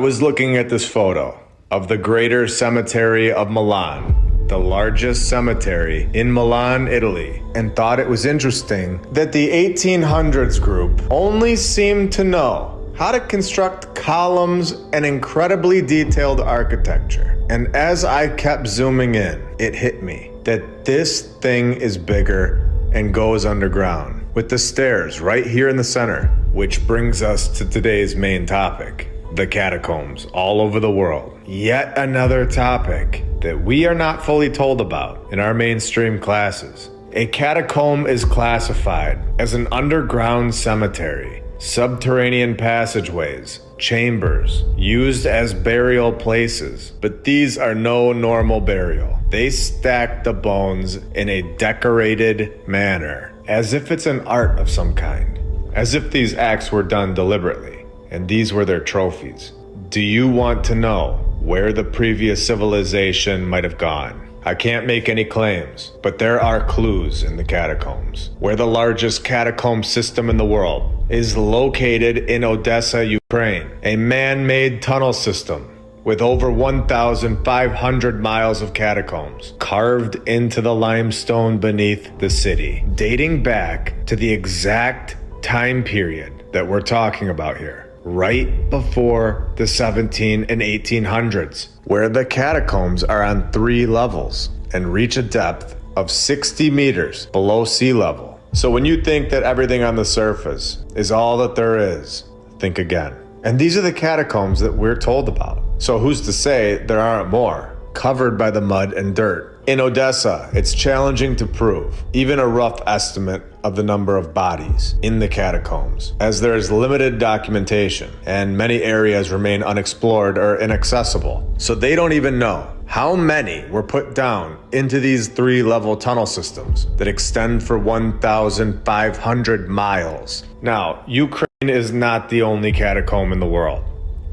was looking at this photo of the Greater Cemetery of Milan, the largest cemetery in Milan, Italy, and thought it was interesting that the 1800s group only seemed to know how to construct columns and incredibly detailed architecture. And as I kept zooming in, it hit me that this thing is bigger and goes underground, with the stairs right here in the center, which brings us to today's main topic, the catacombs all over the world. Yet another topic that we are not fully told about in our mainstream classes. A catacomb is classified as an underground cemetery, subterranean passageways, chambers, used as burial places. But these are no normal burial. They stack the bones in a decorated manner, as if it's an art of some kind, as if these acts were done deliberately, and these were their trophies. Do you want to know where the previous civilization might have gone? I can't make any claims, but there are clues in the catacombs, where the largest catacomb system in the world is located in Odessa, Ukraine, a man-made tunnel system with over 1,500 miles of catacombs carved into the limestone beneath the city, dating back to the exact time period that we're talking about here, right before the 17 and 1800s, where the catacombs are on 3 levels and reach a depth of 60 meters below sea level. So when you think that everything on the surface is all that there is, think again. And these are the catacombs that we're told about. So who's to say there aren't more, covered by the mud and dirt? In Odessa, it's challenging to prove even a rough estimate of the number of bodies in the catacombs, as there is limited documentation and many areas remain unexplored or inaccessible. So they don't even know how many were put down into these 3-level tunnel systems that extend for 1,500 miles. Now, Ukraine is not the only catacomb in the world.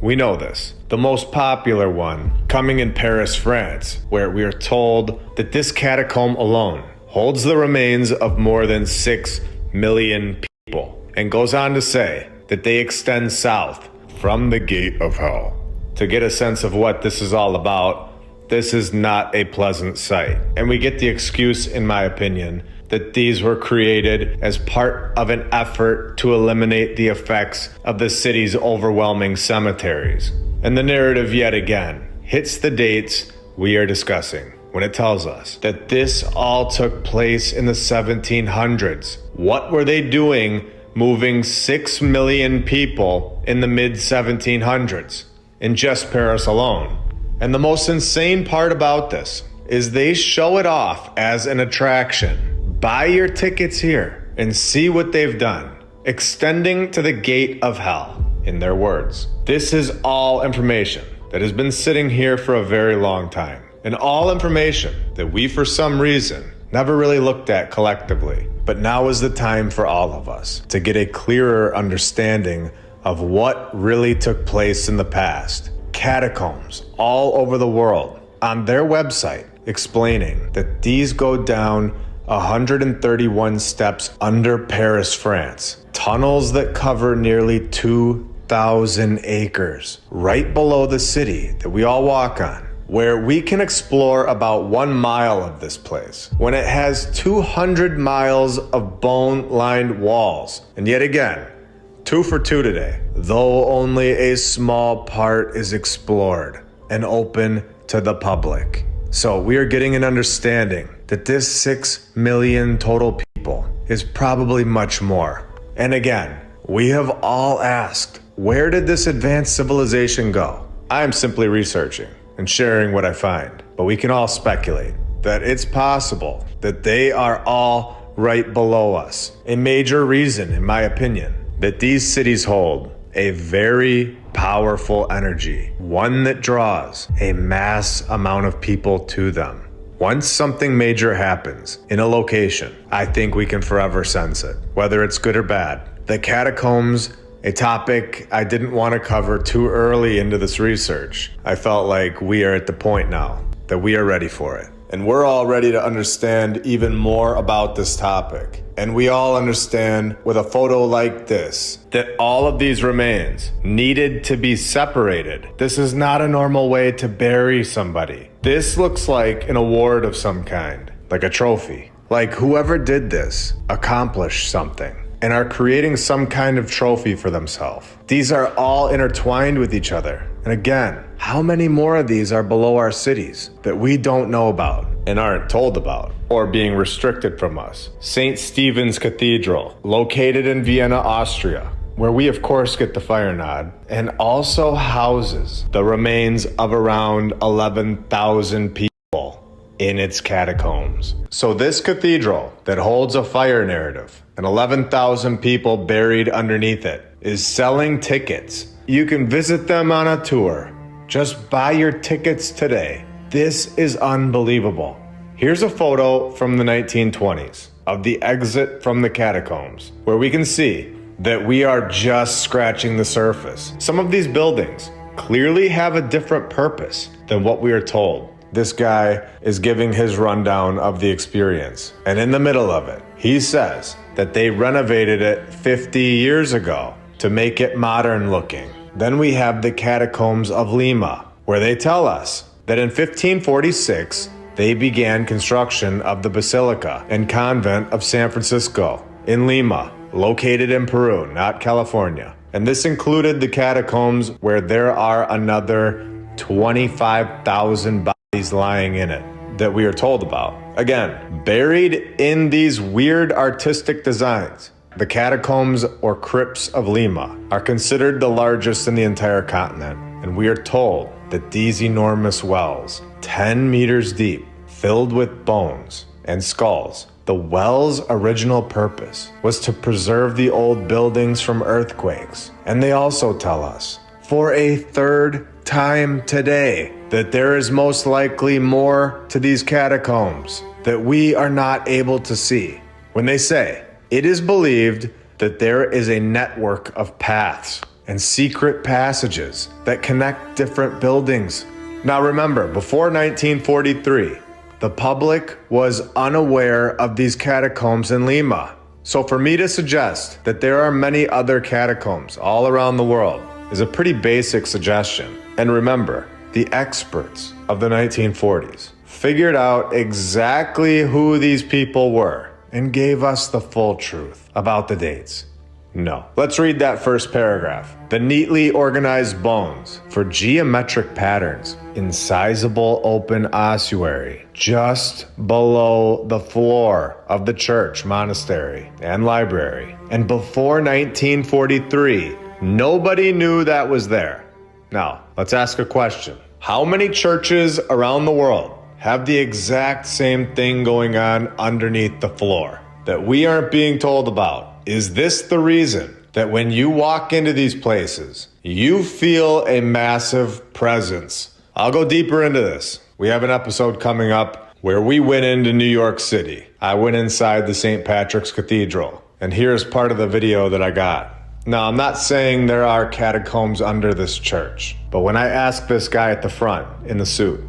We know this. The most popular one coming in Paris, France, where we are told that this catacomb alone holds the remains of more than 6 million people, and goes on to say that they extend south from the gate of hell. To get a sense of what this is all about, this is not a pleasant sight. And we get the excuse, in my opinion, that these were created as part of an effort to eliminate the effects of the city's overwhelming cemeteries. And the narrative yet again hits the dates we are discussing when it tells us that this all took place in the 1700s. What were they doing moving 6 million people in the mid-1700s in just Paris alone? And the most insane part about this is they show it off as an attraction. Buy your tickets here and see what they've done, extending to the gate of hell, in their words. This is all information that has been sitting here for a very long time, and all information that we, for some reason, never really looked at collectively. But now is the time for all of us to get a clearer understanding of what really took place in the past. Catacombs all over the world, on their website, explaining that these go down 131 steps under Paris, France. Tunnels that cover nearly 2,000 acres, right below the city that we all walk on, where we can explore about 1 mile of this place, when it has 200 miles of bone-lined walls. And yet again, 2 for 2 today, though only a small part is explored and open to the public. So we are getting an understanding that this 6 million total people is probably much more. And again, we have all asked, where did this advanced civilization go? I am simply researching and sharing what I find, but we can all speculate that it's possible that they are all right below us. A major reason, in my opinion, that these cities hold a very powerful energy, one that draws a mass amount of people to them. Once something major happens in a location, I think we can forever sense it, whether it's good or bad. The catacombs, a topic I didn't want to cover too early into this research. I felt like we are at the point now that we are ready for it. And we're all ready to understand even more about this topic. And we all understand with a photo like this, that all of these remains needed to be separated. This is not a normal way to bury somebody. This looks like an award of some kind, like a trophy. Like whoever did this accomplished something and are creating some kind of trophy for themselves. These are all intertwined with each other. And again, how many more of these are below our cities that we don't know about and aren't told about or being restricted from us? St. Stephen's Cathedral, located in Vienna, Austria, where we of course get the fire nod, and also houses the remains of around 11,000 people in its catacombs. So this cathedral that holds a fire narrative and 11,000 people buried underneath it is selling tickets. You can visit them on a tour. Just buy your tickets today. This is unbelievable. Here's a photo from the 1920s of the exit from the catacombs, where we can see that we are just scratching the surface. Some of these buildings clearly have a different purpose than what we are told. This guy is giving his rundown of the experience. And in the middle of it, he says that they renovated it 50 years ago to make it modern looking. Then we have the catacombs of Lima, where they tell us that in 1546, they began construction of the Basilica and Convent of San Francisco in Lima, located in Peru, not California. And this included the catacombs where there are another 25,000 bodies lying in it that we are told about. Again, buried in these weird artistic designs. The catacombs or crypts of Lima are considered the largest in the entire continent, and we are told that these enormous wells, 10 meters deep, filled with bones and skulls, the well's original purpose was to preserve the old buildings from earthquakes. And they also tell us, for a third time today, that there is most likely more to these catacombs that we are not able to see. When they say, it is believed that there is a network of paths and secret passages that connect different buildings. Now remember, before 1943, the public was unaware of these catacombs in Lima. So for me to suggest that there are many other catacombs all around the world is a pretty basic suggestion. And remember, the experts of the 1940s figured out exactly who these people were and gave us the full truth about the dates. No. Let's read that first paragraph. The neatly organized bones for geometric patterns in sizable open ossuary just below the floor of the church, monastery, and library. And before 1943, nobody knew that was there. Now, let's ask a question. How many churches around the world have the exact same thing going on underneath the floor that we aren't being told about? Is this the reason that when you walk into these places, you feel a massive presence? I'll go deeper into this. We have an episode coming up where we went into New York City. I went inside the St. Patrick's Cathedral, and here's part of the video that I got. Now, I'm not saying there are catacombs under this church, but when I asked this guy at the front in the suit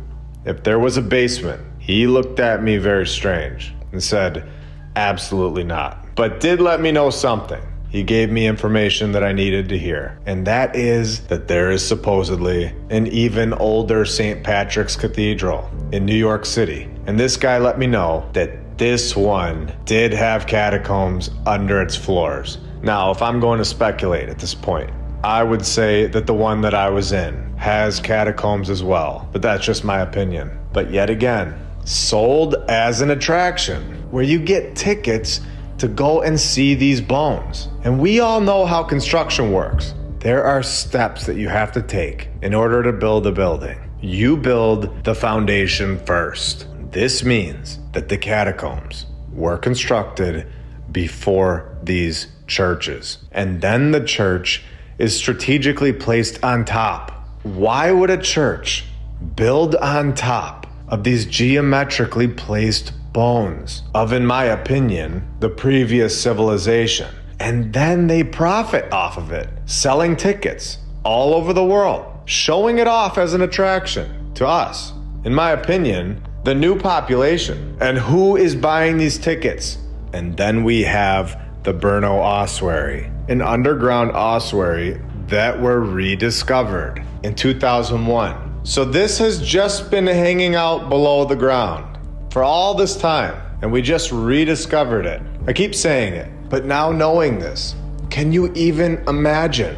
if there was a basement, he looked at me very strange and said, absolutely not. But did let me know something. He gave me information that I needed to hear, and that is that there is supposedly an even older St. Patrick's Cathedral in New York City. And this guy let me know that this one did have catacombs under its floors. Now, if I'm going to speculate at this point, I would say that the one that I was in has catacombs as well, but that's just my opinion. But yet again, sold as an attraction where you get tickets to go and see these bones. And we all know how construction works. There are steps that you have to take in order to build a building. You build the foundation first. This means that the catacombs were constructed before these churches. And then the church is strategically placed on top. Why would a church build on top of these geometrically placed bones of, in my opinion, the previous civilization? And then they profit off of it, selling tickets all over the world, showing it off as an attraction to us. In my opinion, The new population. And who is buying these tickets? And then we have the Brno ossuary, an underground ossuary that were rediscovered in 2001. So this has just been hanging out below the ground for all this time, and we just rediscovered it. I keep saying it, but now knowing this, can you even imagine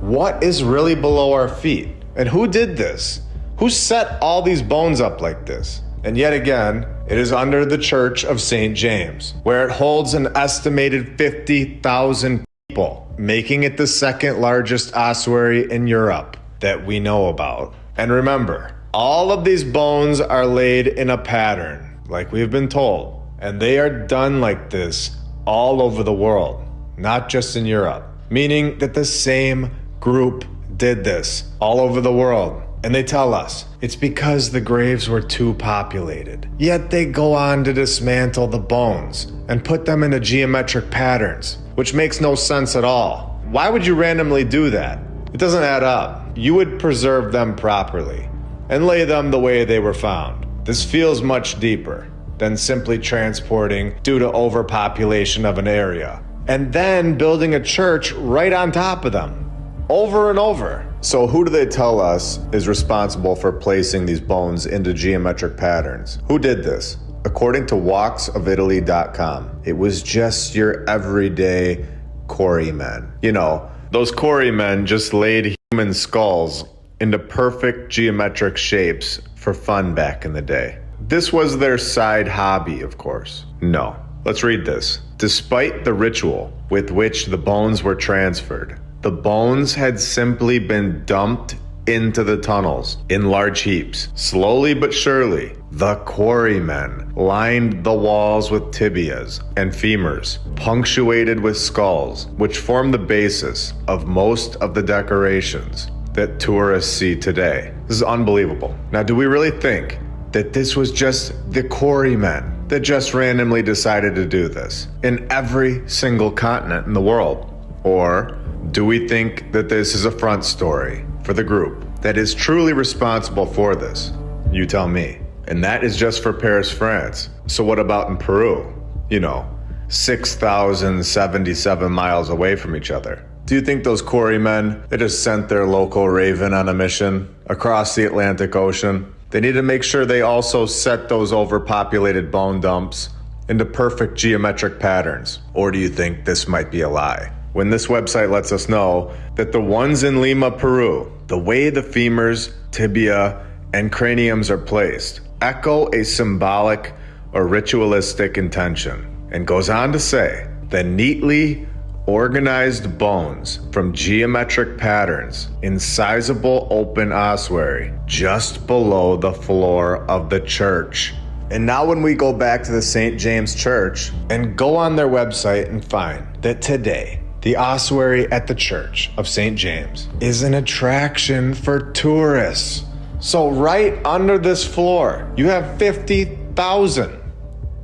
what is really below our feet? And who did this? Who set all these bones up like this? And yet again, it is under the Church of St. James, where it holds an estimated 50,000 people, making it the second largest ossuary in Europe that we know about. And remember, all of these bones are laid in a pattern, like we've been told, and they are done like this all over the world, not just in Europe, meaning that the same group did this all over the world. And they tell us it's because the graves were too populated. Yet they go on to dismantle the bones and put them into geometric patterns, which makes no sense at all. Why would you randomly do that? It doesn't add up. You would preserve them properly and lay them the way they were found. This feels much deeper than simply transporting due to overpopulation of an area and then building a church right on top of them, over and over. So who do they tell us is responsible for placing these bones into geometric patterns? Who did this? According to walksofitaly.com, it was just your everyday quarrymen. You know, those quarrymen just laid human skulls into perfect geometric shapes for fun back in the day. This was their side hobby, of course. No. Let's read this. Despite the ritual with which the bones were transferred, the bones had simply been dumped into the tunnels in large heaps. Slowly but surely, the quarrymen lined the walls with tibias and femurs, punctuated with skulls, which form the basis of most of the decorations that tourists see today. This is unbelievable. Now, do we really think that this was just the quarrymen that just randomly decided to do this in every single continent in the world? Or do we think that this is a front story for the group that is truly responsible for this? You tell me. And that is just for Paris, France. So what about in Peru? You know, 6,077 miles away from each other. Do you think those quarrymen, they just sent their local raven on a mission across the Atlantic Ocean? They need to make sure they also set those overpopulated bone dumps into perfect geometric patterns. Or do you think this might be a lie? When this website lets us know that the ones in Lima, Peru, the way the femurs, tibia, and craniums are placed, echo a symbolic or ritualistic intention, and goes on to say the neatly organized bones from geometric patterns in sizable open ossuary just below the floor of the church. And now when we go back to the St. James Church and go on their website and find that today, the ossuary at the Church of St. James is an attraction for tourists. So right under this floor, you have 50,000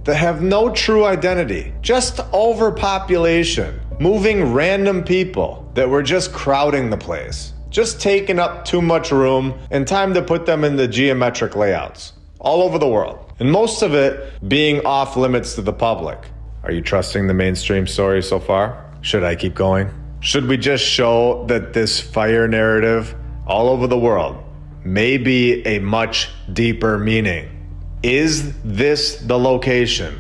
that have no true identity, just overpopulation, moving random people that were just crowding the place, just taking up too much room and time to put them in the geometric layouts all over the world. And most of it being off limits to the public. Are you trusting the mainstream story so far? Should I keep going? Should we just show that this fire narrative all over the world may be a much deeper meaning? Is this the location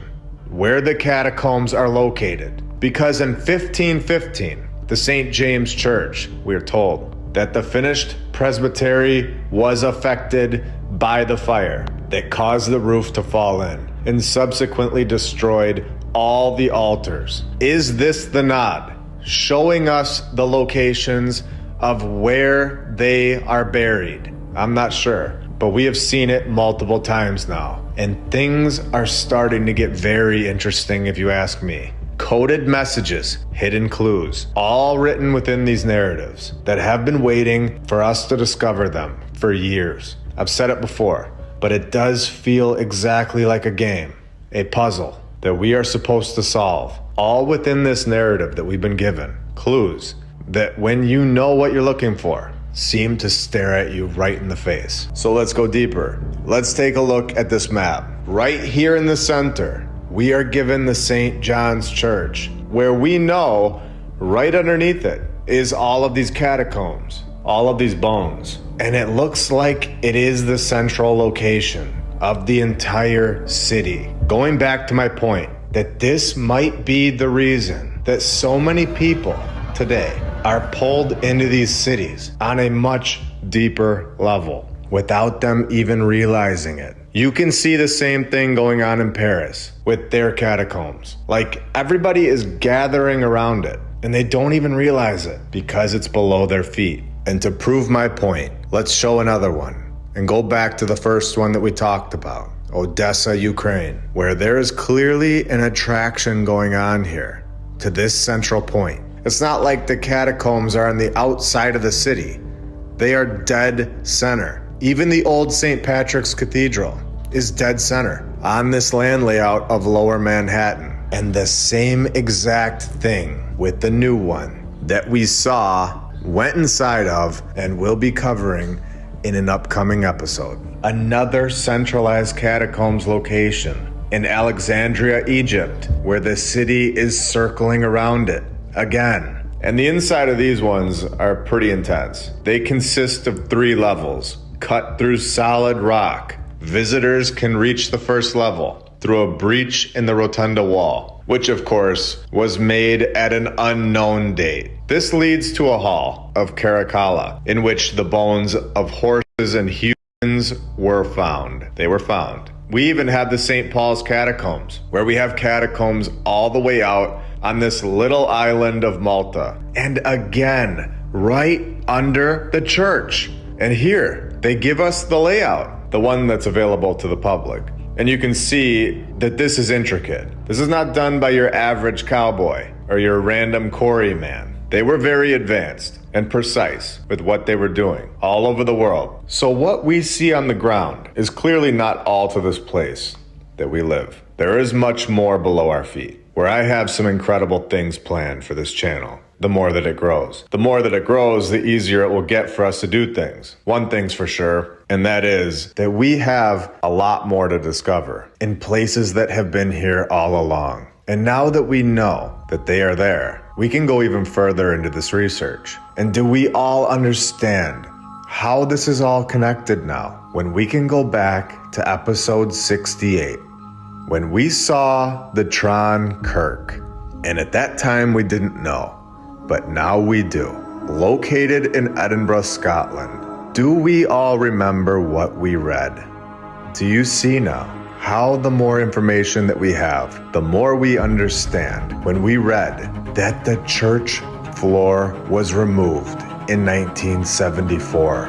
where the catacombs are located? Because in 1515, the St. James Church, we're told that the finished presbytery was affected by the fire that caused the roof to fall in and subsequently destroyed all the altars. Is this the nod, showing us the locations of where they are buried? I'm not sure, but we have seen it multiple times now, and things are starting to get very interesting if you ask me. Coded messages, hidden clues, all written within these narratives that have been waiting for us to discover them for years. I've said it before, but it does feel exactly like a game, a puzzle that we are supposed to solve, all within this narrative that we've been given. Clues that when you know what you're looking for, seem to stare at you right in the face. So let's go deeper. Let's take a look at this map. Right here in the center, we are given the St. John's Church, where we know right underneath it is all of these catacombs, all of these bones. And it looks like it is the central location of the entire city. Going back to my point that this might be the reason that so many people today are pulled into these cities on a much deeper level without them even realizing it. You can see the same thing going on in Paris with their catacombs. Like, everybody is gathering around it and they don't even realize it because it's below their feet. And to prove my point, let's show another one and go back to the first one that we talked about, Odessa, Ukraine, where there is clearly an attraction going on here to this central point. It's not like the catacombs are on the outside of the city. They are dead center. Even the old St. Patrick's Cathedral is dead center on this land layout of Lower Manhattan. And the same exact thing with the new one that we saw, went inside of, and will be covering in an upcoming episode. Another centralized catacombs location in Alexandria, Egypt, where the city is circling around it again. And the inside of these ones are pretty intense. They consist of 3 levels, cut through solid rock. Visitors can reach the first level through a breach in the rotunda wall, which of course was made at an unknown date. This leads to a hall of Caracalla, in which the bones of horses and humans were found. They were found. We even have the St. Paul's catacombs, where we have catacombs all the way out on this little island of Malta. And again, right under the church. And here, they give us the layout, the one that's available to the public. And you can see that this is intricate. This is not done by your average cowboy or your random quarryman. They were very advanced and precise with what they were doing all over the world. So what we see on the ground is clearly not all to this place that we live. There is much more below our feet, where I have some incredible things planned for this channel. The more that it grows. The more that it grows, the easier it will get for us to do things. One thing's for sure, and that is that we have a lot more to discover in places that have been here all along. And now that we know that they are there, we can go even further into this research. And do we all understand how this is all connected now? When we can go back to episode 68, when we saw the Tron Kirk. And at that time we didn't know, but now we do. Located in Edinburgh, Scotland. Do we all remember what we read? Do you see now how the more information that we have, the more we understand when we read that the church floor was removed in 1974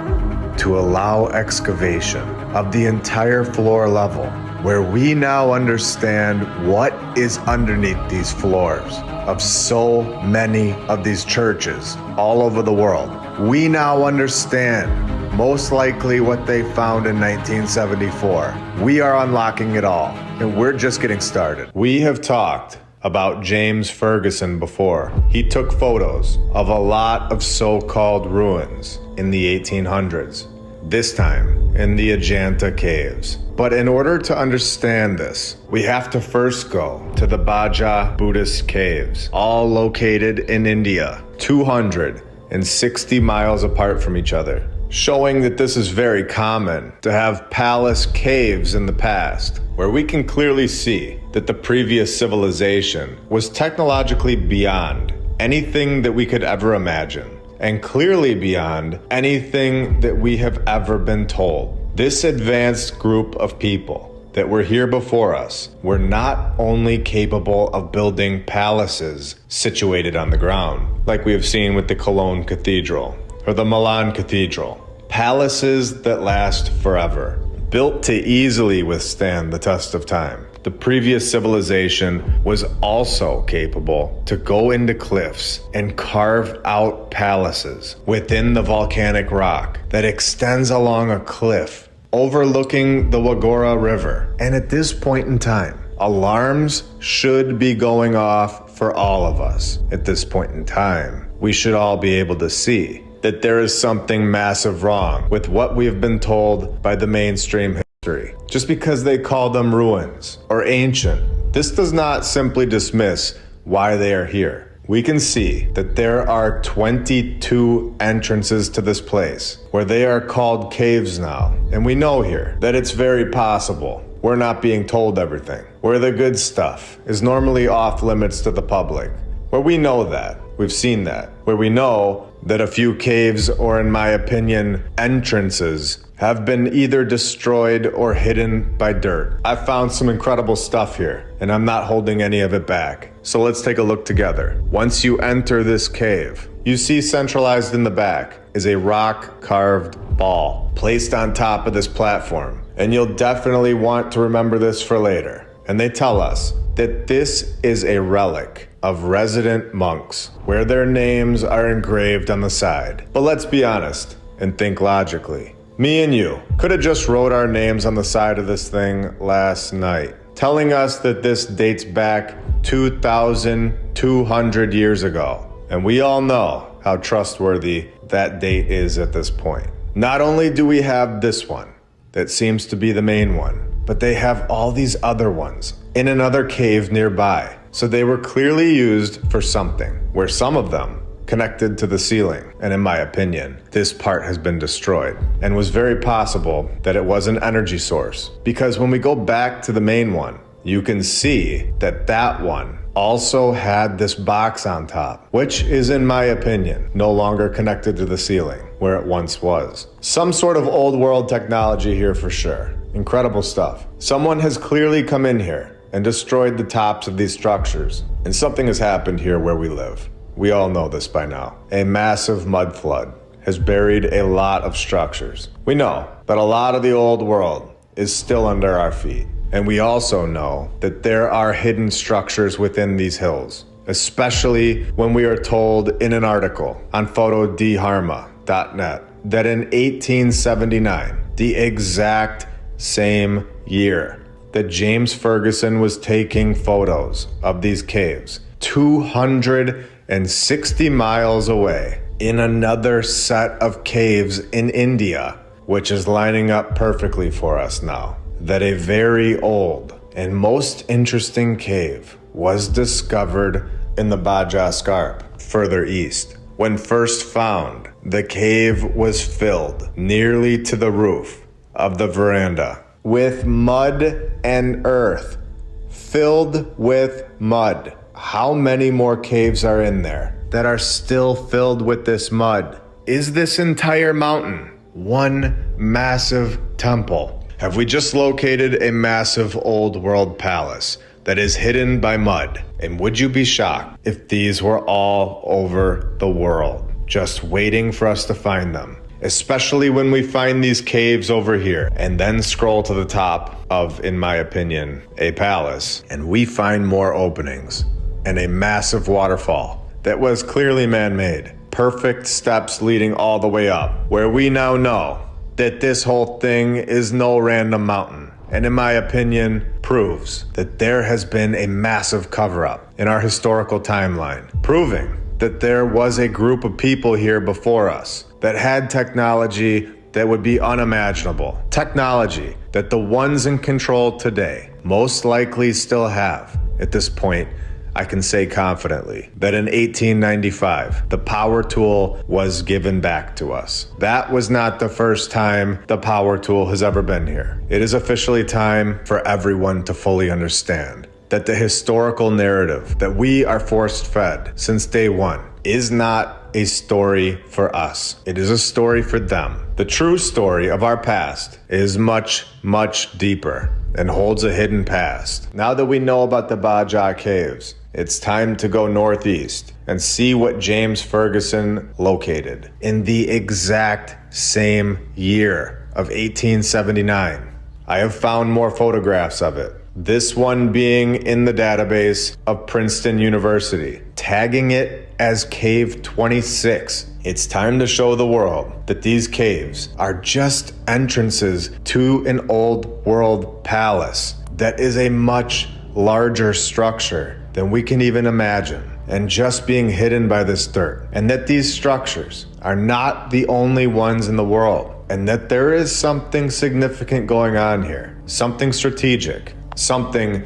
to allow excavation of the entire floor level, where we now understand what is underneath these floors of so many of these churches all over the world. We now understand most likely what they found in 1974. We are unlocking it all, and we're just getting started. We have talked about James Ferguson before. He took photos of a lot of so-called ruins in the 1800s, this time in the Ajanta caves. But in order to understand this, we have to first go to the Baja Buddhist caves, all located in India, 260 miles apart from each other, showing that this is very common to have palace caves in the past, where we can clearly see that the previous civilization was technologically beyond anything that we could ever imagine, and clearly beyond anything that we have ever been told. This advanced group of people that were here before us were not only capable of building palaces situated on the ground, like we have seen with the Cologne Cathedral or the Milan Cathedral, palaces that last forever, built to easily withstand the test of time. The previous civilization was also capable to go into cliffs and carve out palaces within the volcanic rock that extends along a cliff overlooking the Wagora River. And at this point in time, alarms should be going off for all of us. At this point in time, we should all be able to see that there is something massive wrong with what we have been told by the mainstream history. Just because they call them ruins or ancient, this does not simply dismiss why they are here. We can see that there are 22 entrances to this place, where they are called caves now. And we know here that it's very possible we're not being told everything, where the good stuff is normally off limits to the public, where we know that, we've seen that, where we know that a few caves, or in my opinion, entrances, have been either destroyed or hidden by dirt. I've found some incredible stuff here, and I'm not holding any of it back. So let's take a look together. Once you enter this cave, you see centralized in the back is a rock-carved ball placed on top of this platform. And you'll definitely want to remember this for later. And they tell us that this is a relic of resident monks, where their names are engraved on the side. But let's be honest and think logically. Me and you could have just wrote our names on the side of this thing last night, telling us that this dates back 2,200 years ago. And we all know how trustworthy that date is at this point. Not only do we have this one that seems to be the main one, but they have all these other ones in another cave nearby. So they were clearly used for something, where some of them connected to the ceiling. And in my opinion, this part has been destroyed, and was very possible that it was an energy source. Because when we go back to the main one, you can see that that one also had this box on top, which is, in my opinion, no longer connected to the ceiling where it once was. Some sort of old world technology here for sure. Incredible stuff. Someone has clearly come in here and destroyed the tops of these structures. And something has happened here where we live. We all know this by now. A massive mud flood has buried a lot of structures. We know that a lot of the old world is still under our feet. And we also know that there are hidden structures within these hills, especially when we are told in an article on photodharma.net that in 1879, the exact same year that James Ferguson was taking photos of these caves, 260 miles away, in another set of caves in India, which is lining up perfectly for us now, that a very old and most interesting cave was discovered in the Baja Scarp, further east. When first found, the cave was filled nearly to the roof of the veranda with mud and earth, filled with mud. How many more caves are in there that are still filled with this mud? Is this entire mountain one massive temple? Have we just located a massive old world palace that is hidden by mud? And would you be shocked if these were all over the world, just waiting for us to find them? Especially when we find these caves over here and then scroll to the top of, in my opinion, a palace, and we find more openings and a massive waterfall that was clearly man-made. Perfect steps leading all the way up, where we now know that this whole thing is no random mountain, and in my opinion, proves that there has been a massive cover-up in our historical timeline, proving that there was a group of people here before us that had technology that would be unimaginable. Technology that the ones in control today most likely still have. At this point, I can say confidently that in 1895, the power tool was given back to us. That was not the first time the power tool has ever been here. It is officially time for everyone to fully understand that the historical narrative that we are forced fed since day one is not a story for us. It is a story for them. The true story of our past is much, much deeper and holds a hidden past. Now that we know about the Baja Caves, it's time to go northeast and see what James Ferguson located in the exact same year of 1879. I have found more photographs of it. This one being in the database of Princeton University, tagging it as Cave 26. It's time to show the world that these caves are just entrances to an old world palace that is a much larger structure than we can even imagine, and just being hidden by this dirt. And that these structures are not the only ones in the world, and that there is something significant going on here, something strategic, something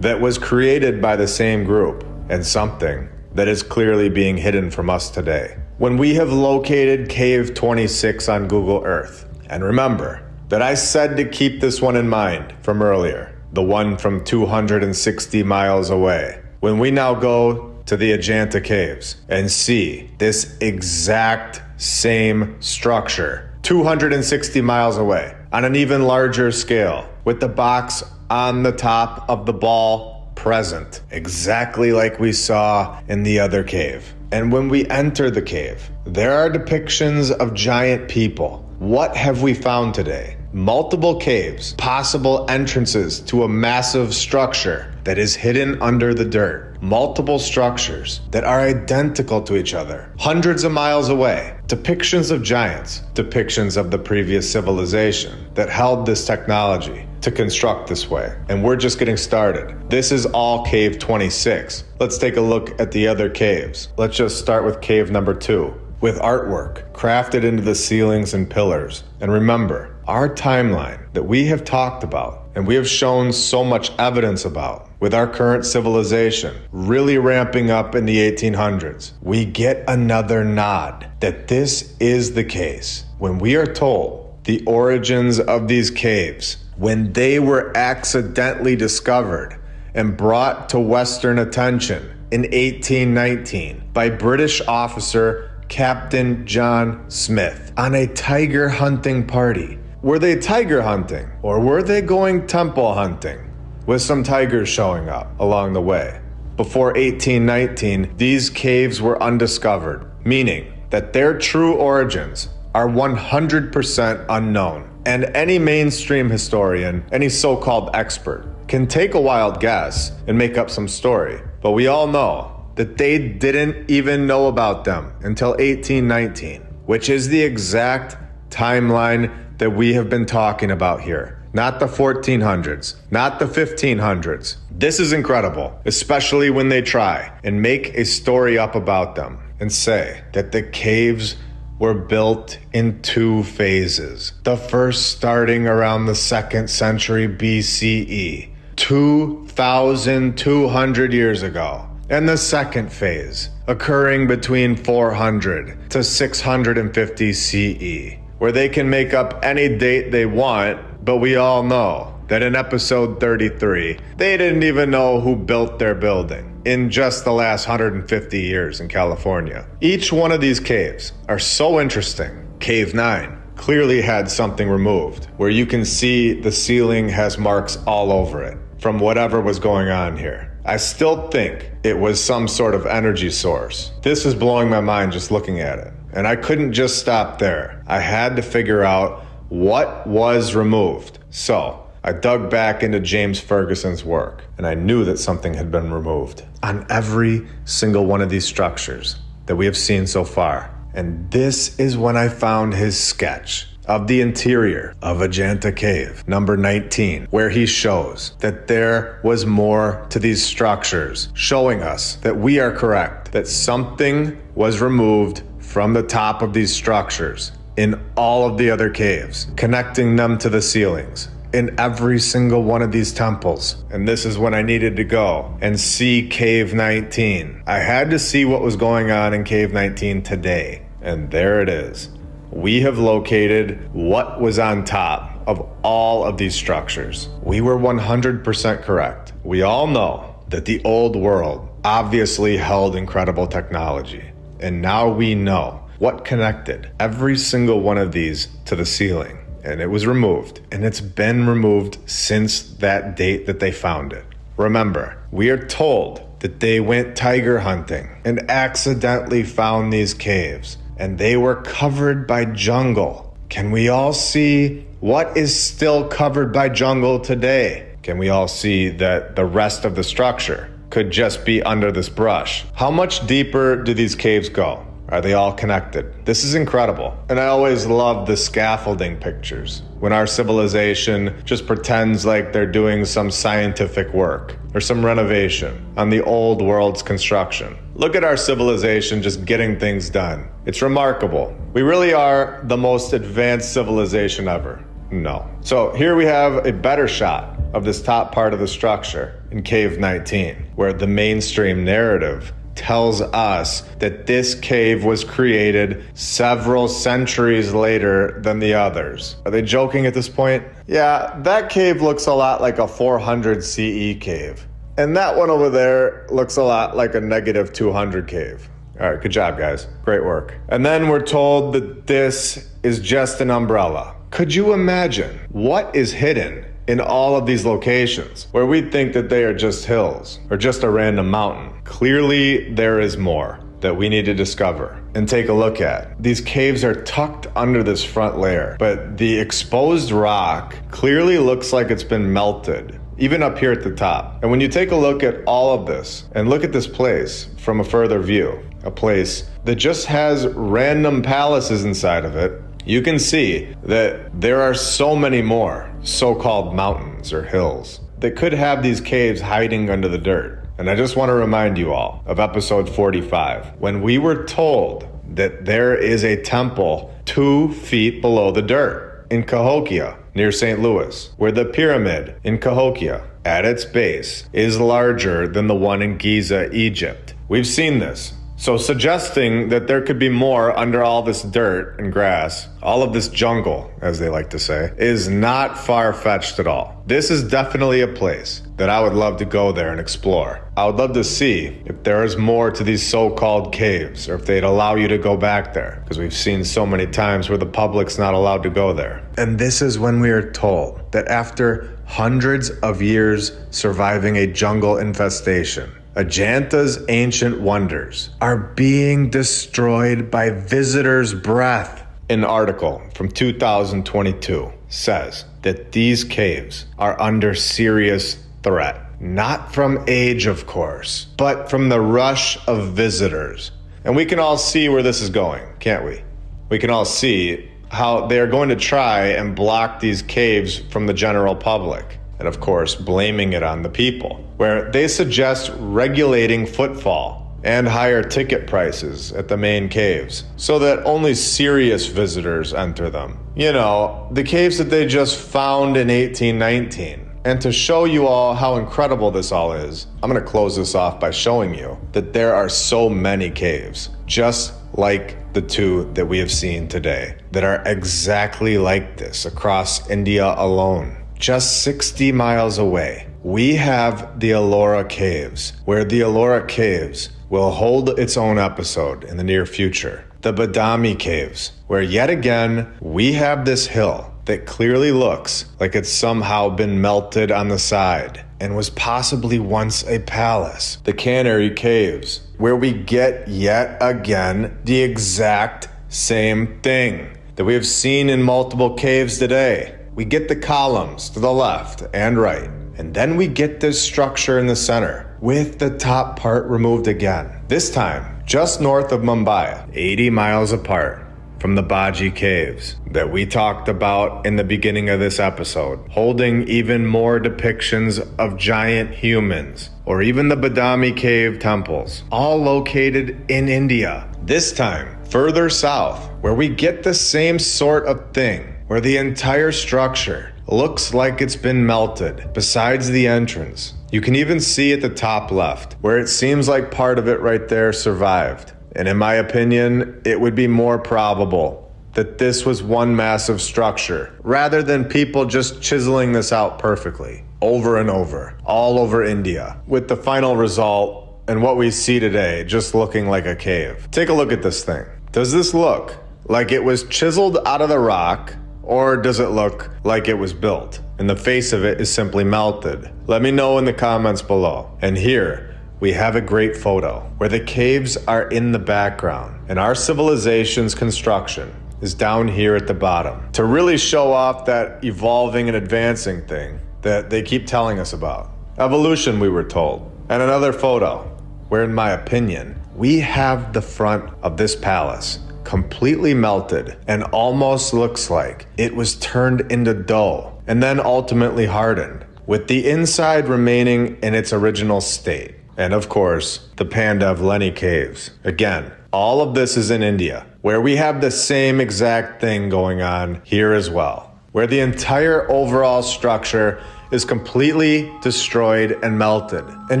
that was created by the same group, and something that is clearly being hidden from us today. When we have located Cave 26 on Google Earth, and remember that I said to keep this one in mind from earlier, the one from 260 miles away. When we now go to the Ajanta Caves and see this exact same structure 260 miles away on an even larger scale, with the box on the top of the ball present, exactly like we saw in the other cave. And when we enter the cave, there are depictions of giant people. What have we found today? Multiple caves, possible entrances to a massive structure that is hidden under the dirt. Multiple structures that are identical to each other, hundreds of miles away. Depictions of giants, depictions of the previous civilization that held this technology to construct this way. And we're just getting started. This is all Cave 26. Let's take a look at the other caves. Let's just start with cave number 2. With artwork crafted into the ceilings and pillars. And remember, our timeline that we have talked about and we have shown so much evidence about with our current civilization really ramping up in the 1800s, we get another nod that this is the case. When we are told the origins of these caves, when they were accidentally discovered and brought to Western attention in 1819 by British officer Captain John Smith on a tiger hunting party. Were they tiger hunting, or were they going temple hunting with some tigers showing up along the way? Before 1819, these caves were undiscovered, meaning that their true origins are 100% unknown. And any mainstream historian, any so-called expert, can take a wild guess and make up some story. But we all know that they didn't even know about them until 1819, which is the exact timeline that we have been talking about here. Not the 1400s, not the 1500s. This is incredible, especially when they try and make a story up about them and say that the caves were built in 2 phases. The first starting around the 2nd century BCE, 2,200 years ago. And the second phase, occurring between 400 to 650 CE, where they can make up any date they want, but we all know that in episode 33, they didn't even know who built their building in just the last 150 years in California. Each one of these caves are so interesting. Cave 9 clearly had something removed, where you can see the ceiling has marks all over it from whatever was going on here. I still think it was some sort of energy source. This is blowing my mind just looking at it. And I couldn't just stop there. I had to figure out what was removed. So I dug back into James Ferguson's work, and I knew that something had been removed on every single one of these structures that we have seen so far. And this is when I found his sketch of the interior of Ajanta Cave, number 19, where he shows that there was more to these structures, showing us that we are correct, that something was removed from the top of these structures in all of the other caves, connecting them to the ceilings in every single one of these temples. And this is when I needed to go and see Cave 19. I had to see what was going on in Cave 19 today, and there it is. We have located what was on top of all of these structures. We were 100% correct. We all know that the old world obviously held incredible technology. And now we know what connected every single one of these to the ceiling. And it was removed. And it's been removed since that date that they found it. Remember, we are told that they went tiger hunting and accidentally found these caves. And they were covered by jungle. Can we all see what is still covered by jungle today? Can we all see that the rest of the structure could just be under this brush? How much deeper do these caves go? Are they all connected? This is incredible. And I always love the scaffolding pictures, when our civilization just pretends like they're doing some scientific work or some renovation on the old world's construction. Look at our civilization just getting things done. It's remarkable. We really are the most advanced civilization ever. No. So here we have a better shot of this top part of the structure in Cave 19, where the mainstream narrative tells us that this cave was created several centuries later than the others. Are they joking at this point? Yeah, that cave looks a lot like a 400 CE cave. And that one over there looks a lot like a negative 200 cave. All right, good job, guys. Great work. And then we're told that this is just an umbrella. Could you imagine what is hidden in all of these locations where we think that they are just hills or just a random mountain? Clearly, there is more that we need to discover and take a look at. These caves are tucked under this front layer, but the exposed rock clearly looks like it's been melted, even up here at the top. And when you take a look at all of this and look at this place from a further view, a place that just has random palaces inside of it, you can see that there are so many more so-called mountains or hills that could have these caves hiding under the dirt. And I just want to remind you all of episode 45, when we were told that there is a temple 2 feet below the dirt in Cahokia, near St. Louis, where the pyramid in Cahokia, at its base, is larger than the one in Giza, Egypt. We've seen this. So suggesting that there could be more under all this dirt and grass, all of this jungle, as they like to say, is not far-fetched at all. This is definitely a place that I would love to go there and explore. I would love to see if there is more to these so-called caves, or if they'd allow you to go back there, because we've seen so many times where the public's not allowed to go there. And this is when we are told that after hundreds of years surviving a jungle infestation, Ajanta's ancient wonders are being destroyed by visitors' breath. An article from 2022 says that these caves are under serious threat. Not from age, of course, but from the rush of visitors. And we can all see where this is going, can't we? We can all see how they're going to try and block these caves from the general public. And of course, blaming it on the people, where they suggest regulating footfall and higher ticket prices at the main caves so that only serious visitors enter them. You know, the caves that they just found in 1819. And to show you all how incredible this all is, I'm going to close this off by showing you that there are so many caves, just like the 2 that we have seen today, that are exactly like this across India alone. Just 60 miles away, we have the Ellora Caves, where the Ellora Caves will hold its own episode in the near future. The Badami Caves, where yet again, we have this hill that clearly looks like it's somehow been melted on the side and was possibly once a palace. The Canary Caves, where we get yet again the exact same thing that we have seen in multiple caves today. We get the columns to the left and right, and then we get this structure in the center with the top part removed again. This time, just north of Mumbai, 80 miles apart from the Baji Caves that we talked about in the beginning of this episode, holding even more depictions of giant humans, or even the Badami Cave temples, all located in India. This time, further south, where we get the same sort of thing, where the entire structure looks like it's been melted, besides the entrance. You can even see at the top left, where it seems like part of it right there survived. And in my opinion, it would be more probable that this was one massive structure, rather than people just chiseling this out perfectly, over and over, all over India, with the final result and what we see today just looking like a cave. Take a look at this thing. Does this look like it was chiseled out of the rock, or does it look like it was built and the face of it is simply melted? Let me know in the comments below. And here we have a great photo where the caves are in the background and our civilization's construction is down here at the bottom, to really show off that evolving and advancing thing that they keep telling us about. Evolution, we were told. And another photo where in my opinion, we have the front of this palace completely melted and almost looks like it was turned into dough and then ultimately hardened, with the inside remaining in its original state. And of course, the Pandavleni caves. Again, all of this is in India, where we have the same exact thing going on here as well, where the entire overall structure is completely destroyed and melted and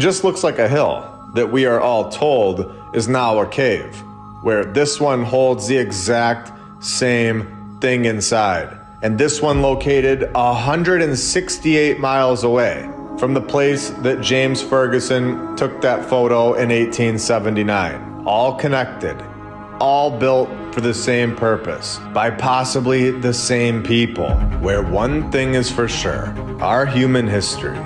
just looks like a hill that we are all told is now a cave, where this one holds the exact same thing inside. And this one located 168 miles away from the place that James Ferguson took that photo in 1879. All connected, all built for the same purpose, by possibly the same people, where one thing is for sure, our human history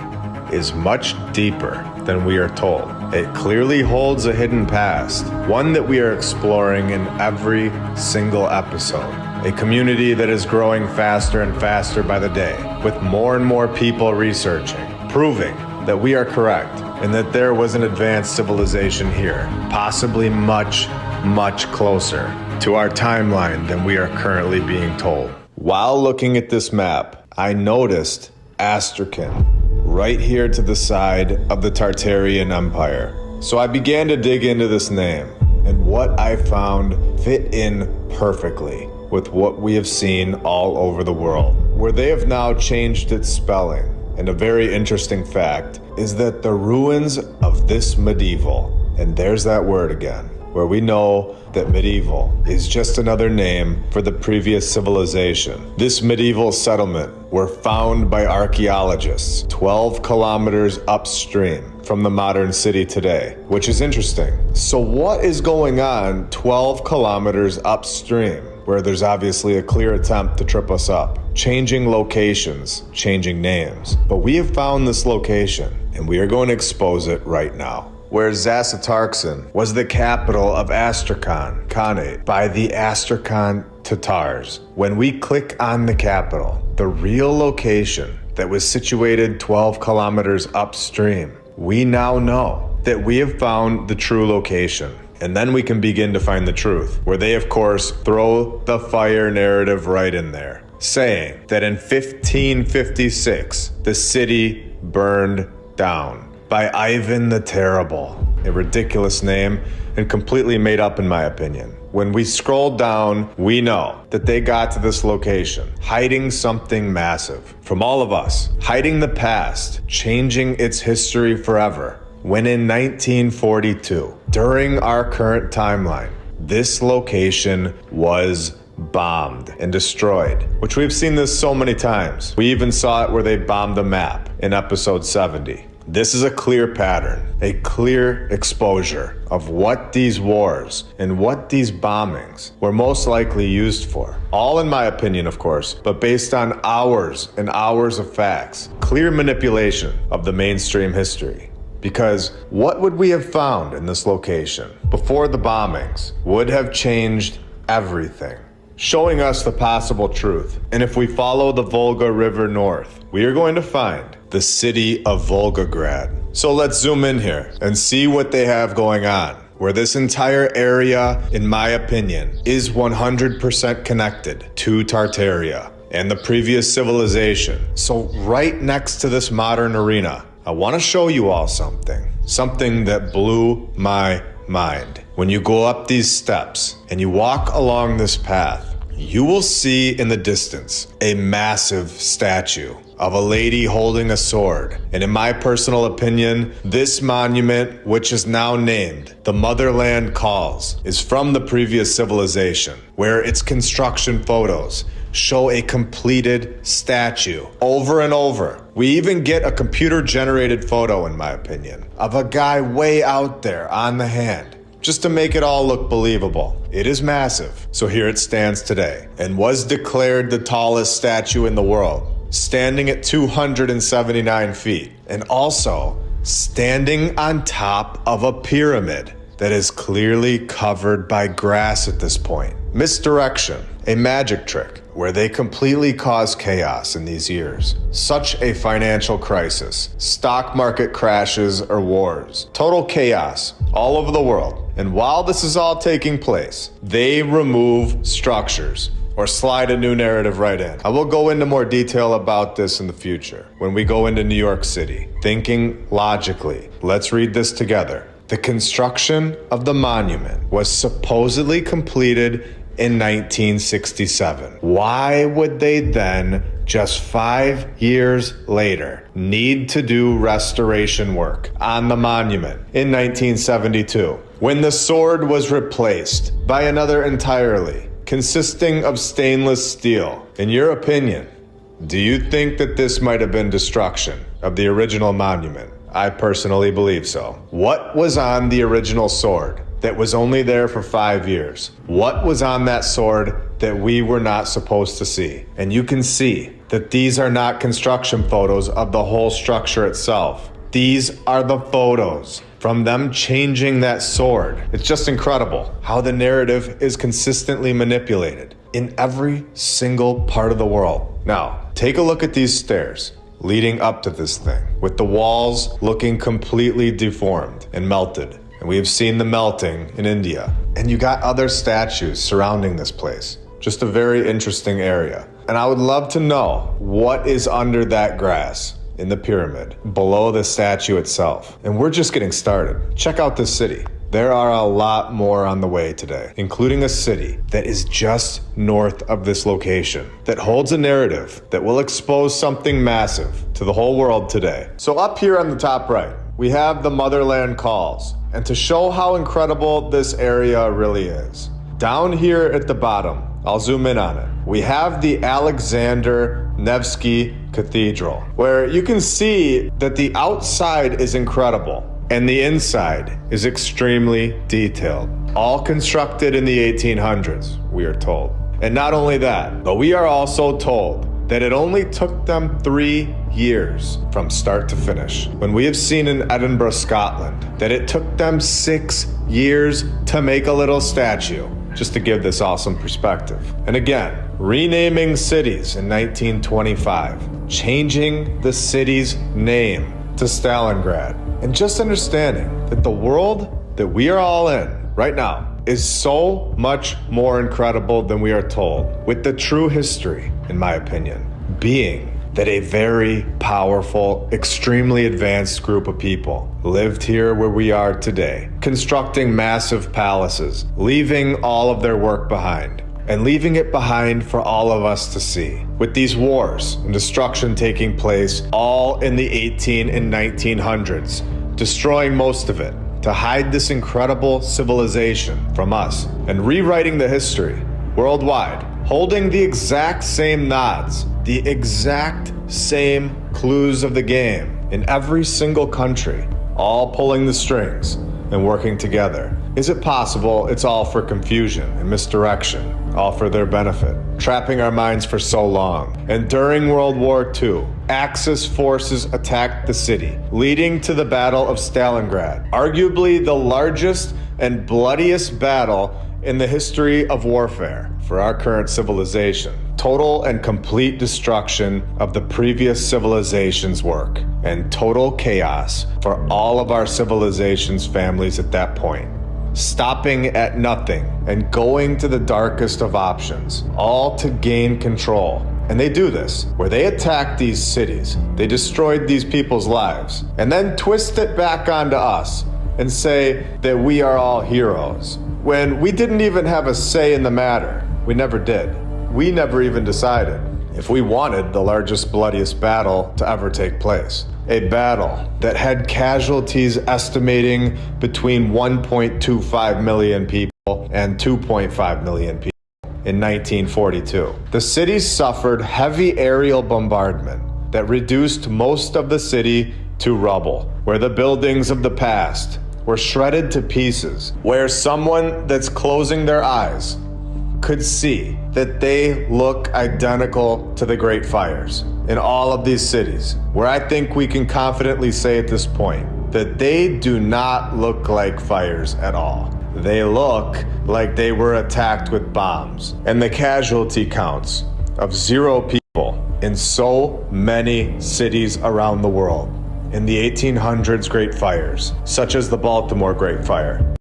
is much deeper than we are told. It clearly holds a hidden past, one that we are exploring in every single episode. A community that is growing faster and faster by the day, with more and more people researching, proving that we are correct and that there was an advanced civilization here, possibly much, much closer to our timeline than we are currently being told. While looking at this map, I noticed Astrakhan right here to the side of the Tartarian Empire. So I began to dig into this name, and what I found fit in perfectly with what we have seen all over the world, where they have now changed its spelling. And a very interesting fact is that the ruins of this medieval, and there's that word again, where we know that medieval is just another name for the previous civilization. This medieval settlement were found by archaeologists 12 kilometers upstream from the modern city today, which is interesting. So what is going on 12 kilometers upstream, where there's obviously a clear attempt to trip us up? Changing locations, changing names. But we have found this location, and we are going to expose it right now, where Zasatarksan was the capital of Astrakhan Khanate by the Astrakhan Tatars. When we click on the capital, the real location that was situated 12 kilometers upstream, we now know that we have found the true location. And then we can begin to find the truth, where they, of course, throw the fire narrative right in there, saying that in 1556, the city burned down by Ivan the Terrible, a ridiculous name and completely made up in my opinion. When we scroll down, we know that they got to this location, hiding something massive from all of us, hiding the past, changing its history forever. When in 1942, during our current timeline, this location was bombed and destroyed, which we've seen this so many times. We even saw it where they bombed the map in episode 70. This is a clear pattern, a clear exposure of what these wars and what these bombings were most likely used for. All in my opinion, of course, but based on hours and hours of facts, clear manipulation of the mainstream history. Because what would we have found in this location before the bombings would have changed everything, showing us the possible truth. And if we follow the Volga River north, we are going to find the city of Volgograd. So let's zoom in here and see what they have going on, where this entire area, in my opinion, is 100% connected to Tartaria and the previous civilization. So right next to this modern arena, I want to show you all something that blew my mind. When you go up these steps and you walk along this path, you will see in the distance a massive statue of a lady holding a sword. And in my personal opinion, this monument, which is now named the Motherland Calls, is from the previous civilization, where its construction photos show a completed statue over and over. We even get a computer-generated photo, in my opinion, of a guy way out there on the hand, just to make it all look believable. It is massive. So here it stands today, and was declared the tallest statue in the world, standing at 279 feet, and also standing on top of a pyramid that is clearly covered by grass at this point. Misdirection, a magic trick, where they completely caused chaos in these years. Such a financial crisis, stock market crashes or wars, total chaos all over the world. And while this is all taking place, they remove structures or slide a new narrative right in. I will go into more detail about this in the future when we go into New York City. Thinking logically, let's read this together. The construction of the monument was supposedly completed in 1967. Why would they then, just 5 years later, need to do restoration work on the monument in 1972, when the sword was replaced by another entirely, consisting of stainless steel? In your opinion, do you think that this might have been destruction of the original monument? I personally believe so. What was on the original sword that was only there for 5 years? What was on that sword that we were not supposed to see? And you can see that these are not construction photos of the whole structure itself. These are the photos from them changing that sword. It's just incredible how the narrative is consistently manipulated in every single part of the world. Now, take a look at these stairs leading up to this thing, with the walls looking completely deformed and melted. And we have seen the melting in India. And you got other statues surrounding this place. Just a very interesting area. And I would love to know what is under that grass in the pyramid, below the statue itself. And we're just getting started. Check out this city. There are a lot more on the way today, including a city that is just north of this location, that holds a narrative that will expose something massive to the whole world today. So up here on the top right, we have the Motherland Calls. And to show how incredible this area really is, down here at the bottom, I'll zoom in on it, we have the Alexander Nevsky Cathedral, where you can see that the outside is incredible and the inside is extremely detailed. All constructed in the 1800s, we are told. And not only that, but we are also told that it only took them 3 years from start to finish, when we have seen in Edinburgh, Scotland, that it took them 6 years to make a little statue, just to give this awesome perspective. And again, renaming cities in 1925, changing the city's name to Stalingrad, and just understanding that the world that we are all in right now is so much more incredible than we are told, with the true history, in my opinion, being that a very powerful, extremely advanced group of people lived here where we are today, constructing massive palaces, leaving all of their work behind, and leaving it behind for all of us to see. With these wars and destruction taking place all in the 18 and 1900s, destroying most of it, to hide this incredible civilization from us, and rewriting the history worldwide, holding the exact same nods, the exact same clues of the game in every single country, all pulling the strings and working together. Is it possible it's all for confusion and misdirection, all for their benefit, trapping our minds for so long? And during World War II, Axis forces attacked the city, leading to the Battle of Stalingrad, arguably the largest and bloodiest battle in the history of warfare for our current civilization. Total and complete destruction of the previous civilization's work, and total chaos for all of our civilization's families at that point. Stopping at nothing and going to the darkest of options, all to gain control. And they do this, where they attack these cities, they destroyed these people's lives, and then twist it back onto us and say that we are all heroes, when we didn't even have a say in the matter. We never did. We never even decided if we wanted the largest, bloodiest battle to ever take place. A battle that had casualties estimating between 1.25 million people and 2.5 million people in 1942. The city suffered heavy aerial bombardment that reduced most of the city to rubble, where the buildings of the past were shredded to pieces, where someone that's closing their eyes could see that they look identical to the Great Fires in all of these cities, where I think we can confidently say at this point that they do not look like fires at all. They look like they were attacked with bombs, and the casualty counts of 0 people in so many cities around the world in the 1800s Great Fires, such as the Baltimore Great Fire.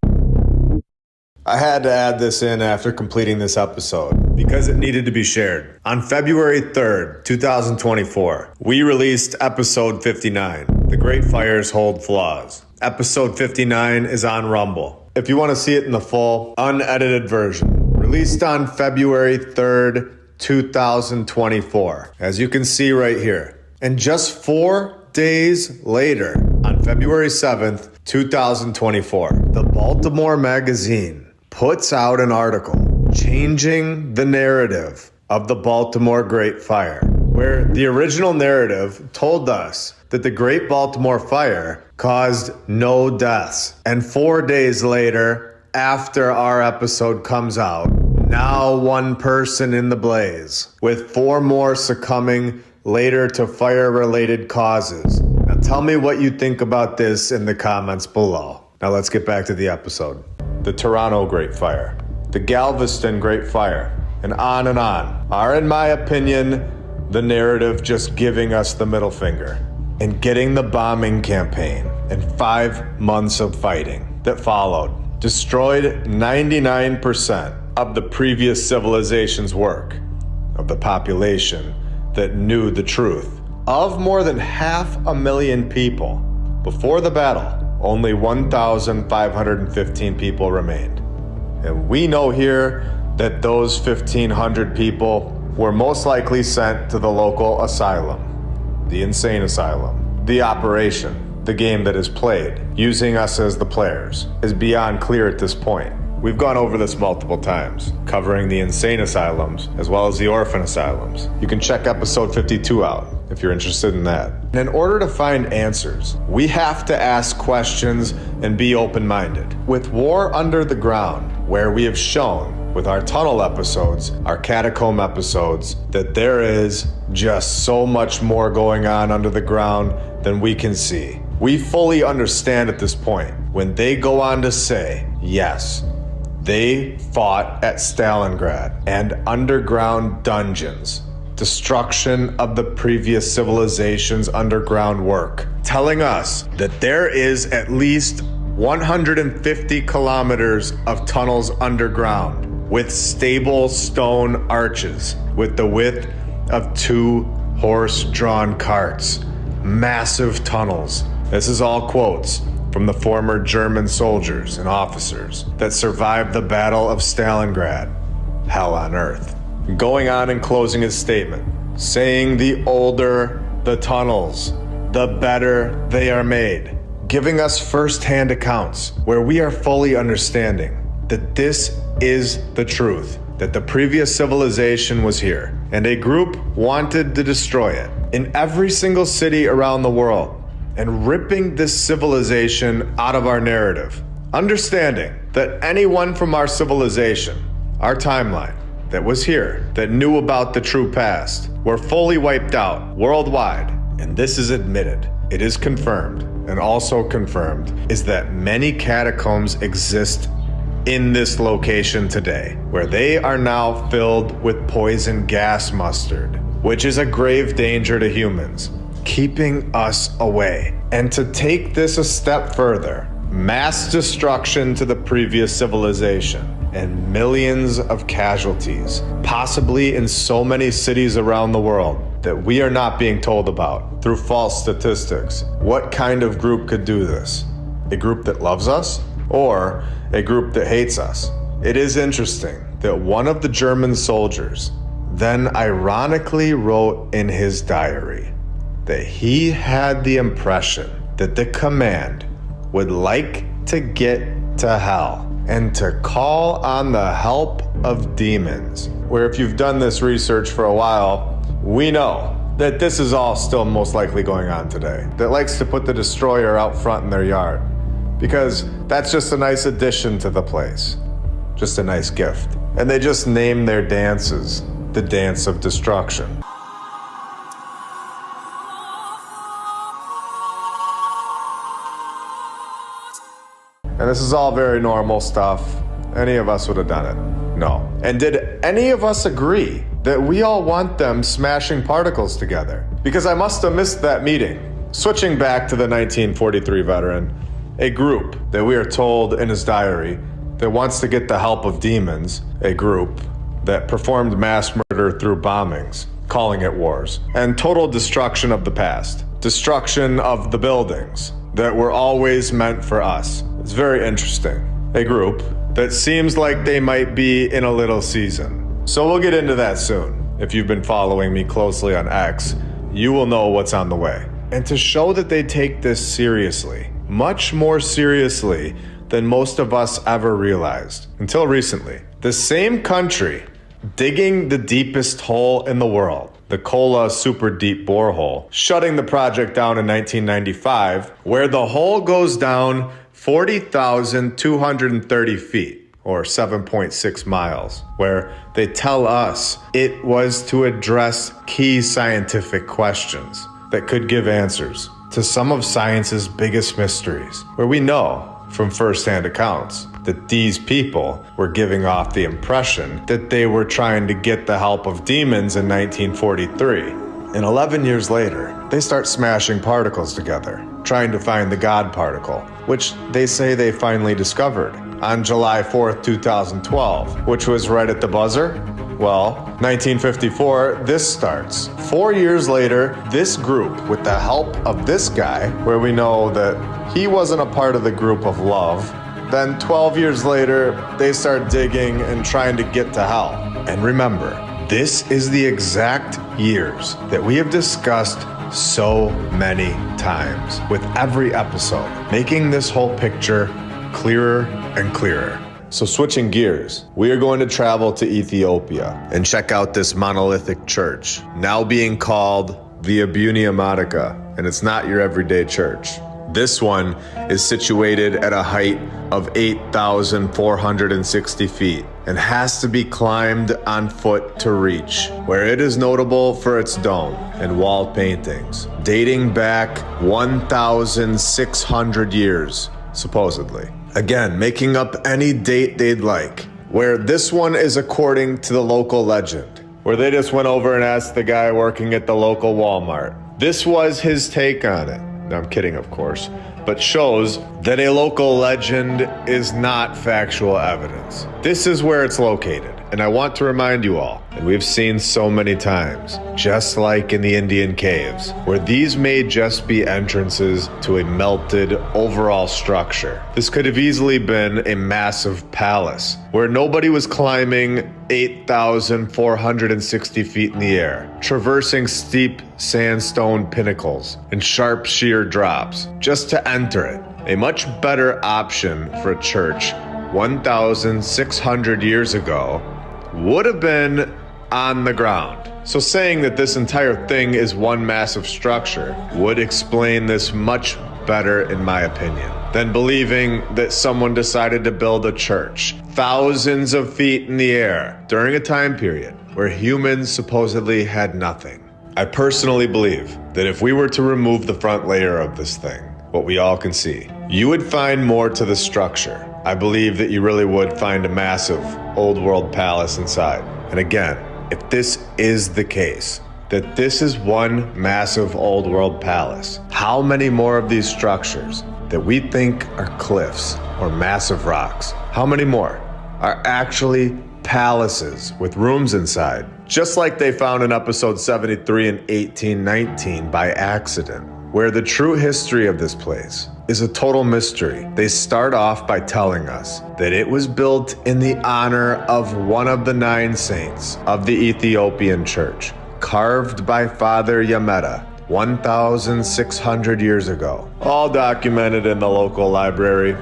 I had to add this in after completing this episode because it needed to be shared. On February 3rd, 2024, we released episode 59, The Great Fires Hold Flaws. Episode 59 is on Rumble. If you want to see it in the full, unedited version, released on February 3rd, 2024, as you can see right here. And just 4 days later, on February 7th, 2024, the Baltimore Magazine puts out an article changing the narrative of the Baltimore Great Fire, where the original narrative told us that the Great Baltimore Fire caused no deaths. And 4 days later, after our episode comes out, now 1 person in the blaze, with 4 more succumbing later to fire-related causes. Now tell me what you think about this in the comments below. Now let's get back to the episode. The Toronto Great Fire, the Galveston Great Fire, and on are, in my opinion, the narrative just giving us the middle finger and getting the bombing campaign and 5 months of fighting that followed destroyed 99% of the previous civilization's work, of the population that knew the truth. Of more than 500,000 people, before the battle, only 1,515 people remained. And we know here that those 1,500 people were most likely sent to the local asylum, the insane asylum. The operation, the game that is played, using us as the players, is beyond clear at this point. We've gone over this multiple times, covering the insane asylums as well as the orphan asylums. You can check episode 52 out if you're interested in that. And in order to find answers, we have to ask questions and be open-minded. With War Under the Ground, where we have shown with our tunnel episodes, our catacomb episodes, that there is just so much more going on under the ground than we can see. We fully understand at this point when they go on to say, yes, they fought at Stalingrad and underground dungeons, destruction of the previous civilization's underground work, telling us that there is at least 150 kilometers of tunnels underground with stable stone arches with the width of 2 horse-drawn carts, massive tunnels. This is all quotes from the former German soldiers and officers that survived the Battle of Stalingrad, hell on earth. Going on and closing his statement, saying the older the tunnels, the better they are made, giving us first-hand accounts where we are fully understanding that this is the truth, that the previous civilization was here, and a group wanted to destroy it in every single city around the world, and ripping this civilization out of our narrative. Understanding that anyone from our civilization, our timeline, that was here, that knew about the true past, were fully wiped out worldwide. And this is admitted. It is confirmed, and also confirmed, is that many catacombs exist in this location today, where they are now filled with poison gas mustard, which is a grave danger to humans, keeping us away. And to take this a step further, mass destruction to the previous civilization and millions of casualties, possibly in so many cities around the world that we are not being told about through false statistics. What kind of group could do this? A group that loves us or a group that hates us? It is interesting that one of the German soldiers then ironically wrote in his diary that he had the impression that the command would like to get to hell and to call on the help of demons. Where if you've done this research for a while, we know that this is all still most likely going on today. That likes to put the destroyer out front in their yard, because that's just a nice addition to the place. Just a nice gift. And they just name their dances the Dance of Destruction. And this is all very normal stuff. Any of us would have done it? No. And did any of us agree that we all want them smashing particles together. Because I must have missed that meeting. Switching back to the 1943 veteran, a group that we are told in his diary that wants to get the help of demons, a group that performed mass murder through bombings, calling it wars, and total destruction of the past, destruction of the buildings that were always meant for us. It's very interesting. A group that seems like they might be in a little season. So we'll get into that soon. If you've been following me closely on X, you will know what's on the way. And to show that they take this seriously, much more seriously than most of us ever realized. Until recently, the same country digging the deepest hole in the world, the Kola Super Deep Borehole, shutting the project down in 1995, where the hole goes down 40,230 feet, or 7.6 miles, where they tell us it was to address key scientific questions that could give answers to some of science's biggest mysteries, where we know from first-hand accounts that these people were giving off the impression that they were trying to get the help of demons in 1943. And 11 years later, they start smashing particles together, trying to find the God particle, which they say they finally discovered on July 4th, 2012, which was right at the buzzer. Well, 1954, this starts. 4 years later, this group, with the help of this guy, where we know that he wasn't a part of the group of love, then 12 years later, they start digging and trying to get to hell. And remember, this is the exact years that we have discussed so many times with every episode, making this whole picture clearer and clearer. So switching gears, we are going to travel to Ethiopia and check out this monolithic church, now being called the Abunia Matica, and it's not your everyday church. This one is situated at a height of 8,460 feet and has to be climbed on foot to reach, where it is notable for its dome and wall paintings, dating back 1,600 years, supposedly. Again, making up any date they'd like, where this one is according to the local legend, where they just went over and asked the guy working at the local Walmart. This was his take on it. No, I'm kidding, of course, but shows that a local legend is not factual evidence. This is where it's located, and I want to remind you all, and we've seen so many times, just like in the Indian caves, where these may just be entrances to a melted overall structure. This could have easily been a massive palace, where nobody was climbing 8,460 feet in the air, traversing steep sandstone pinnacles and sharp sheer drops just to enter it. A much better option for a church 1,600 years ago would have been on the ground. So saying that this entire thing is one massive structure would explain this much better, in my opinion, than believing that someone decided to build a church thousands of feet in the air during a time period where humans supposedly had nothing. I personally believe that if we were to remove the front layer of this thing, what we all can see, you would find more to the structure. I believe that you really would find a massive old world palace inside. And again, if this is the case, that this is one massive old world palace, how many more of these structures that we think are cliffs or massive rocks, how many more are actually palaces with rooms inside, just like they found in episode 73 in 1819 by accident, where the true history of this place is a total mystery. They start off by telling us that it was built in the honor of one of the 9 saints of the Ethiopian church, carved by Father Yameta 1,600 years ago, all documented in the local library.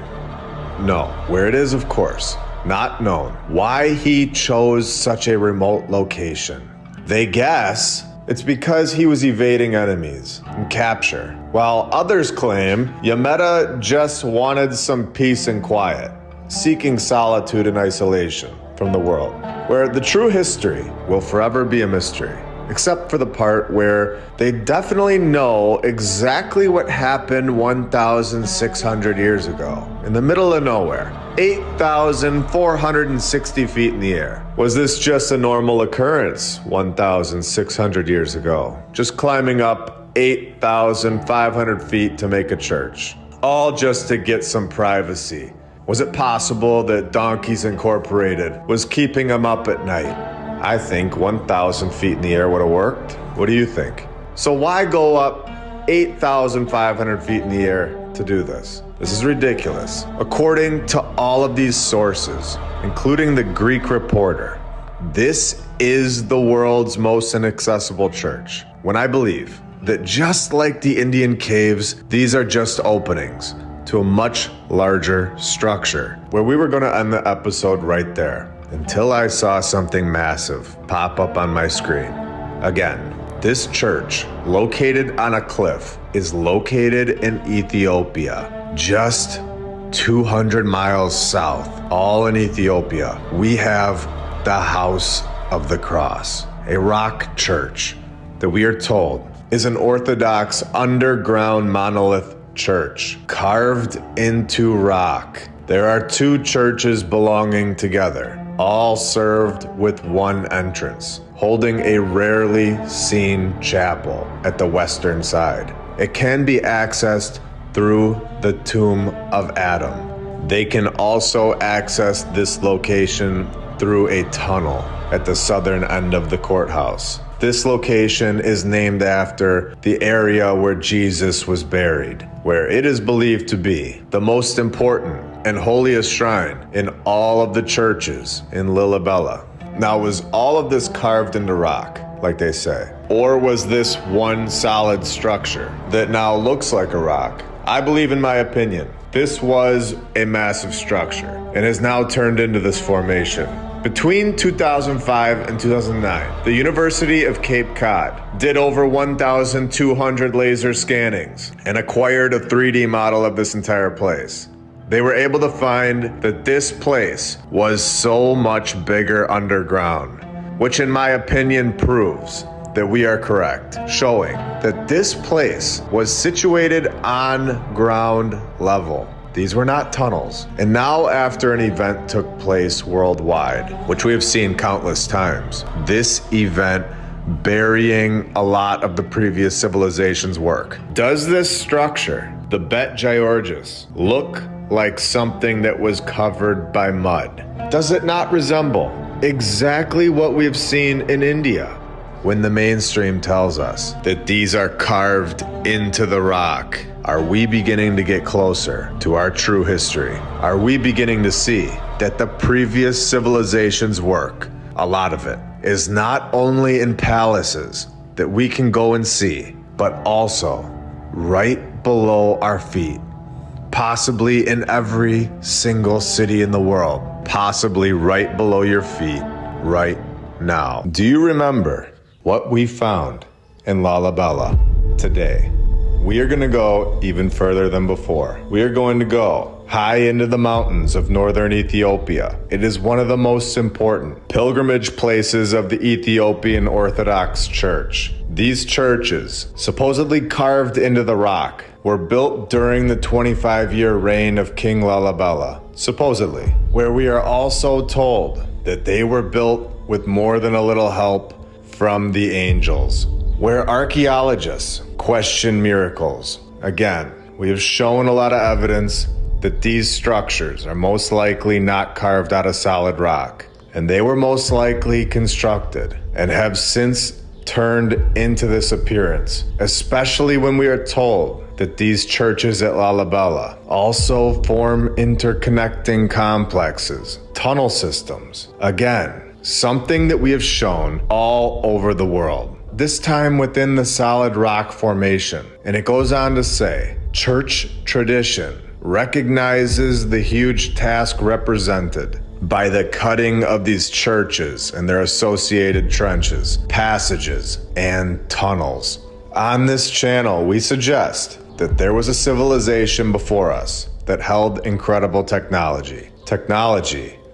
No, where it is, of course, not known why he chose such a remote location. They guess it's because he was evading enemies and capture, while others claim Yameta just wanted some peace and quiet, seeking solitude and isolation from the world, where the true history will forever be a mystery. except for the part where they definitely know exactly what happened 1,600 years ago, in the middle of nowhere, 8,460 feet in the air. Was this just a normal occurrence 1,600 years ago? Just climbing up 8,500 feet to make a church, all just to get some privacy. Was it possible that Donkeys Incorporated was keeping them up at night? I think 1,000 feet in the air would have worked. What do you think? So why go up 8,500 feet in the air to do this? This is ridiculous. According to all of these sources, including the Greek reporter, this is the world's most inaccessible church. When I believe that just like the Indian caves, these are just openings to a much larger structure, where we were going to end the episode right there, until I saw something massive pop up on my screen. Again, this church, located on a cliff, is located in Ethiopia, just 200 miles south, all in Ethiopia. We have the House of the Cross, a rock church that we are told is an Orthodox underground monolith church carved into rock. There are two churches belonging together, all served with one entrance, holding a rarely seen chapel at the western side. It can be accessed through the tomb of Adam. They can also access this location through a tunnel at the southern end of the courthouse. This location is named after the area where Jesus was buried, where it is believed to be the most important and holiest shrine in all of the churches in Lalibela. Now, was all of this carved into rock, like they say? Or was this one solid structure that now looks like a rock? I believe, in my opinion, this was a massive structure and has now turned into this formation. Between 2005 and 2009, the University of Cape Cod did over 1,200 laser scannings and acquired a 3D model of this entire place. They were able to find that this place was so much bigger underground, which in my opinion proves that we are correct, showing that this place was situated on ground level. These were not tunnels. And now, after an event took place worldwide, which we have seen countless times, this event burying a lot of the previous civilization's work. Does this structure, the Bet Georgis, look like something that was covered by mud? Does it not resemble exactly what we've seen in India when the mainstream tells us that these are carved into the rock? Are we beginning to get closer to our true history? Are we beginning to see that the previous civilization's work, a lot of it, is not only in palaces that we can go and see, but also right below our feet, possibly in every single city in the world, possibly right below your feet right now? Do you remember what we found in Lalibela today? We are going to go even further than before. We are going to go high into the mountains of northern Ethiopia. It is one of the most important pilgrimage places of the Ethiopian Orthodox Church. These churches, supposedly carved into the rock, were built during the 25-year reign of King Lalibela, supposedly, where we are also told that they were built with more than a little help from the angels, where archaeologists question miracles. Again, we have shown a lot of evidence that these structures are most likely not carved out of solid rock, and they were most likely constructed and have since turned into this appearance, especially when we are told that these churches at Lalibela also form interconnecting complexes, tunnel systems. Again, something that we have shown all over the world, this time within the solid rock formation. And it goes on to say, church tradition recognizes the huge task represented by the cutting of these churches and their associated trenches, passages, and tunnels. On this channel, we suggest that there was a civilization before us that held incredible technology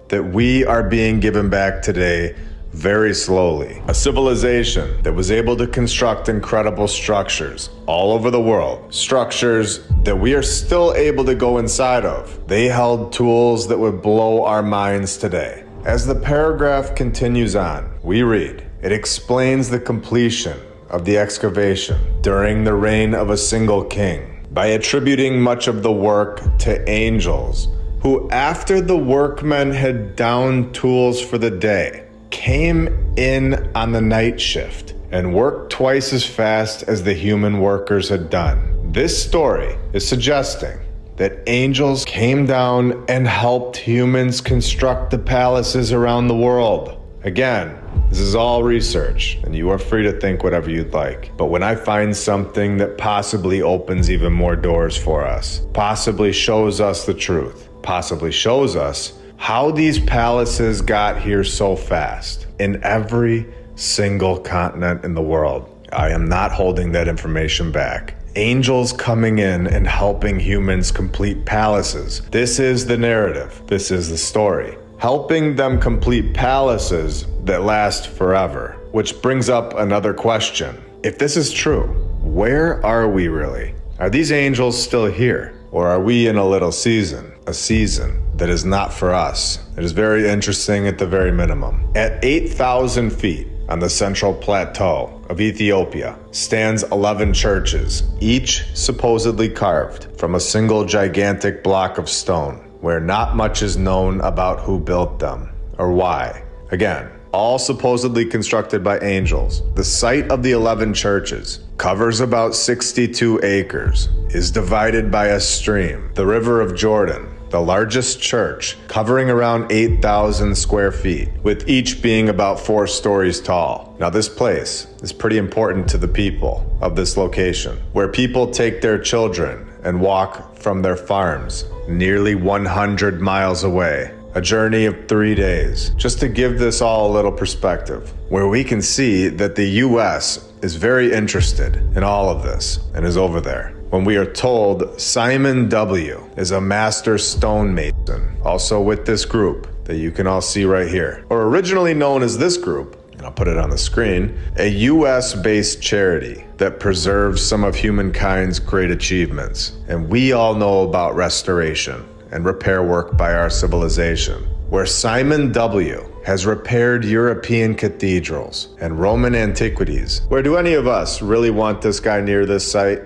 that we are being given back today very slowly. A civilization that was able to construct incredible structures all over the world. Structures that we are still able to go inside of. They held tools that would blow our minds today. As the paragraph continues on, we read, it explains the completion of the excavation during the reign of a single king by attributing much of the work to angels who, after the workmen had downed tools for the day, came in on the night shift and worked twice as fast as the human workers had done. This story is suggesting that angels came down and helped humans construct the palaces around the world. Again, this is all research, and you are free to think whatever you'd like. But when I find something that possibly opens even more doors for us, possibly shows us the truth, possibly shows us how these palaces got here so fast in every single continent in the world, I am not holding that information back. Angels coming in and helping humans complete palaces. This is the narrative. This is the story. Helping them complete palaces that last forever. Which brings up another question. If this is true, where are we really? Are these angels still here? Or are we in a little season? A season that is not for us. It is very interesting at the very minimum. At 8,000 feet on the central plateau of Ethiopia stands 11 churches, each supposedly carved from a single gigantic block of stone, where not much is known about who built them or why. Again, all supposedly constructed by angels. The site of the 11 churches covers about 62 acres, is divided by a stream, the River of Jordan, the largest church, covering around 8,000 square feet, with each being about 4 stories tall. Now this place is pretty important to the people of this location, where people take their children and walk from their farms nearly 100 miles away. A journey of 3 days, just to give this all a little perspective, where we can see that the US is very interested in all of this and is over there. When we are told Simon W. is a master stonemason, also with this group that you can all see right here, or originally known as this group, and I'll put it on the screen, a US-based charity that preserves some of humankind's great achievements. And we all know about restoration and repair work by our civilization, where Simon W. has repaired European cathedrals and Roman antiquities. Where do any of us really want this guy near this site?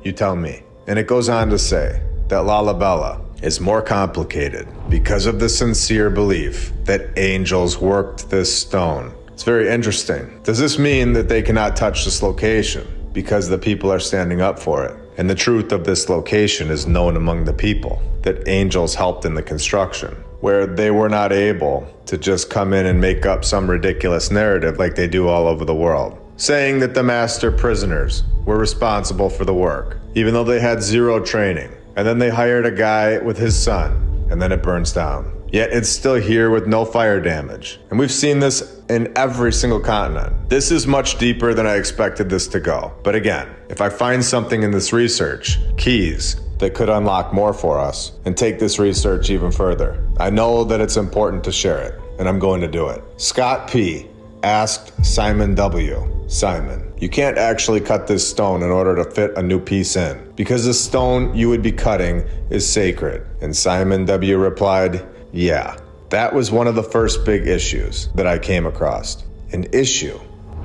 You tell me. And it goes on to say that Lalibela is more complicated because of the sincere belief that angels worked this stone. It's very interesting. Does this mean that they cannot touch this location because the people are standing up for it? And the truth of this location is known among the people, that angels helped in the construction, where they were not able to just come in and make up some ridiculous narrative like they do all over the world, saying that the master prisoners were responsible for the work, even though they had zero training. And then they hired a guy with his son, and then it burns down. Yet it's still here with no fire damage. And we've seen this in every single continent. This is much deeper than I expected this to go. But again, if I find something in this research, keys that could unlock more for us and take this research even further, I know that it's important to share it, and I'm going to do it. Scott P. asked Simon W. Simon, you can't actually cut this stone in order to fit a new piece in, because the stone you would be cutting is sacred. And Simon W. replied, yeah, that was one of the first big issues that I came across. An issue.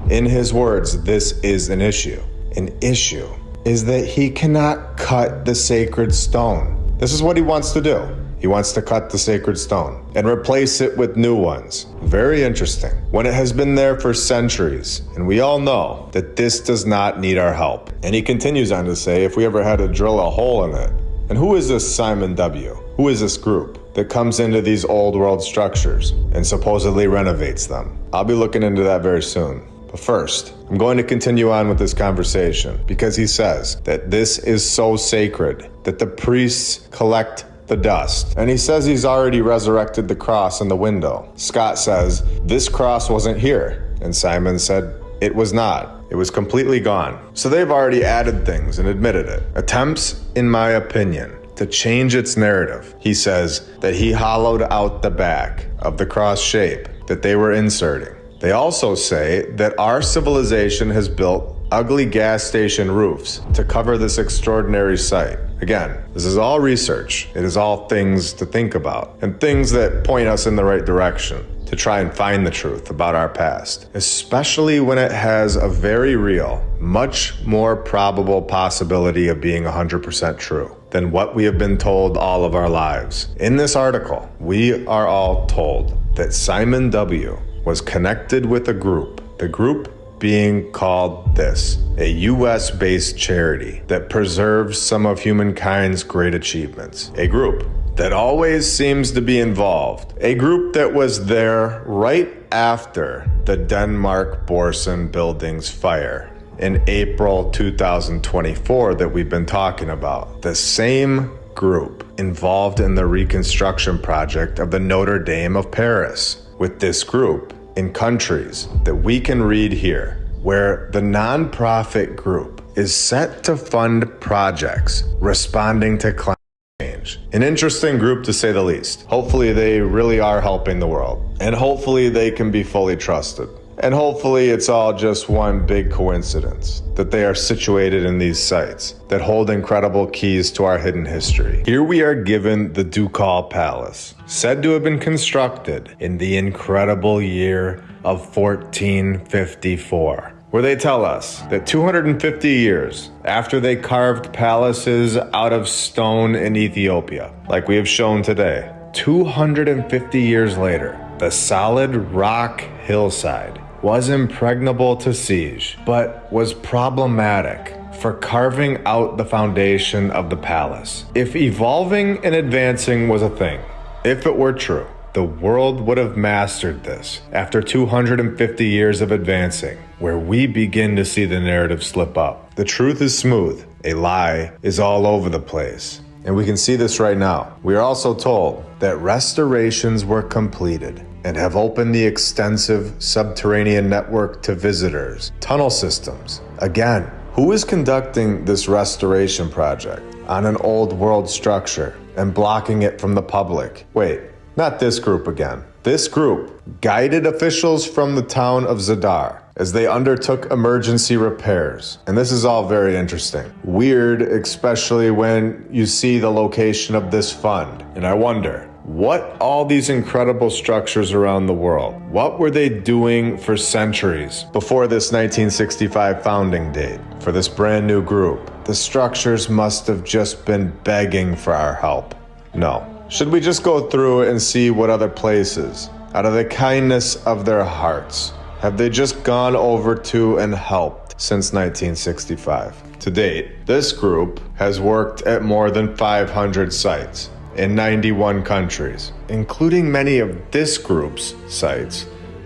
In his words, this is an issue. An issue is that he cannot cut the sacred stone. This is what he wants to do. He wants to cut the sacred stone and replace it with new ones. Very interesting. When it has been there for centuries, and we all know that this does not need our help. And he continues on to say, if we ever had to drill a hole in it. And who is this Simon W? Who is this group that comes into these old world structures and supposedly renovates them? I'll be looking into that very soon. But first, I'm going to continue on with this conversation because he says that this is so sacred that the priests collect the dust. And he says he's already resurrected the cross in the window. Scott says, this cross wasn't here. And Simon said, it was not. It was completely gone. So they've already added things and admitted it. Attempts, in my opinion, to change its narrative. He says that he hollowed out the back of the cross shape that they were inserting They also say that our civilization has built ugly gas station roofs to cover this extraordinary site. Again, this is all research. It is all things to think about and things that point us in the right direction to try and find the truth about our past, especially when it has a very real, much more probable possibility of being 100% true than what we have been told all of our lives. In this article, we are all told that Simon W. was connected with a group, the group being called this, a US-based charity that preserves some of humankind's great achievements, a group that always seems to be involved, a group that was there right after the Denmark Borsen building's fire in April 2024 that we've been talking about. The same group involved in the reconstruction project of the Notre Dame of Paris. With this group in countries that we can read here, where the nonprofit group is set to fund projects responding to climate change. An interesting group to say the least. Hopefully they really are helping the world, and hopefully they can be fully trusted. And hopefully it's all just one big coincidence that they are situated in these sites that hold incredible keys to our hidden history. Here we are given the Ducal Palace, said to have been constructed in the incredible year of 1454, where they tell us that 250 years after they carved palaces out of stone in Ethiopia, like we have shown today, 250 years later, the solid rock hillside was impregnable to siege, but was problematic for carving out the foundation of the palace. If evolving and advancing was a thing, if it were true, the world would have mastered this after 250 years of advancing, where we begin to see the narrative slip up. The truth is smooth, a lie is all over the place. And we can see this right now. We are also told that restorations were completed and have opened the extensive subterranean network to visitors, tunnel systems. Again, who is conducting this restoration project on an old world structure and blocking it from the public? Wait, not this group again. This group guided officials from the town of Zadar as they undertook emergency repairs. And this is all very interesting. Weird, especially when you see the location of this fund. And I wonder, what all these incredible structures around the world, what were they doing for centuries before this 1965 founding date for this brand new group? The structures must have just been begging for our help. No. Should we just go through and see what other places, out of the kindness of their hearts, have they just gone over to and helped since 1965? To date, this group has worked at more than 500 sites in 91 countries, including many of this group's sites,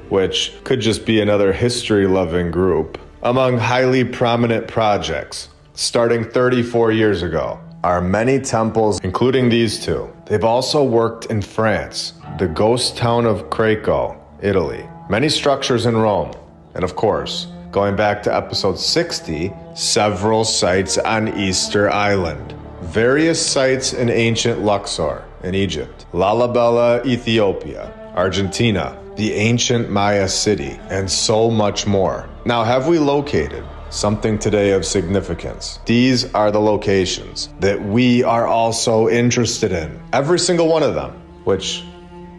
which could just be another history-loving group. Among highly prominent projects, starting 34 years ago, are many temples, including these two. They've also worked in France, the ghost town of Cracow, Italy, many structures in Rome, and of course, going back to episode 60, several sites on Easter Island, various sites in ancient Luxor in Egypt, Lalibela, Ethiopia, Argentina, the ancient Maya city, and so much more. Now, have we located something today of significance? These are the locations that we are also interested in. Every single one of them, which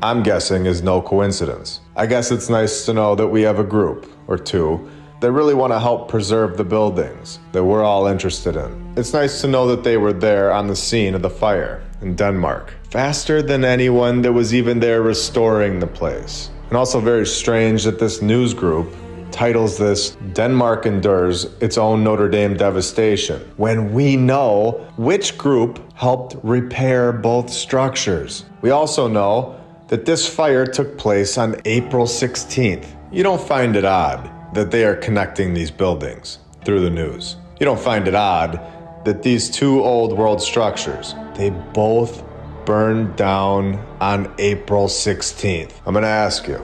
I'm guessing is no coincidence. I guess it's nice to know that we have a group or two that really want to help preserve the buildings that we're all interested in. It's nice to know that they were there on the scene of the fire in Denmark, faster than anyone that was even there restoring the place. And also very strange that this news group titles this "Denmark Endures Its Own Notre Dame Devastation," when we know which group helped repair both structures. We also know that this fire took place on April 16th. You don't find it odd that they are connecting these buildings through the news. You don't find it odd that these two old world structures, they both burned down on April 16th. I'm gonna ask you,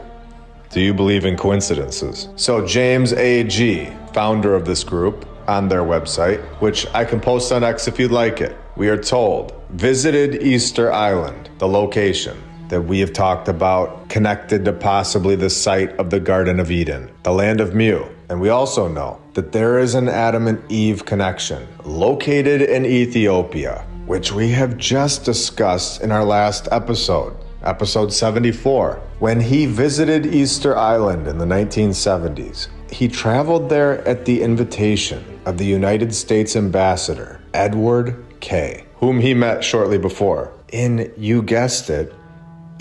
do you believe in coincidences? So James A.G., founder of this group, on their website, which I can post on X if you'd like it, we are told, visited Easter Island, the location, that we have talked about connected to possibly the site of the Garden of Eden, the land of Mu. And we also know that there is an Adam and Eve connection located in Ethiopia, which we have just discussed in our last episode, episode 74. When he visited Easter Island in the 1970s, he traveled there at the invitation of the United States Ambassador, Edward K., whom he met shortly before in, you guessed it,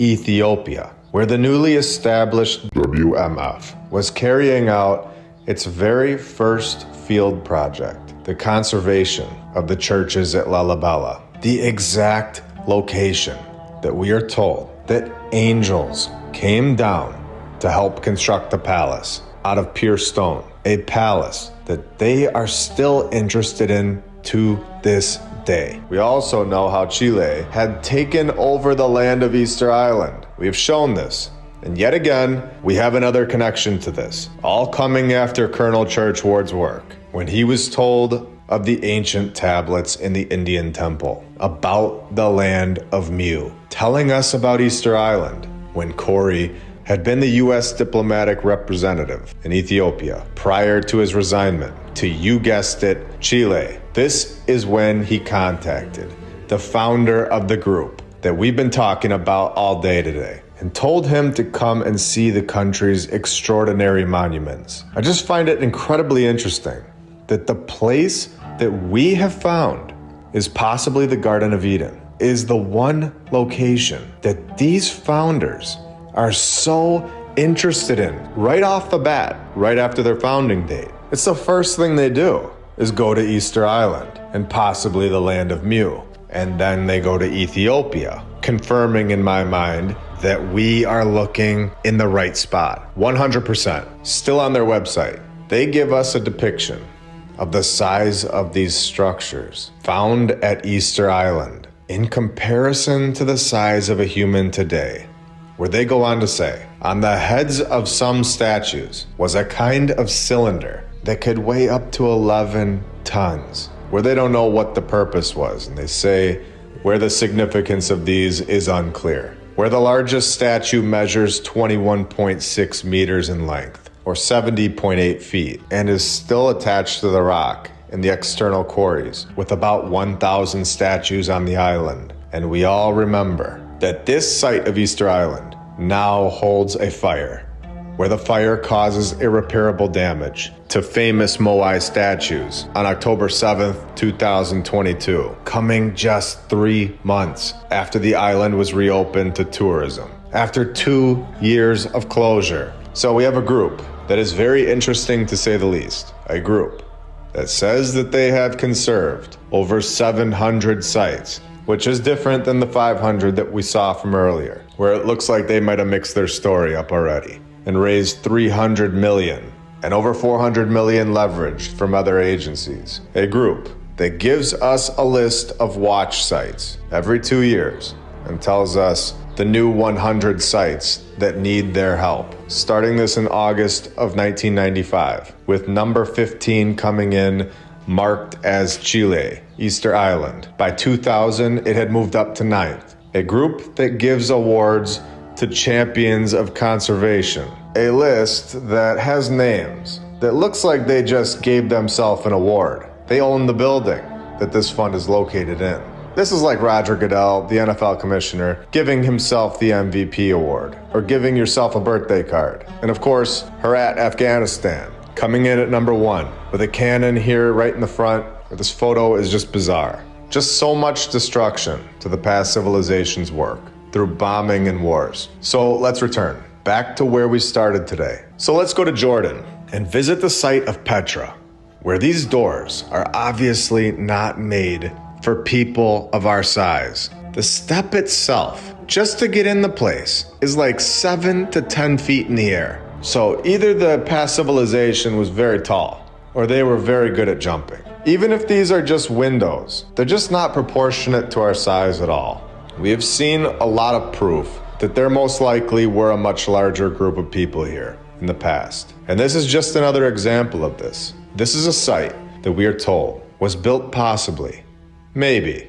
Ethiopia, where the newly established WMF was carrying out its very first field project, the conservation of the churches at Lalibela, the exact location that we are told that angels came down to help construct the palace out of pure stone, a palace that they are still interested in to this day. We also know how Chile had taken over the land of Easter Island. We have shown this. And yet again, we have another connection to this, all coming after Colonel Churchward's work, when he was told of the ancient tablets in the Indian temple, about the land of Mu, telling us about Easter Island, when Corey had been the U.S. diplomatic representative in Ethiopia prior to his resignment to, you guessed it, Chile. This is when he contacted the founder of the group that we've been talking about all day today, and told him to come and see the country's extraordinary monuments. I just find it incredibly interesting that the place that we have found is possibly the Garden of Eden, is the one location that these founders are so interested in right off the bat, right after their founding date. It's the first thing they do is go to Easter Island and possibly the land of Mu. And then they go to Ethiopia, confirming in my mind that we are looking in the right spot. 100%. Still on their website, they give us a depiction of the size of these structures found at Easter Island in comparison to the size of a human today, where they go on to say, on the heads of some statues was a kind of cylinder that could weigh up to 11 tons, where they don't know what the purpose was, and they say where the significance of these is unclear, where the largest statue measures 21.6 meters in length, or 70.8 feet, and is still attached to the rock in the external quarries, with about 1,000 statues on the island. And we all remember that this site of Easter Island now holds a fire, where the fire causes irreparable damage to famous Moai statues on October 7th, 2022, coming just 3 months after the island was reopened to tourism, after 2 years of closure. So we have a group that is very interesting to say the least, a group that says that they have conserved over 700 sites, which is different than the 500 that we saw from earlier, where it looks like they might have mixed their story up already and raised 300 million and over 400 million leveraged from other agencies. A group that gives us a list of watch sites every 2 years and tells us the new 100 sites that need their help, starting this in August of 1995, with number 15 coming in marked as Chile, Easter Island. By 2000, it had moved up to 9th. A group that gives awards to champions of conservation. A list that has names that looks like they just gave themselves an award. They own the building that this fund is located in. This is like Roger Goodell, the NFL commissioner, giving himself the MVP award, or giving yourself a birthday card. And of course, Herat, Afghanistan, coming in at number 1, with a cannon here right in the front. This photo is just bizarre. Just so much destruction to the past civilization's work through bombing and wars. So let's return back to where we started today. So let's go to Jordan and visit the site of Petra, where these doors are obviously not made for people of our size. The step itself, just to get in the place, is like 7 to 10 feet in the air. So either the past civilization was very tall, or they were very good at jumping. Even if these are just windows, they're just not proportionate to our size at all. We have seen a lot of proof that there most likely were a much larger group of people here in the past. And this is just another example of this. This is a site that we are told was built possibly, maybe,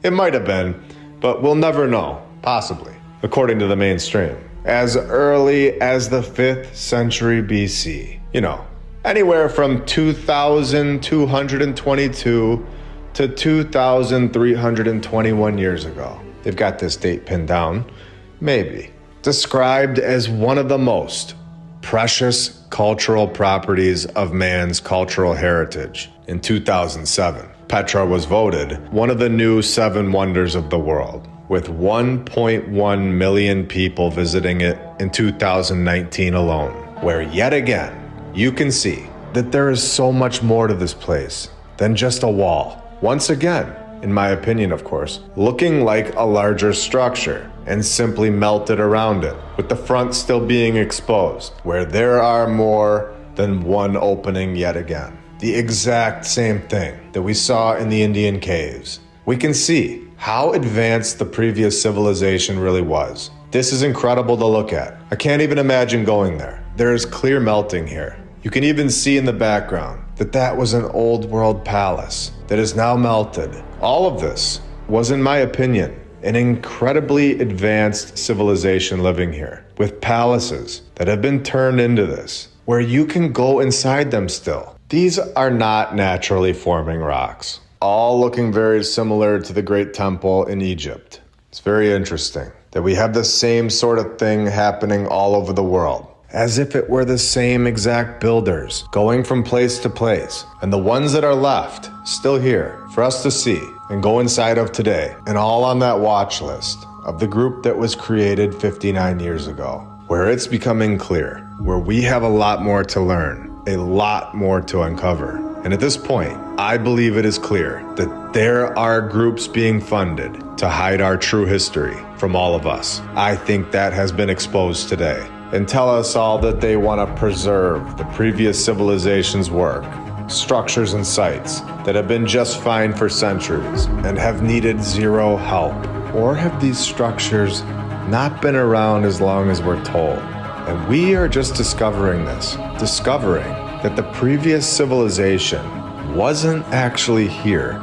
it might have been, but we'll never know, possibly, according to the mainstream, as early as the 5th century BC. You know, anywhere from 2222 to 2321 years ago. They've got this date pinned down, maybe. Described as one of the most precious cultural properties of man's cultural heritage. In 2007, Petra was voted one of the new 7 wonders of the world, with 1.1 million people visiting it in 2019 alone, where yet again, you can see that there is so much more to this place than just a wall. Once again, in my opinion of course, looking like a larger structure and simply melted around it, with the front still being exposed, where there are more than one opening yet again. The exact same thing that we saw in the Indian caves. We can see how advanced the previous civilization really was. This is incredible to look at. I can't even imagine going there. There is clear melting here. You can even see in the background that that was an old world palace that is now melted. All of this was, in my opinion, an incredibly advanced civilization living here, with palaces that have been turned into this, where you can go inside them still. These are not naturally forming rocks, all looking very similar to the Great Temple in Egypt. It's very interesting that we have the same sort of thing happening all over the world, as if it were the same exact builders going from place to place, and the ones that are left still here for us to see and go inside of today, and all on that watch list of the group that was created 59 years ago, where it's becoming clear, where we have a lot more to learn, a lot more to uncover. And at this point, I believe it is clear that there are groups being funded to hide our true history from all of us. I think that has been exposed today, and tell us all that they want to preserve the previous civilization's work, structures and sites that have been just fine for centuries and have needed zero help. Or have these structures not been around as long as we're told? And we are just discovering this, discovering that the previous civilization wasn't actually here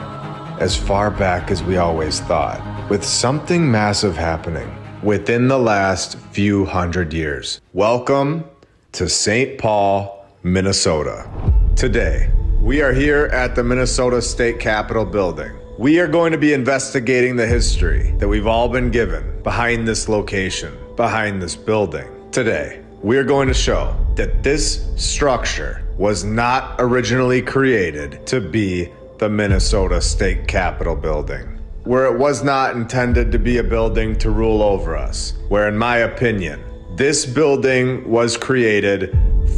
as far back as we always thought, with something massive happening within the last few hundred years. Welcome to St. Paul, Minnesota. Today, we are here at the Minnesota State Capitol building. We are going to be investigating the history that we've all been given behind this location, behind this building. Today, we are going to show that this structure was not originally created to be the Minnesota State Capitol building, where it was not intended to be a building to rule over us, where in my opinion, this building was created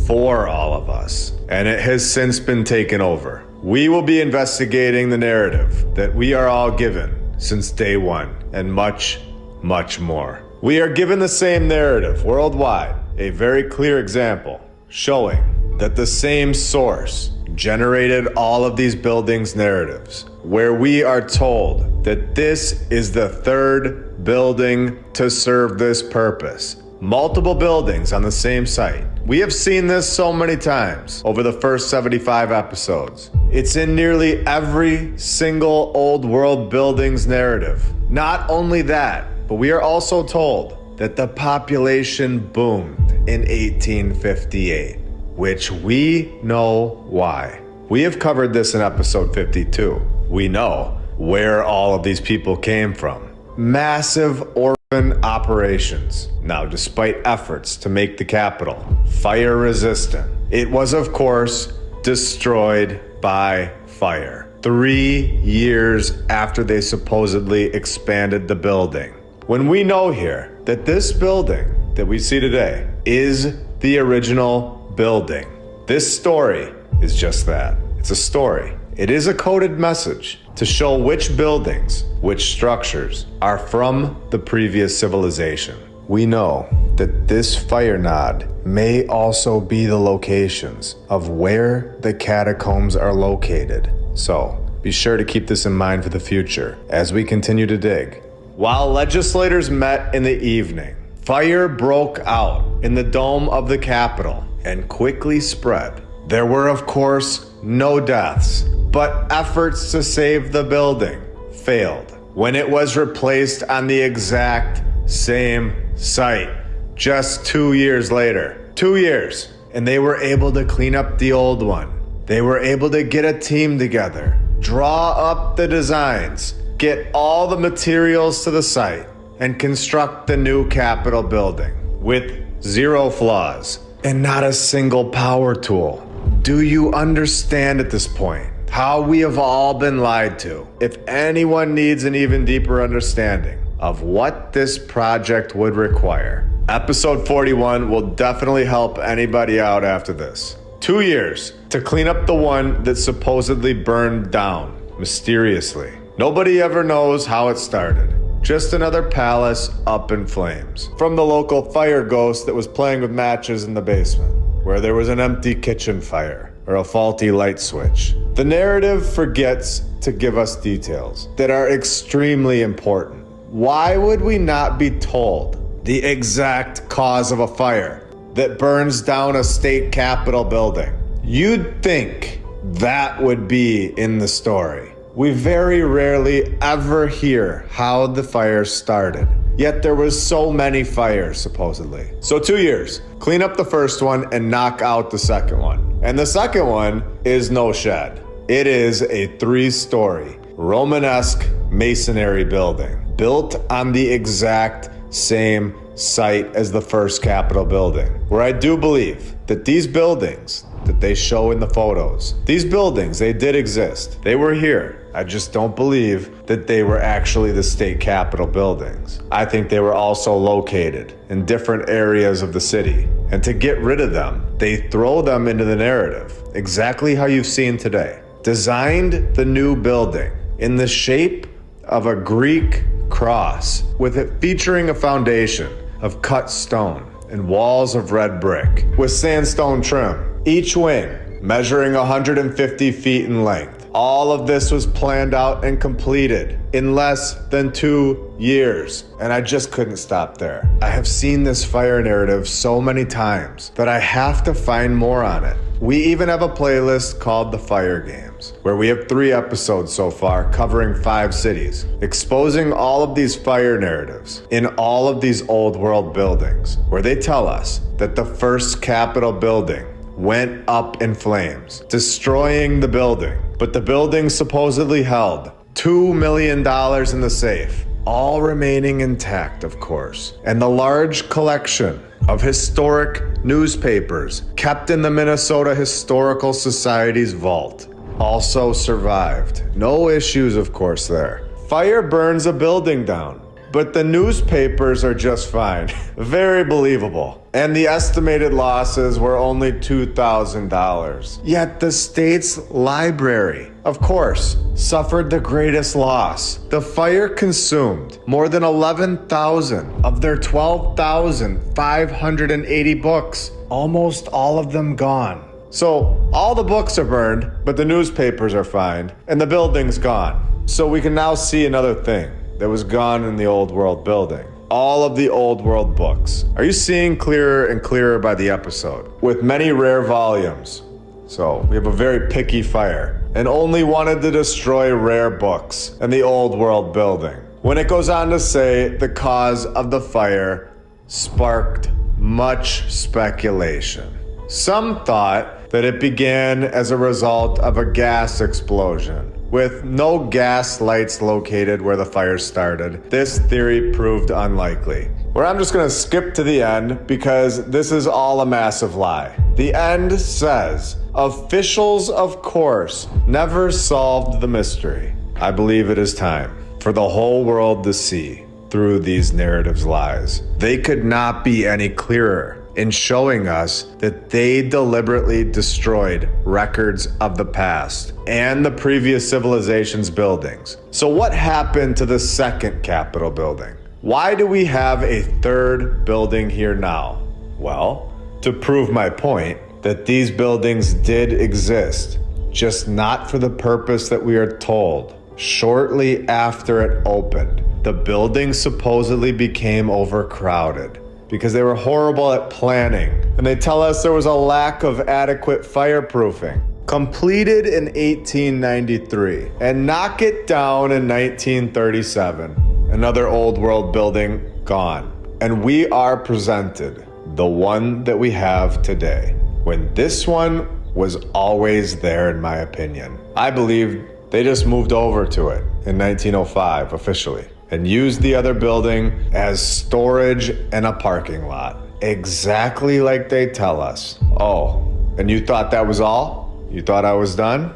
for all of us, and it has since been taken over. We will be investigating the narrative that we are all given since day one, and much, much more. We are given the same narrative worldwide, a very clear example showing that the same source generated all of these buildings' narratives, where we are told that this is the third building to serve this purpose. Multiple buildings on the same site. We have seen this so many times over the first 75 episodes. It's in nearly every single old world building's narrative. Not only that, but we are also told that the population boomed in 1858, which we know why. We have covered this in episode 52. We know where all of these people came from. Massive orphan operations. Now, despite efforts to make the Capitol fire resistant, it was of course destroyed by fire 3 years after they supposedly expanded the building. When we know here that this building that we see today is the original building, this story is just that. It's a story. It is a coded message to show which buildings, which structures are from the previous civilization. We know that this fire nod may also be the locations of where the catacombs are located. So be sure to keep this in mind for the future as we continue to dig. While legislators met in the evening, fire broke out in the dome of the Capitol and quickly spread. There were, of course, no deaths, but efforts to save the building failed when it was replaced on the exact same site. Just 2 years later. 2 years. And they were able to clean up the old one. They were able to get a team together, draw up the designs, get all the materials to the site, and construct the new Capitol building with 0 flaws and not a single power tool. Do you understand at this point how we have all been lied to? If anyone needs an even deeper understanding of what this project would require, episode 41 will definitely help anybody out after this. 2 years to clean up the one that supposedly burned down mysteriously. Nobody ever knows how it started. Just another palace up in flames. From the local fire ghost that was playing with matches in the basement, where there was an empty kitchen fire or a faulty light switch. The narrative forgets to give us details that are extremely important. Why would we not be told the exact cause of a fire that burns down a state capitol building? You'd think that would be in the story. We very rarely ever hear how the fire started. Yet there was so many fires, supposedly. So 2 years. Clean up the first one and knock out the second one. And the second one is no shed. It is a 3-story Romanesque masonry building built on the exact same site as the first Capitol building, where I do believe that these buildings that they show in the photos, these buildings, they did exist. They were here. I just don't believe that they were actually the state capitol buildings. I think they were also located in different areas of the city. And to get rid of them, they throw them into the narrative, exactly how you've seen today. Designed the new building in the shape of a Greek cross, with it featuring a foundation of cut stone and walls of red brick with sandstone trim. Each wing measuring 150 feet in length. All of this was planned out and completed in less than 2 years. And I just couldn't stop there. I have seen this fire narrative so many times that I have to find more on it. We even have a playlist called The Fire Games, where we have 3 episodes so far covering 5 cities, exposing all of these fire narratives in all of these old world buildings, where they tell us that the first Capitol building went up in flames, destroying the building. But the building supposedly held $2 million in the safe, all remaining intact, of course. And the large collection of historic newspapers kept in the Minnesota Historical Society's vault also survived. No issues, of course, there. Fire burns a building down, but the newspapers are just fine. Very believable. And the estimated losses were only $2,000. Yet the state's library, of course, suffered the greatest loss. The fire consumed more than 11,000 of their 12,580 books. Almost all of them gone. So all the books are burned, but the newspapers are fine, and the building's gone. So we can now see another thing that was gone in the old world building. All of the old world books. Are you seeing clearer and clearer by the episode? With many rare volumes. So we have a very picky fire and only wanted to destroy rare books in the old world building. When it goes on to say the cause of the fire sparked much speculation. Some thought that it began as a result of a gas explosion, with no gas lights located where the fire started. This theory proved unlikely. Where I'm just gonna skip to the end because this is all a massive lie. The end says, officials, of course, never solved the mystery. I believe it is time for the whole world to see through these narratives' lies. They could not be any clearer in showing us that they deliberately destroyed records of the past and the previous civilization's buildings. So what happened to the second Capitol building? Why do we have a third building here now? Well, to prove my point that these buildings did exist, just not for the purpose that we are told. Shortly after it opened, the building supposedly became overcrowded because they were horrible at planning. And they tell us there was a lack of adequate fireproofing. Completed in 1893 and knock it down in 1937. Another old world building gone. And we are presented the one that we have today, when this one was always there, in my opinion. I believe they just moved over to it in 1905 officially and used the other building as storage and a parking lot, exactly like they tell us. Oh, and you thought that was all? You thought I was done?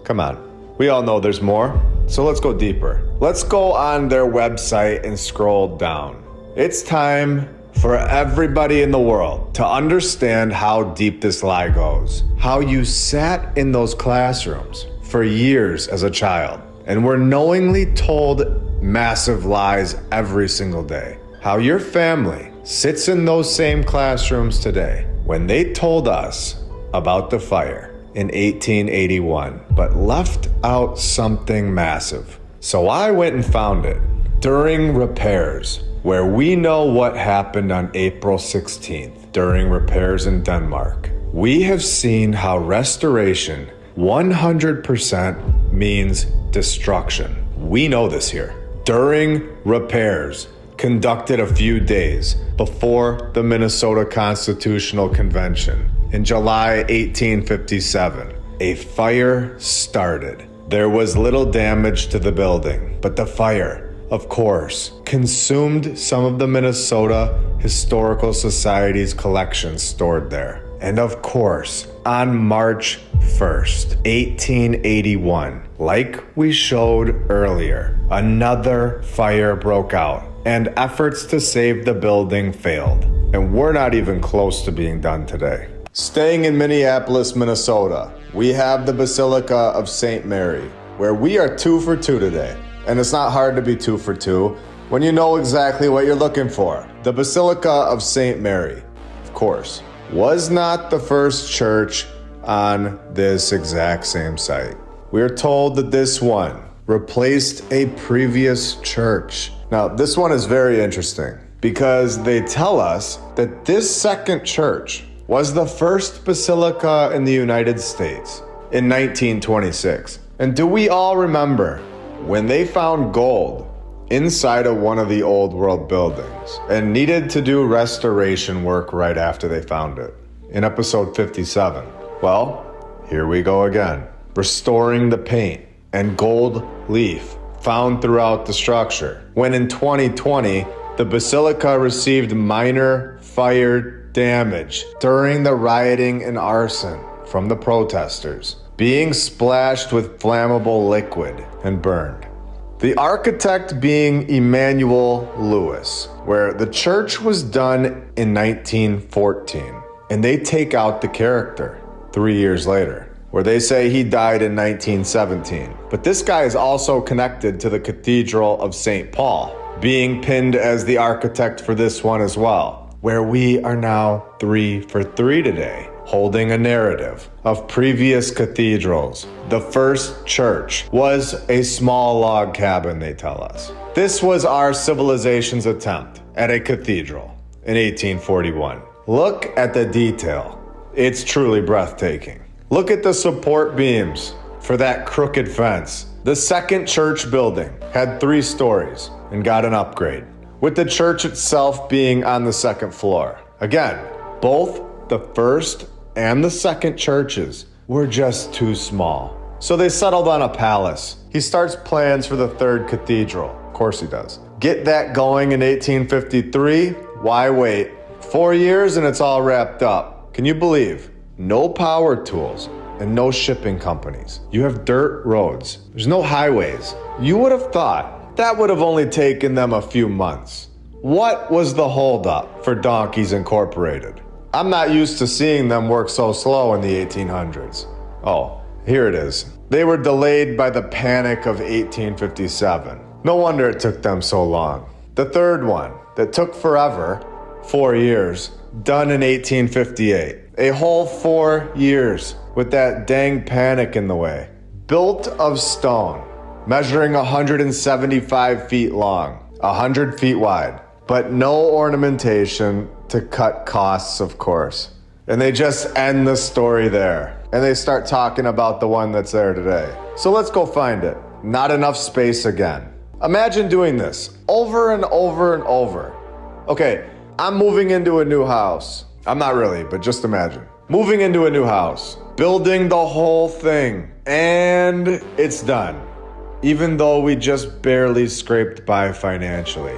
Come on, we all know there's more, so let's go deeper. Let's go on their website and scroll down. It's time for everybody in the world to understand how deep this lie goes. How you sat in those classrooms for years as a child and were knowingly told massive lies every single day. How your family sits in those same classrooms today when they told us about the fire in 1881, but left out something massive. So I went and found it during repairs, where we know what happened on April 16th during repairs in Denmark. We have seen how restoration 100% means destruction. We know this here. During repairs conducted a few days before the Minnesota Constitutional Convention in July 1857, a fire started. There was little damage to the building, but the fire, of course, consumed some of the Minnesota Historical Society's collections stored there. And of course, on March 1st, 1881, like we showed earlier, another fire broke out and efforts to save the building failed. And we're not even close to being done today. Staying in Minneapolis, Minnesota, we have the Basilica of St. Mary, where we are 2 for 2 today. And it's not hard to be 2 for 2 when you know exactly what you're looking for. The Basilica of St. Mary, of course, was not the first church on this exact same site. We are told that this one replaced a previous church. Now, this one is very interesting because they tell us that this second church was the first basilica in the United States in 1926. And do we all remember when they found gold inside of one of the old world buildings and needed to do restoration work right after they found it in episode 57? Well, here we go again, restoring the paint and gold leaf found throughout the structure. When in 2020, the basilica received minor fire damage during the rioting and arson from the protesters, being splashed with flammable liquid and burned. The architect being Emanuel Lewis, where the church was done in 1914, and they take out the character 3 years later, where they say he died in 1917. But this guy is also connected to the Cathedral of St. Paul, being pinned as the architect for this one as well, where we are now 3 for 3 today, holding a narrative of previous cathedrals. The first church was a small log cabin, they tell us. This was our civilization's attempt at a cathedral in 1841. Look at the detail. It's truly breathtaking. Look at the support beams for that crooked fence. The second church building had 3 stories and got an upgrade, with the church itself being on the second floor. Again, both the first and the second churches were just too small. So they settled on a palace. He starts plans for the third cathedral. Of course he does. Get that going in 1853. Why wait? 4 years and it's all wrapped up. Can you believe? No power tools and no shipping companies. You have dirt roads. There's no highways. You would have thought that would have only taken them a few months. What was the holdup for Donkeys Incorporated? I'm not used to seeing them work so slow in the 1800s. Oh, here it is. They were delayed by the Panic of 1857. No wonder it took them so long. The third one that took forever, 4 years, done in 1858. A whole 4 years with that dang panic in the way. Built of stone, measuring 175 feet long, 100 feet wide, but no ornamentation to cut costs, of course. And they just end the story there. And they start talking about the one that's there today. So let's go find it. Not enough space again. Imagine doing this over and over and over. Okay, I'm moving into a new house. I'm not really, but just imagine. Moving into a new house, building the whole thing, and it's done. Even though we just barely scraped by financially.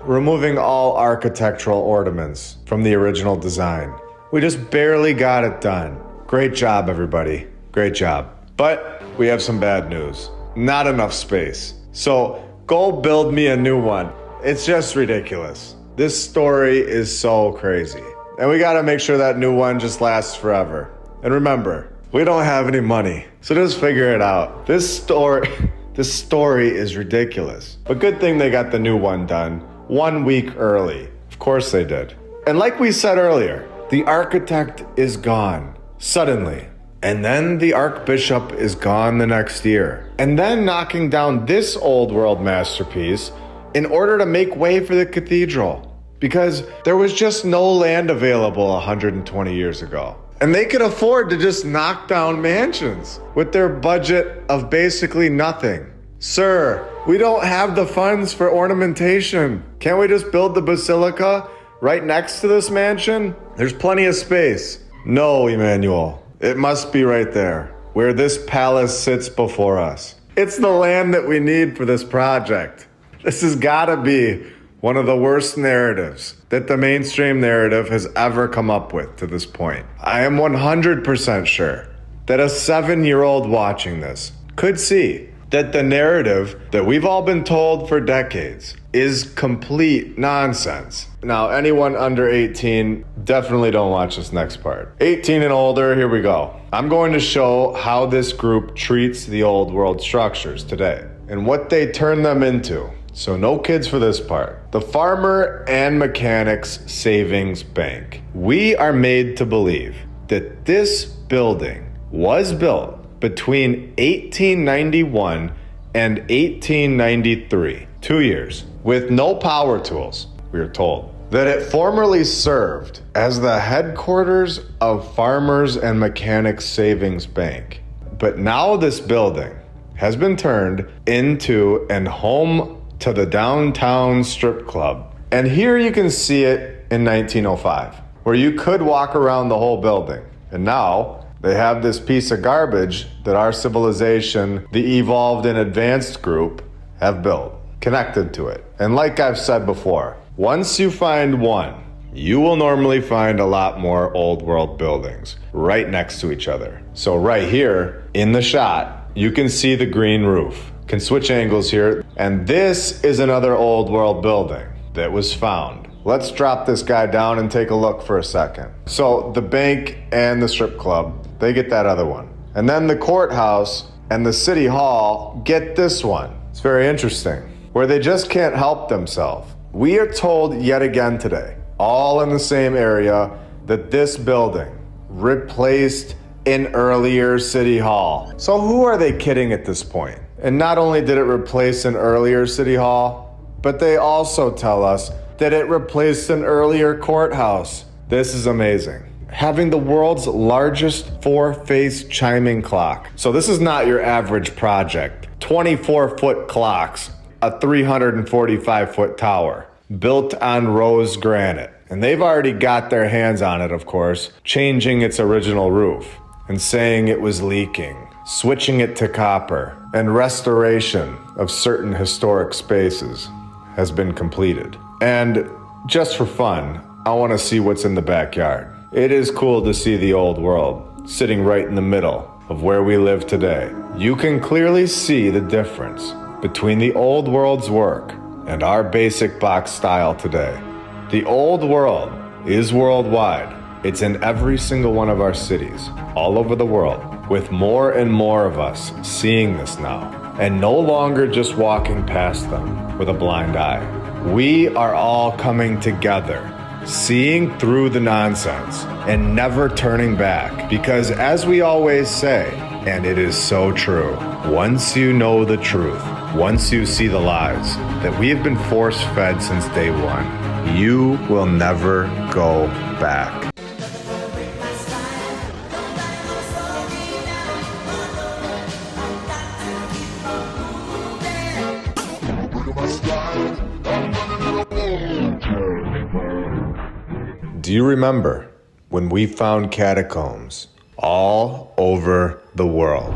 Removing all architectural ornaments from the original design. We just barely got it done. Great job, everybody. Great job. But we have some bad news. Not enough space. So go build me a new one. It's just ridiculous. This story is so crazy. And we gotta make sure that new one just lasts forever. And remember, we don't have any money. So just figure it out. This story is ridiculous. But good thing they got the new one done 1 week early. Of course they did. And like we said earlier, the architect is gone. Suddenly. And then the archbishop is gone the next year. And then knocking down this old world masterpiece in order to make way for the cathedral. Because there was just no land available 120 years ago. And they could afford to just knock down mansions with their budget of basically nothing. Sir, we don't have the funds for ornamentation. Can't we just build the basilica right next to this mansion? There's plenty of space. No, Emmanuel. It must be right there, where this palace sits before us. It's the land that we need for this project. This has gotta be one of the worst narratives that the mainstream narrative has ever come up with to this point. I am 100% sure that a 7-year-old watching this could see that the narrative that we've all been told for decades is complete nonsense. Now, anyone under 18, definitely don't watch this next part. 18 and older, here we go. I'm going to show how this group treats the old world structures today and what they turn them into. So no kids for this part. The Farmer and Mechanics Savings Bank. We are made to believe that this building was built between 1891 and 1893, 2 years, with no power tools, we are told. That it formerly served as the headquarters of Farmers and Mechanics Savings Bank. But now this building has been turned into an home to the downtown strip club. And here you can see it in 1905, where you could walk around the whole building. And now they have this piece of garbage that our civilization, the evolved and advanced group, have built, connected to it. And like I've said before, once you find one, you will normally find a lot more old world buildings right next to each other. So right here in the shot, you can see the green roof. Can switch angles here. And this is another old world building that was found. Let's drop this guy down and take a look for a second. So the bank and the strip club, they get that other one. And then the courthouse and the city hall get this one. It's very interesting, where they just can't help themselves. We are told yet again today, all in the same area, that this building replaced an earlier city hall. So who are they kidding at this point? And not only did it replace an earlier city hall, but they also tell us that it replaced an earlier courthouse. This is amazing. Having the world's largest 4-face chiming clock. So this is not your average project. 24-foot clocks, a 345-foot tower, built on rose granite. And they've already got their hands on it, of course, changing its original roof and saying it was leaking, switching it to copper, and restoration of certain historic spaces has been completed. And just for fun, I want to see what's in the backyard. It is cool to see the old world sitting right in the middle of where we live today. You can clearly see the difference between the old world's work and our basic box style today. The old world is worldwide. It's in every single one of our cities, all over the world, with more and more of us seeing this now, and no longer just walking past them with a blind eye. We are all coming together, seeing through the nonsense and never turning back, because as we always say, and it is so true, once you know the truth, once you see the lies that we have been force-fed since day one, you will never go back. Do you remember when we found catacombs all over the world?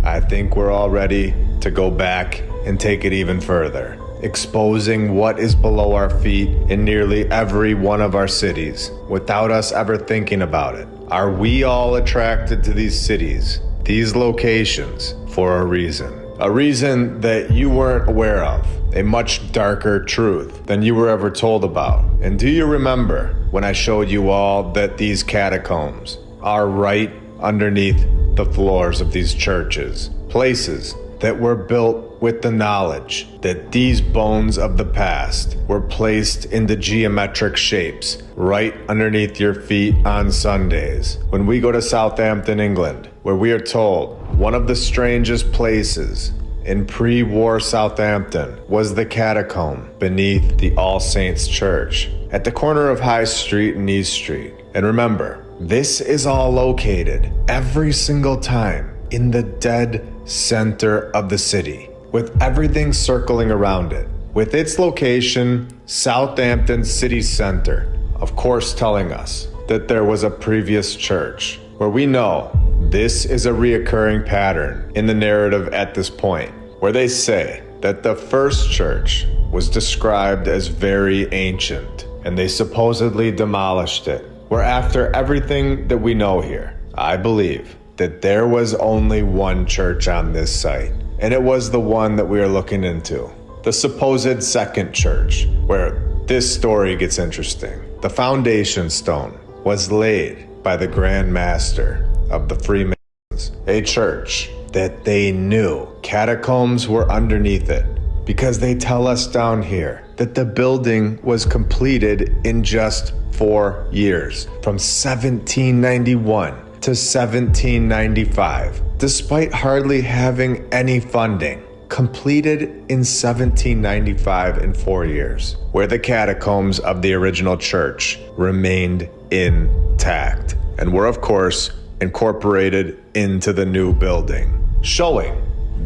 I think we're all ready to go back and take it even further, exposing what is below our feet in nearly every one of our cities without us ever thinking about it. Are we all attracted to these cities, these locations, for a reason? A reason that you weren't aware of, a much darker truth than you were ever told about. And do you remember when I showed you all that these catacombs are right underneath the floors of these churches, places that were built with the knowledge that these bones of the past were placed into geometric shapes right underneath your feet on Sundays? When we go to Southampton, England, where we are told one of the strangest places in pre-war Southampton was the catacomb beneath the All Saints Church at the corner of High Street and East Street. And remember, this is all located every single time in the dead center of the city, with everything circling around it, with its location, Southampton city center, of course telling us that there was a previous church, where we know this is a reoccurring pattern in the narrative at this point, where they say that the first church was described as very ancient, and they supposedly demolished it. Where after everything that we know here, I believe that there was only one church on this site, and it was the one that we are looking into, the supposed second church, where this story gets interesting. The foundation stone was laid by the Grand Master of the Freemasons, a church that they knew catacombs were underneath it, because they tell us down here that the building was completed in just 4 years, from 1791 to 1795, despite hardly having any funding. Completed in 1795 in 4 years, where the catacombs of the original church remained intact and were, of course, incorporated into the new building, showing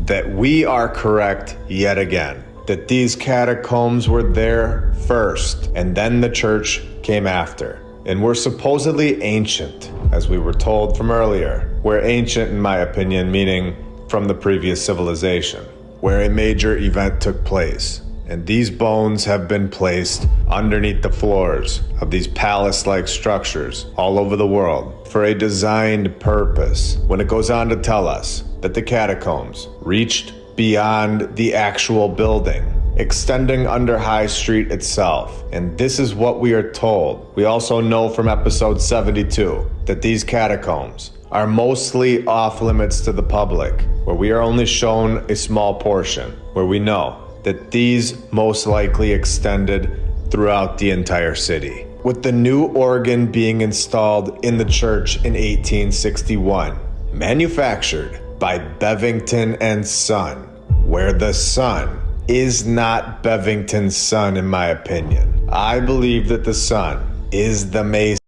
that we are correct yet again, that these catacombs were there first and then the church came after, and were supposedly ancient, as we were told from earlier. Where ancient, in my opinion, meaning from the previous civilization, where a major event took place. And these bones have been placed underneath the floors of these palace-like structures all over the world for a designed purpose, when it goes on to tell us that the catacombs reached beyond the actual building, extending under High Street itself. And this is what we are told. We also know from episode 72 that these catacombs are mostly off limits to the public, where we are only shown a small portion, where we know that these most likely extended throughout the entire city. With the new organ being installed in the church in 1861, manufactured by Bevington and Son, where the son is not Bevington's son, in my opinion. I believe that the son is the mason,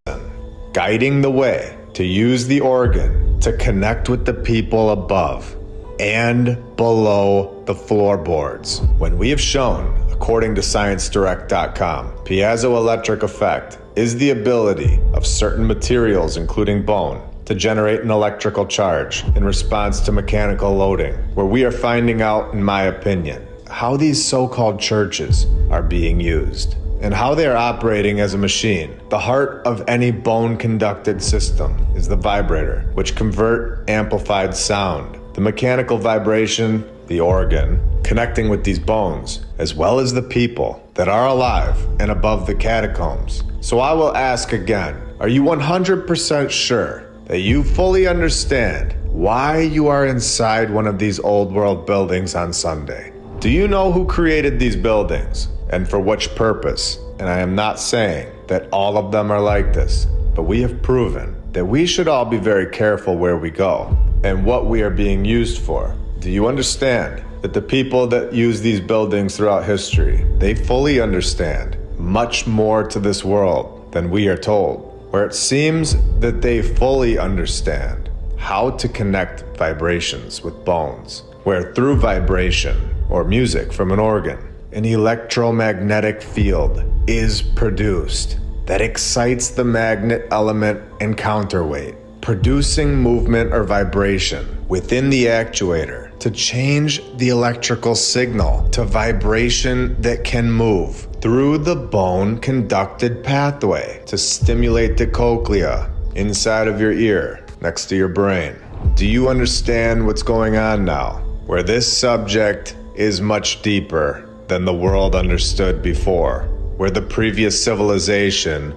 guiding the way to use the organ to connect with the people above and below the floorboards. When we have shown, according to ScienceDirect.com, piezoelectric effect is the ability of certain materials, including bone, to generate an electrical charge in response to mechanical loading, where we are finding out, in my opinion, how these so-called churches are being used and how they are operating as a machine. The heart of any bone-conducted system is the vibrator, which convert amplified sound. The mechanical vibration, the organ, connecting with these bones, as well as the people that are alive and above the catacombs. So I will ask again, are you 100% sure that you fully understand why you are inside one of these old world buildings on Sunday? Do you know who created these buildings and for which purpose? And I am not saying that all of them are like this, but we have proven that we should all be very careful where we go and what we are being used for. Do you understand that the people that use these buildings throughout history, they fully understand much more to this world than we are told, where it seems that they fully understand how to connect vibrations with bones, where through vibration or music from an organ, an electromagnetic field is produced that excites the magnet element and counterweight, producing movement or vibration within the actuator to change the electrical signal to vibration that can move through the bone-conducted pathway to stimulate the cochlea inside of your ear, next to your brain. Do you understand what's going on now? Where this subject is much deeper than the world understood before, where the previous civilization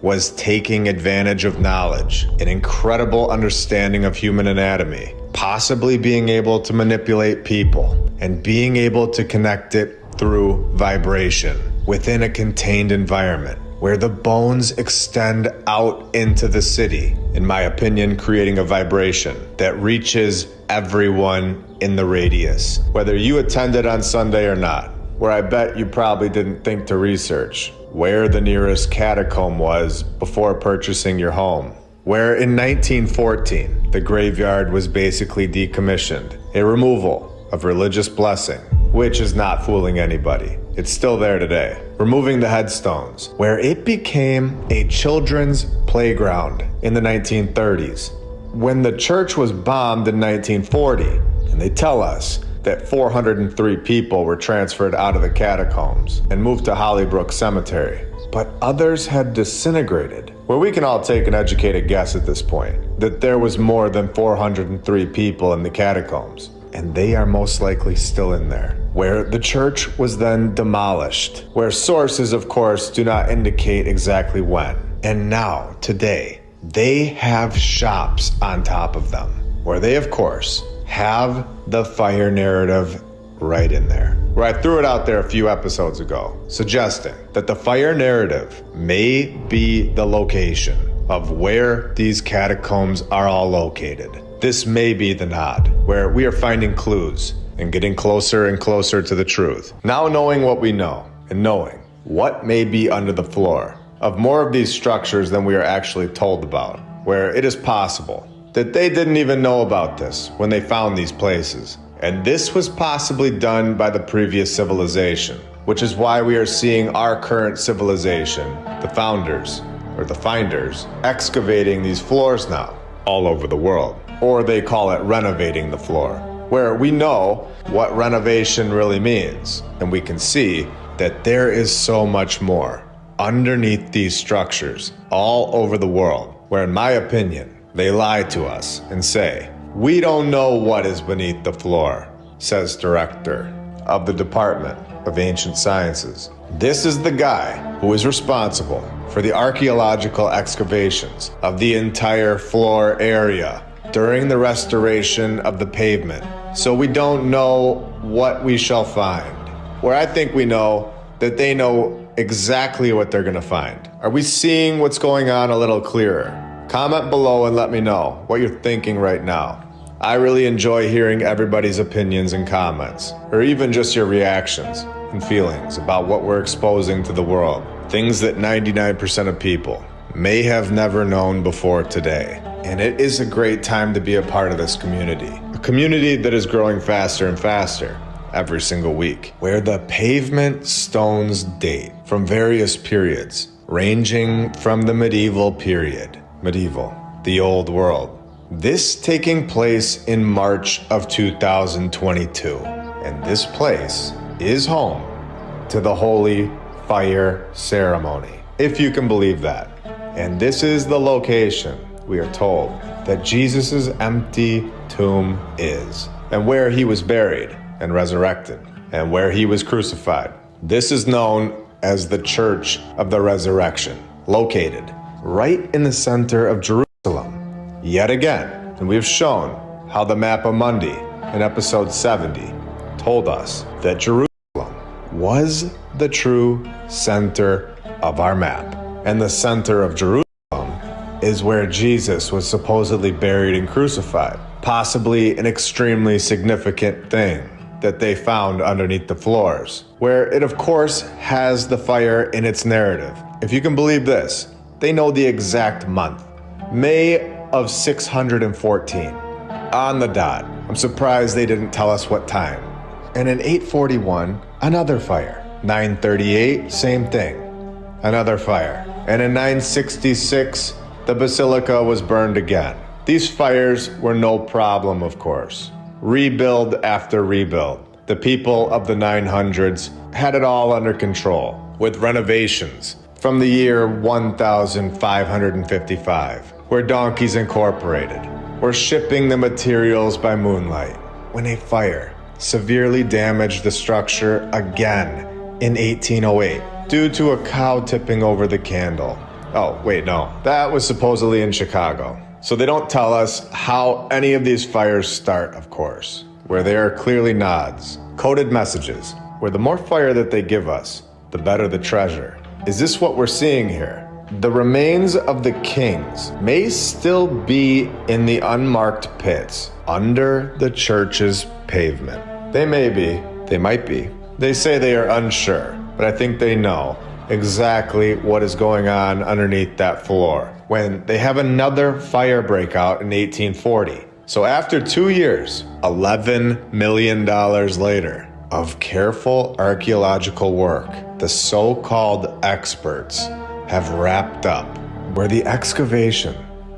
was taking advantage of knowledge, an incredible understanding of human anatomy, possibly being able to manipulate people, and being able to connect it through vibration within a contained environment, where the bones extend out into the city, in my opinion, creating a vibration that reaches everyone in the radius, whether you attended on Sunday or not, where I bet you probably didn't think to research where the nearest catacomb was before purchasing your home, where in 1914 the graveyard was basically decommissioned, a removal of religious blessing, which is not fooling anybody. It's still there today. Removing the headstones, where it became a children's playground in the 1930s. When the church was bombed in 1940, and they tell us that 403 people were transferred out of the catacombs and moved to Hollybrook Cemetery, but others had disintegrated, where we can all take an educated guess at this point that there was more than 403 people in the catacombs, and they are most likely still in there, where the church was then demolished, where sources, of course, do not indicate exactly when. And now, today, they have shops on top of them, where they, of course, have the fire narrative right in there. Where I threw it out there a few episodes ago, suggesting that the fire narrative may be the location of where these catacombs are all located. This may be the nod, where we are finding clues and getting closer and closer to the truth. Now knowing what we know, and knowing what may be under the floor of more of these structures than we are actually told about, where it is possible that they didn't even know about this when they found these places. And this was possibly done by the previous civilization, which is why we are seeing our current civilization, the founders, or the finders, excavating these floors now all over the world. Or they call it renovating the floor, where we know what renovation really means, and we can see that there is so much more underneath these structures all over the world, where in my opinion, they lie to us and say, "We don't know what is beneath the floor," says director of the Department of Ancient Sciences. This is the guy who is responsible for the archaeological excavations of the entire floor area during the restoration of the pavement. So we don't know what we shall find. Where I think we know that they know exactly what they're gonna find. Are we seeing what's going on a little clearer? Comment below and let me know what you're thinking right now. I really enjoy hearing everybody's opinions and comments, or even just your reactions and feelings about what we're exposing to the world. Things that 99% of people may have never known before today. And it is a great time to be a part of this community. A community that is growing faster and faster every single week, where the pavement stones date from various periods, ranging from the medieval period, the old world. This taking place in March of 2022. And this place is home to the Holy Fire Ceremony, if you can believe that. And this is the location, we are told, that Jesus' empty tomb is, and where he was buried and resurrected, and where he was crucified. This is known as the Church of the Resurrection, located right in the center of Jerusalem. Yet again, and we've shown how the Mappa Mundi in episode 70 told us that Jerusalem was the true center of our map. And the center of Jerusalem is where Jesus was supposedly buried and crucified. Possibly an extremely significant thing that they found underneath the floors, where it of course has the fire in its narrative. If you can believe this, they know the exact month, May of 614, on the dot. I'm surprised they didn't tell us what time. And in 841, another fire. 938, same thing, another fire. and in 966, the basilica was burned again. These fires were no problem, of course. Rebuild after rebuild. The people of the 900s had it all under control, with renovations from the year 1555, where donkeys incorporated, were shipping the materials by moonlight, when a fire severely damaged the structure again in 1808 due to a cow tipping over the candle. Oh, wait, no, that was supposedly in Chicago. So they don't tell us how any of these fires start, of course, where they are clearly nods, coded messages, where the more fire that they give us, the better the treasure. Is this what we're seeing here? The remains of the kings may still be in the unmarked pits under the church's pavement. They may be, they might be. They say they are unsure, but I think they know exactly what is going on underneath that floor when they have another fire breakout in 1840. So after 2 years, $11 million later of careful archaeological work, the so-called experts have wrapped up, where the excavation,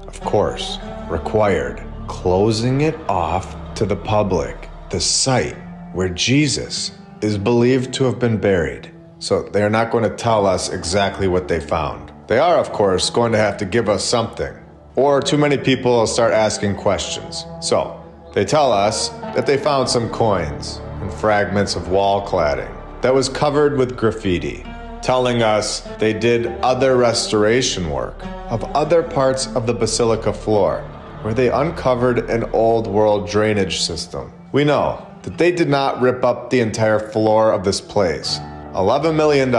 of course, required closing it off to the public, the site where Jesus is believed to have been buried. So they're not going to tell us exactly what they found. They are, of course, going to have to give us something, or too many people will start asking questions. So they tell us that they found some coins and fragments of wall cladding that was covered with graffiti, telling us they did other restoration work of other parts of the basilica floor, where they uncovered an old world drainage system. We know that they did not rip up the entire floor of this place. $11 million,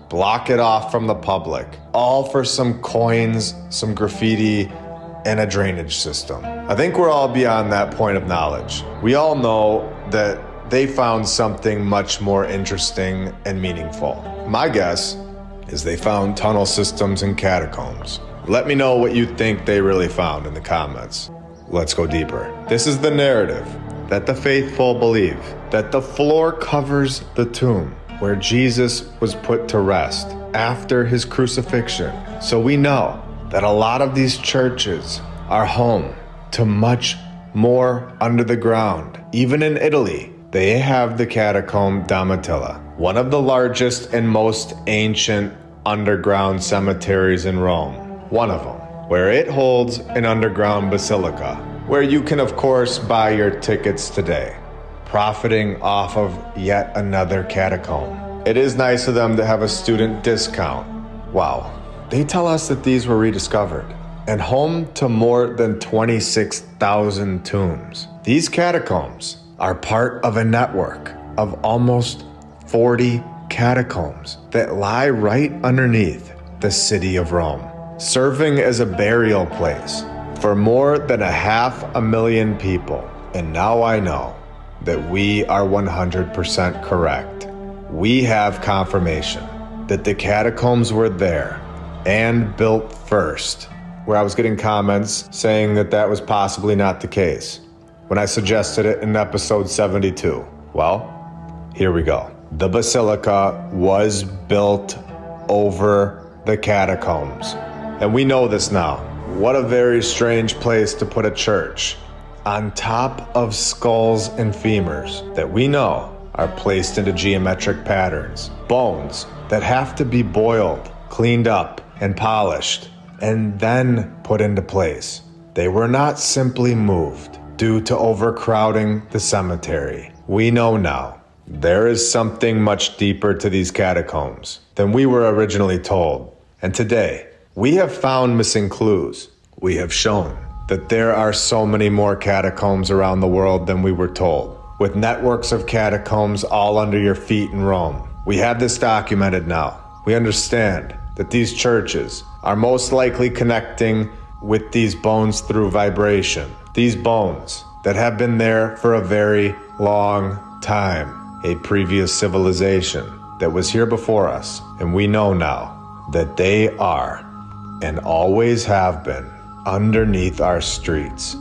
block it off from the public, all for some coins, some graffiti, and a drainage system. I think we're all beyond that point of knowledge. We all know that they found something much more interesting and meaningful. My guess is they found tunnel systems and catacombs. Let me know what you think they really found in the comments. Let's go deeper. This is the narrative that the faithful believe, that the floor covers the tomb where Jesus was put to rest after his crucifixion. So we know that a lot of these churches are home to much more under the ground. Even in Italy, they have the catacomb Domitilla, one of the largest and most ancient underground cemeteries in Rome. One of them, where it holds an underground basilica, where you can of course buy your tickets today, profiting off of yet another catacomb. It is nice of them to have a student discount. Wow, they tell us that these were rediscovered and home to more than 26,000 tombs. These catacombs are part of a network of almost 40 catacombs that lie right underneath the city of Rome, serving as a burial place for more than 500,000 people. And now I know that we are 100% correct. We have confirmation that the catacombs were there and built first, where I was getting comments saying that that was possibly not the case when I suggested it in episode 72. Well, here we go. The basilica was built over the catacombs, and we know this now. What a very strange place to put a church, on top of skulls and femurs that we know are placed into geometric patterns, bones that have to be boiled, cleaned up, and polished, and then put into place. They were not simply moved due to overcrowding the cemetery. We know now there is something much deeper to these catacombs than we were originally told. And today, we have found missing clues. We have shown that there are so many more catacombs around the world than we were told, with networks of catacombs all under your feet in Rome. We have this documented now. We understand that these churches are most likely connecting with these bones through vibration. These bones that have been there for a very long time, a previous civilization that was here before us. And we know now that they are, and always have been, underneath our streets,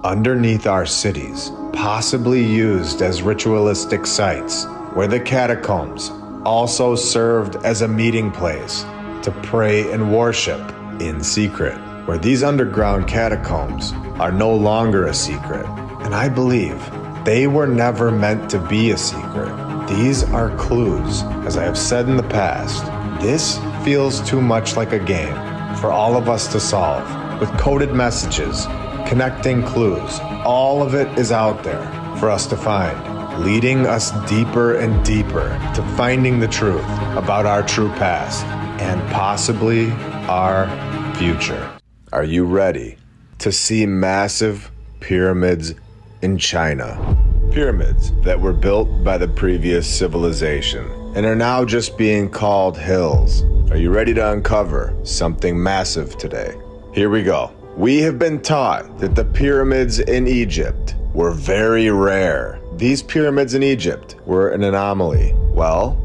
underneath our cities, possibly used as ritualistic sites, where the catacombs also served as a meeting place to pray and worship in secret, where these underground catacombs are no longer a secret. And I believe they were never meant to be a secret. These are clues. As I have said in the past, this feels too much like a game for all of us to solve, with coded messages, connecting clues. All of it is out there for us to find, leading us deeper and deeper to finding the truth about our true past and possibly our future. Are you ready to see massive pyramids in China? Pyramids that were built by the previous civilization and are now just being called hills. Are you ready to uncover something massive today? Here we go. We have been taught that the pyramids in Egypt were very rare. These pyramids in Egypt were an anomaly. Well,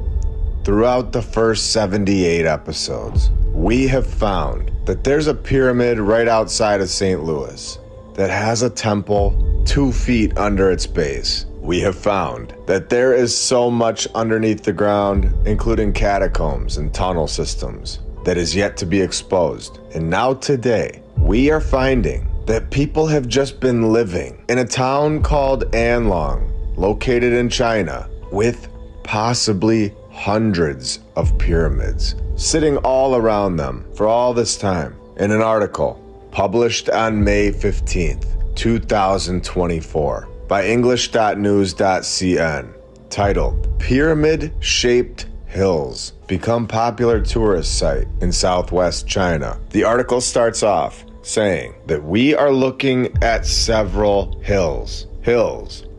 throughout the first 78 episodes, we have found that there's a pyramid right outside of St. Louis that has a temple 2 feet under its base. We have found that there is so much underneath the ground, including catacombs and tunnel systems, that is yet to be exposed. And now today, we are finding that people have just been living in a town called Anlong, located in China, with possibly hundreds of pyramids sitting all around them for all this time. In an article published on May 15th, 2024 by English.news.cn, titled Pyramid-Shaped Hills Become Popular Tourist Site in Southwest China. The article starts off saying that we are looking at several hills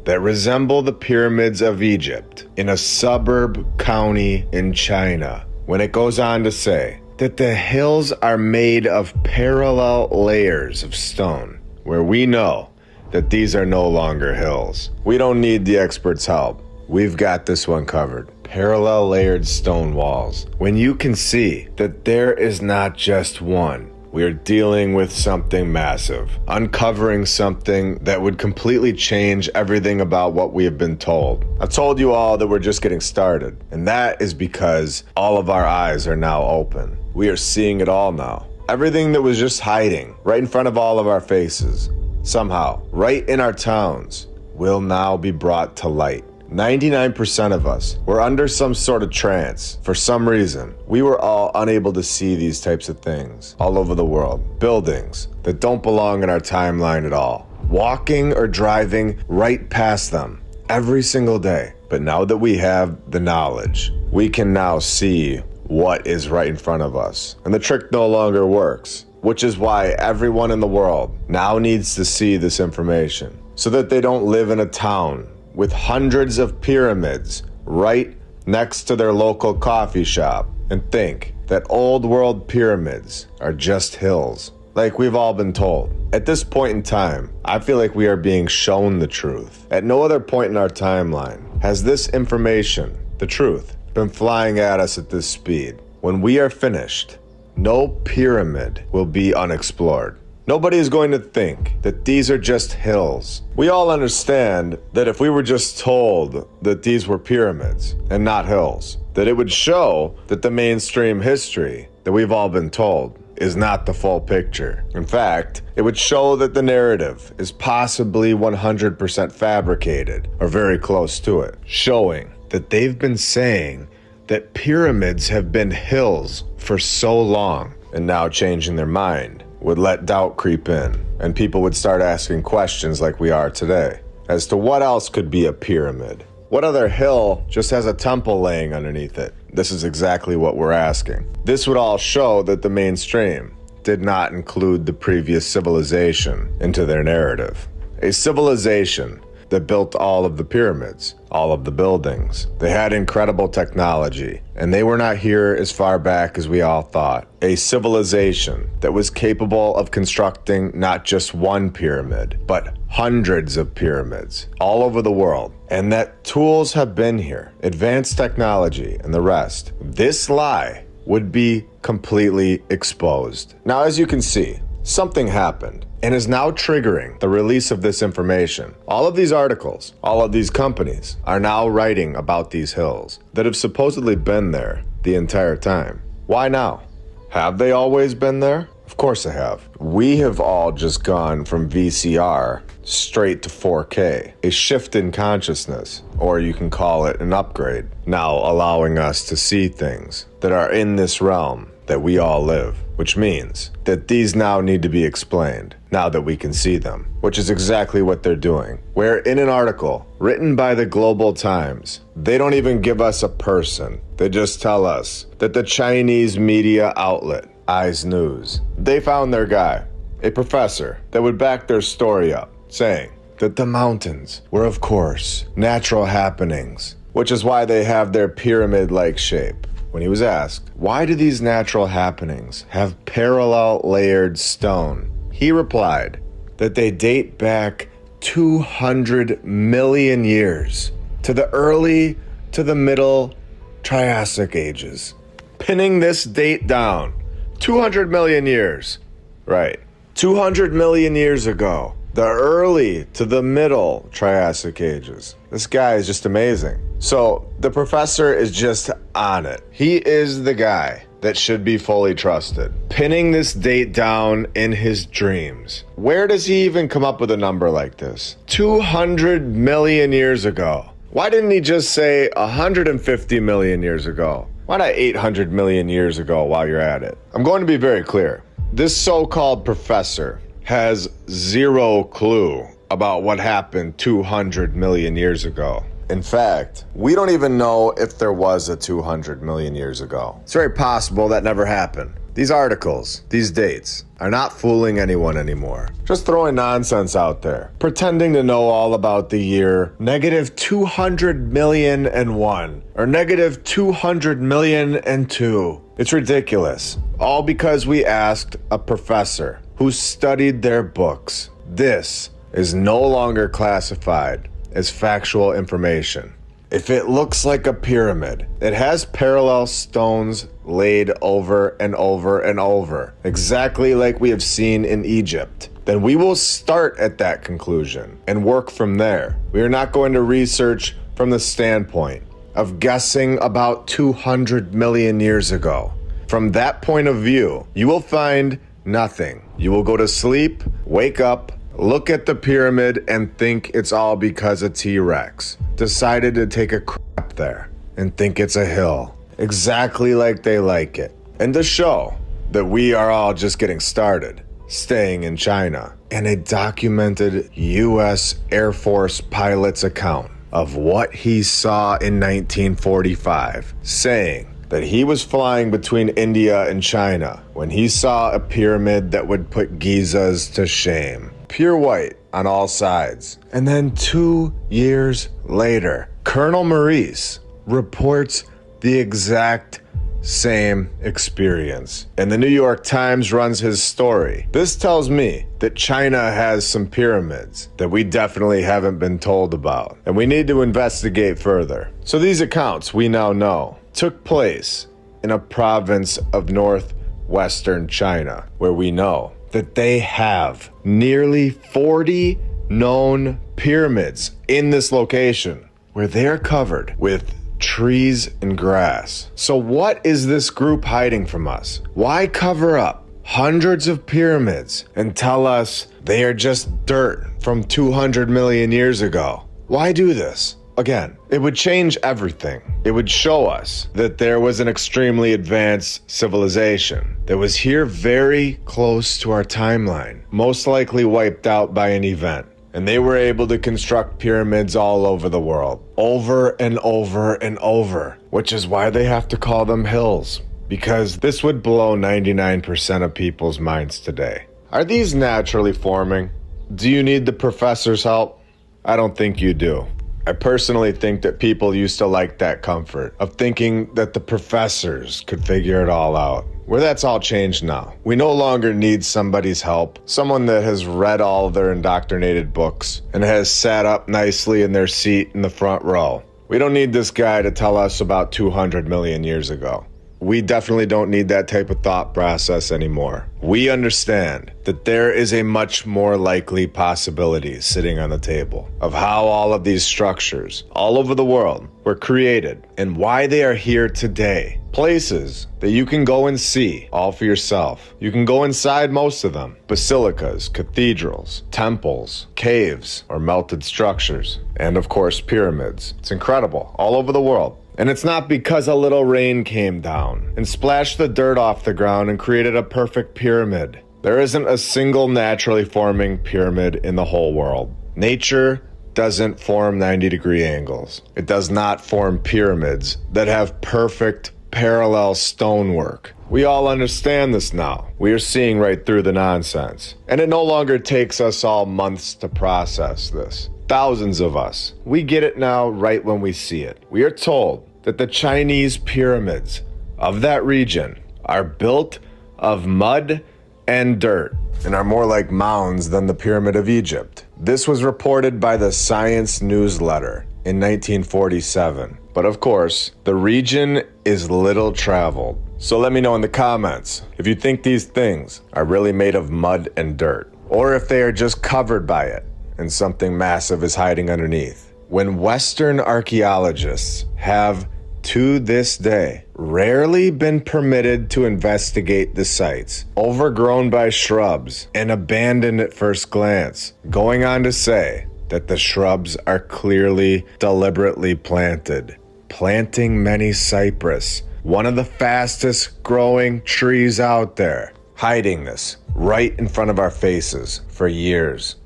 that resemble the pyramids of Egypt in a suburb county in China, when it goes on to say that the hills are made of parallel layers of stone, where we know that these are no longer hills. We don't need the experts' help. We've got this one covered. Parallel layered stone walls. When you can see that there is not just one, we are dealing with something massive, uncovering something that would completely change everything about what we have been told. I've told you all that we're just getting started, and that is because all of our eyes are now open. We are seeing it all now. Everything that was just hiding right in front of all of our faces, somehow, right in our towns, will now be brought to light. 99% of us were under some sort of trance. For some reason, we were all unable to see these types of things all over the world. Buildings that don't belong in our timeline at all. Walking or driving right past them every single day. But now that we have the knowledge, we can now see what is right in front of us. And the trick no longer works, which is why everyone in the world now needs to see this information so that they don't live in a town with hundreds of pyramids right next to their local coffee shop and think that old world pyramids are just hills, like we've all been told. At this point in time, I feel like we are being shown the truth. At no other point in our timeline has this information, the truth, been flying at us at this speed. When we are finished, no pyramid will be unexplored. Nobody is going to think that these are just hills. We all understand that if we were just told that these were pyramids and not hills, that it would show that the mainstream history that we've all been told is not the full picture. In fact, it would show that the narrative is possibly 100% fabricated or very close to it, showing that they've been saying that pyramids have been hills for so long, and now changing their mind would let doubt creep in, and people would start asking questions like we are today as to what else could be a pyramid. What other hill just has a temple laying underneath it? This is exactly what we're asking. This would all show that the mainstream did not include the previous civilization into their narrative. A civilization that built all of the pyramids, all of the buildings. They had incredible technology, and they were not here as far back as we all thought. A civilization that was capable of constructing not just one pyramid, but hundreds of pyramids all over the world. And that tools have been here, advanced technology and the rest. This lie would be completely exposed. Now, as you can see, something happened and is now triggering the release of this information. All of these articles, all of these companies are now writing about these hills that have supposedly been there the entire time. Why now? Have they always been there? Of course they have. We have all just gone from VCR straight to 4K, a shift in consciousness, or you can call it an upgrade, now allowing us to see things that are in this realm that we all live, which means that these now need to be explained now that we can see them, which is exactly what they're doing. Where in an article written by the Global Times, they don't even give us a person. They just tell us that the Chinese media outlet, Eyes News, they found their guy, a professor that would back their story up, saying that the mountains were, of course, natural happenings, which is why they have their pyramid-like shape. When he was asked, why do these natural happenings have parallel layered stone? He replied that they date back 200 million years to the early to the middle Triassic ages. Pinning this date down, 200 million years. Right. 200 million years ago, the early to the middle Triassic ages. This guy is just amazing. So the professor is just on it. He is the guy that should be fully trusted. Pinning this date down in his dreams. Where does he even come up with a number like this? 200 million years ago. Why didn't he just say 150 million years ago? Why not 800 million years ago while you're at it? I'm going to be very clear. This so-called professor has zero clue about what happened 200 million years ago. In fact, we don't even know if there was a 200 million years ago. It's very possible that never happened. These articles, these dates, are not fooling anyone anymore. Just throwing nonsense out there, pretending to know all about the year -200,000,001 or -200,000,002. It's ridiculous. All because we asked a professor who studied their books. This is no longer classified as factual information. If it looks like a pyramid, it has parallel stones laid over and over and over, exactly like we have seen in Egypt, then we will start at that conclusion and work from there. We are not going to research from the standpoint of guessing about 200 million years ago. From that point of view, you will find nothing. You will go to sleep, wake up, look at the pyramid and think it's all because a T-Rex decided to take a crap there and think it's a hill, exactly like they like it. And to show that we are all just getting started, staying in China, and a documented U.S. Air Force pilot's account of what he saw in 1945, saying that he was flying between India and China when he saw a pyramid that would put Gizas to shame. Pure white on all sides. And then 2 years later, Colonel Maurice reports the exact same experience. And the New York Times runs his story. This tells me that China has some pyramids that we definitely haven't been told about, and we need to investigate further. So these accounts, we now know, took place in a province of northwestern China, where we know that they have nearly 40 known pyramids in this location, where they're covered with trees and grass. So what is this group hiding from us? Why cover up hundreds of pyramids and tell us they are just dirt from 200 million years ago? Why do this? Again, it would change everything. It would show us that there was an extremely advanced civilization that was here very close to our timeline, most likely wiped out by an event. And they were able to construct pyramids all over the world, over and over and over, which is why they have to call them hills, because this would blow 99% of people's minds today. Are these naturally forming? Do you need the professor's help? I don't think you do. I personally think that people used to like that comfort of thinking that the professors could figure it all out. Where that's all changed now. We no longer need somebody's help, someone that has read all of their indoctrinated books and has sat up nicely in their seat in the front row. We don't need this guy to tell us about 200 million years ago. We definitely don't need that type of thought process anymore. We understand that there is a much more likely possibility sitting on the table of how all of these structures all over the world were created and why they are here today Places that you can go and see all for yourself. You can go inside most of them. Basilicas, cathedrals, temples, caves, or melted structures. And of course, pyramids. It's incredible, all over the world. And it's not because a little rain came down and splashed the dirt off the ground and created a perfect pyramid. There isn't a single naturally forming pyramid in the whole world. Nature doesn't form 90-degree angles. It does not form pyramids that have perfect parallel stonework. We all understand this now. We are seeing right through the nonsense. And it no longer takes us all months to process this. Thousands of us. We get it now right when we see it. We are told that the Chinese pyramids of that region are built of mud and dirt and are more like mounds than the Pyramid of Egypt. This was reported by the Science newsletter in 1947. But of course, the region is little traveled. So let me know in the comments if you think these things are really made of mud and dirt, or if they are just covered by it and something massive is hiding underneath. When Western archaeologists have, to this day, rarely been permitted to investigate the sites, overgrown by shrubs and abandoned at first glance, going on to say that the shrubs are clearly deliberately planted. Planting many cypress, one of the fastest growing trees out there, hiding this right in front of our faces for years.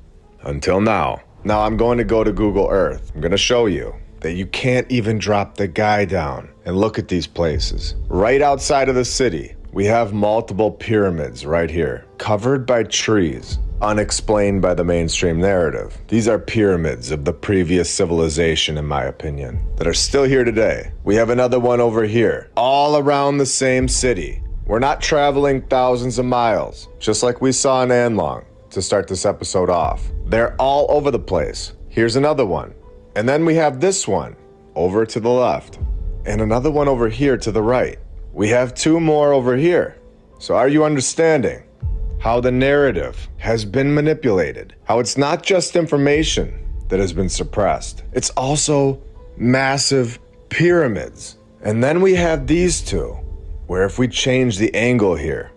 Until now. Now I'm going to go to Google Earth. I'm going to show you that you can't even drop the guy down and look at these places. Right outside of the city, we have multiple pyramids right here, covered by trees, unexplained by the mainstream narrative. These are pyramids of the previous civilization, in my opinion, that are still here today. We have another one over here, all around the same city. We're not traveling thousands of miles, just like we saw in Anlong to start this episode off. They're all over the place. Here's another one. And then we have this one over to the left and another one over here to the right. We have two more over here. So are you understanding how the narrative has been manipulated? How it's not just information that has been suppressed. It's also massive pyramids. And then we have these two, where if we change the angle here,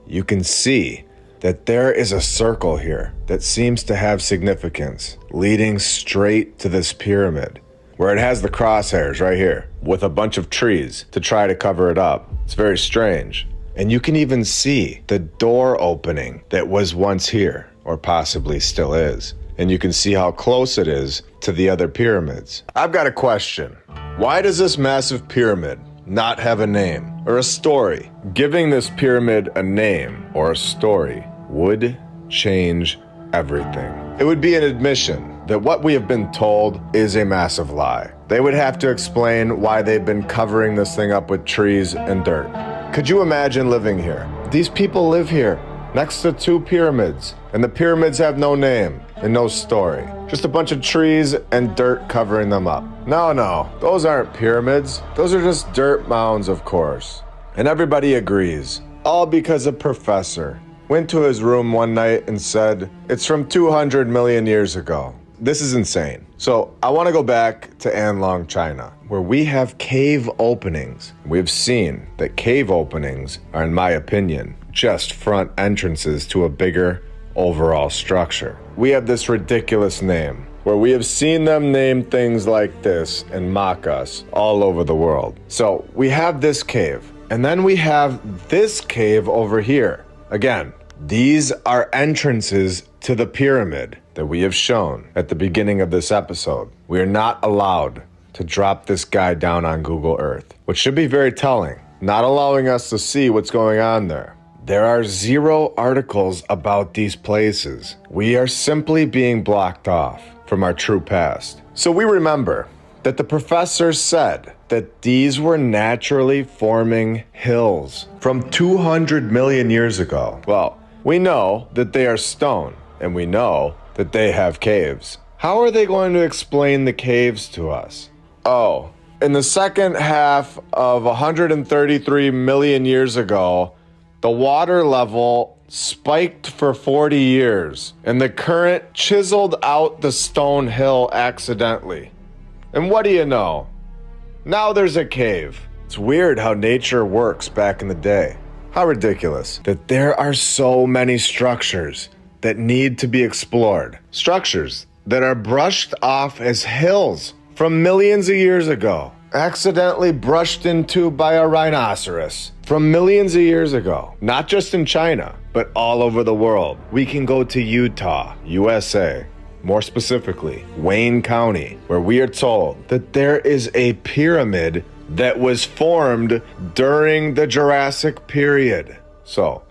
you can see that there is a circle here that seems to have significance, leading straight to this pyramid, where it has the crosshairs right here, with a bunch of trees to try to cover it up. It's very strange. And you can even see the door opening that was once here, or possibly still is. And you can see how close it is to the other pyramids. I've got a question. Why does this massive pyramid not have a name or a story? Giving this pyramid a name or a story would change everything. It would be an admission that what we have been told is a massive lie. They would have to explain why they've been covering this thing up with trees and dirt. Could you imagine living here? These people live here next to two pyramids, and the pyramids have no name and no story. Just a bunch of trees and dirt covering them up. No, those aren't pyramids. Those are just dirt mounds, of course. And everybody agrees, all because a professor went to his room one night and said, it's from 200 million years ago. This is insane. So I want to go back to Anlong, China, where we have cave openings. We've seen that cave openings are, in my opinion, just front entrances to a bigger overall structure. We have this ridiculous name, where we have seen them name things like this and mock us all over the world. So we have this cave, and then we have this cave over here. Again, these are entrances to the pyramid that we have shown at the beginning of this episode. We are not allowed to drop this guy down on Google Earth, which should be very telling, not allowing us to see what's going on there. There are 0 articles about these places. We are simply being blocked off from our true past. So we remember that the professor said that these were naturally forming hills from 200 million years ago. Well, we know that they are stone, and we know that they have caves. How are they going to explain the caves to us? Oh, in the second half of 133 million years ago, the water level spiked for 40 years, and the current chiseled out the stone hill accidentally. And what do you know? Now there's a cave It's weird how nature works back in the day. How ridiculous that there are so many structures that need to be explored. Structures that are brushed off as hills from millions of years ago, accidentally brushed into by a rhinoceros from millions of years ago. Not just in China, but all over the world. We can go to Utah, USA, more specifically, Wayne County, where we are told that there is a pyramid that was formed during the Jurassic period. So,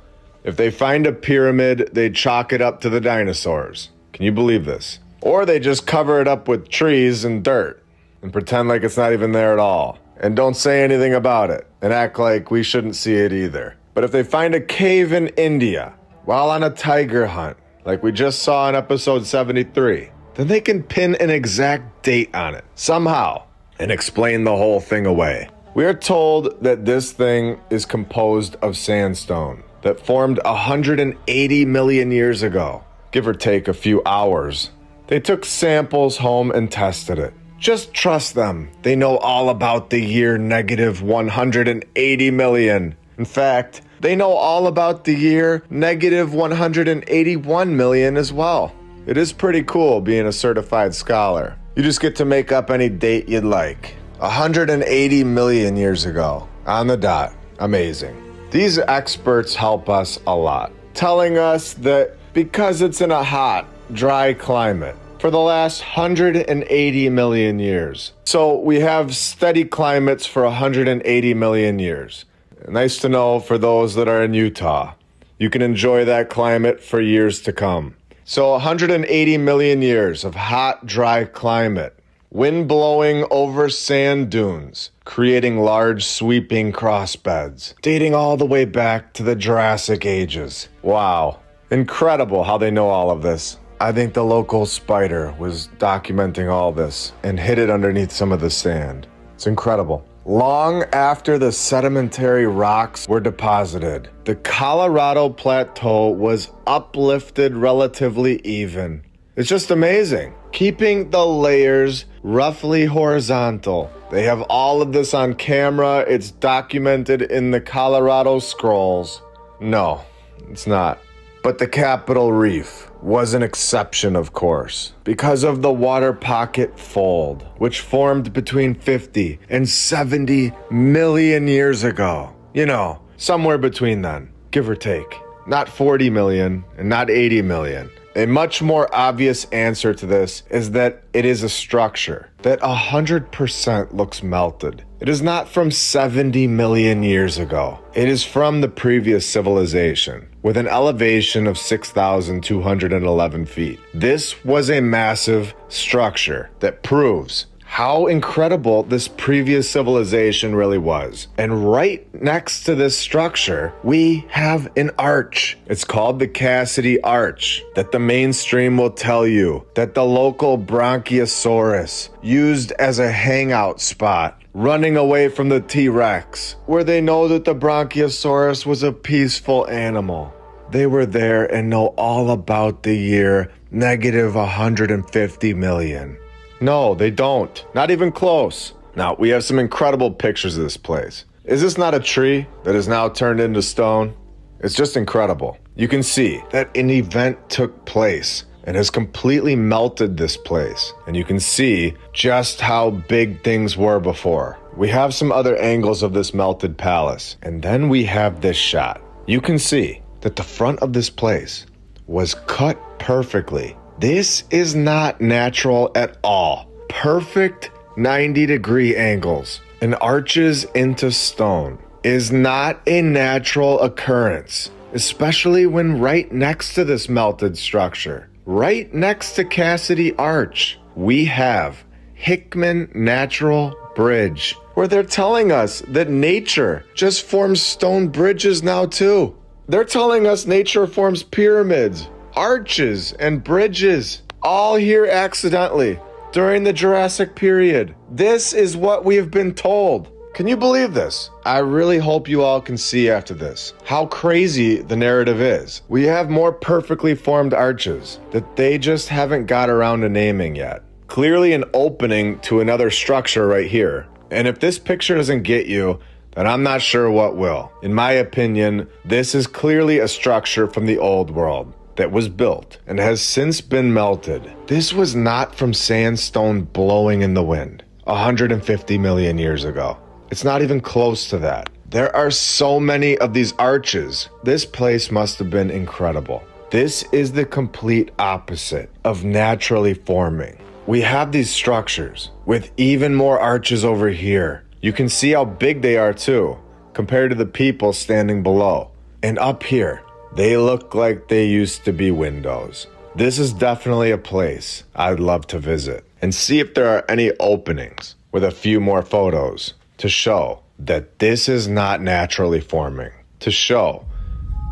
if they find a pyramid, they chalk it up to the dinosaurs. Can you believe this? Or they just cover it up with trees and dirt and pretend like it's not even there at all. And don't say anything about it and act like we shouldn't see it either. But if they find a cave in India while on a tiger hunt, like we just saw in episode 73, then they can pin an exact date on it somehow and explain the whole thing away. We are told that this thing is composed of sandstone that formed 180 million years ago, give or take a few hours. They took samples home and tested it. Just trust them. They know all about the year negative 180 million. In fact, they know all about the year negative 181 million as well. It is pretty cool being a certified scholar. You just get to make up any date you'd like. 180 million years ago, on the dot. Amazing. These experts help us a lot, telling us that because it's in a hot, dry climate for the last 180 million years. So we have steady climates for 180 million years. Nice to know for those that are in Utah. You can enjoy that climate for years to come. So 180 million years of hot, dry climate. Wind blowing over sand dunes, creating large sweeping crossbeds, dating all the way back to the Jurassic ages. Wow. Incredible how they know all of this. I think the local spider was documenting all this and hid it underneath some of the sand. It's incredible. Long after the sedimentary rocks were deposited, the Colorado Plateau was uplifted relatively even. It's just amazing. Keeping the layers roughly horizontal. They have all of this on camera. It's documented in the Colorado Scrolls. No, it's not. But the Capital Reef was an exception, of course, because of the water pocket fold, which formed between 50 and 70 million years ago. You know, somewhere between then, give or take. Not 40 million and not 80 million. A much more obvious answer to this is that it is a structure that 100% looks melted. It is not from 70 million years ago. It is from the previous civilization, with an elevation of 6,211 feet. This was a massive structure that proves how incredible this previous civilization really was. And right next to this structure, we have an arch. It's called the Cassidy Arch, that the mainstream will tell you that the local Bronchiosaurus used as a hangout spot, running away from the T-Rex, where they know that the Bronchiosaurus was a peaceful animal. They were there and know all about the year negative 150 million. No, they don't. Not even close. Now, we have some incredible pictures of this place. Is this not a tree that is now turned into stone? It's just incredible. You can see that an event took place and has completely melted this place. And you can see just how big things were before. We have some other angles of this melted palace. And then we have this shot. You can see that the front of this place was cut perfectly. This is not natural at all. Perfect 90-degree angles and arches into stone is not a natural occurrence, especially when right next to this melted structure, right next to Cassidy Arch, we have Hickman Natural Bridge, where they're telling us that nature just forms stone bridges now too. They're telling us nature forms pyramids, arches, and bridges, all here accidentally during the Jurassic period. This is what we have been told. Can you believe this? I really hope you all can see after this how crazy the narrative is. We have more perfectly formed arches that they just haven't got around to naming yet. Clearly an opening to another structure right here. And if this picture doesn't get you, then I'm not sure what will. In my opinion, this is clearly a structure from the old world that was built and has since been melted. This was not from sandstone blowing in the wind 150 million years ago. It's not even close to that. There are so many of these arches. This place must have been incredible. This is the complete opposite of naturally forming. We have these structures with even more arches over here. You can see how big they are too, compared to the people standing below. And up here, they look like they used to be windows. This is definitely a place I'd love to visit and see if there are any openings with a few more photos to show that this is not naturally forming, to show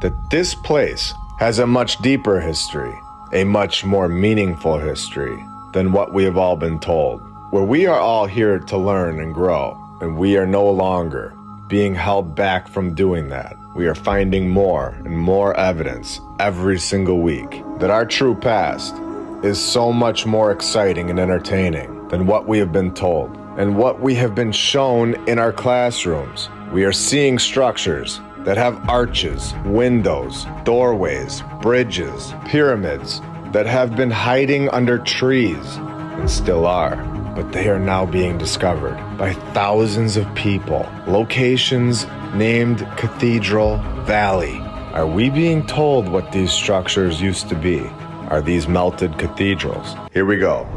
that this place has a much deeper history, a much more meaningful history than what we have all been told, where we are all here to learn and grow, and we are no longer being held back from doing that. We are finding more and more evidence every single week that our true past is so much more exciting and entertaining than what we have been told and what we have been shown in our classrooms. We are seeing structures that have arches, windows, doorways, bridges, pyramids that have been hiding under trees and still are, but they are now being discovered by thousands of people. Locations named Cathedral Valley. Are we being told what these structures used to be? Are these melted cathedrals? Here we go.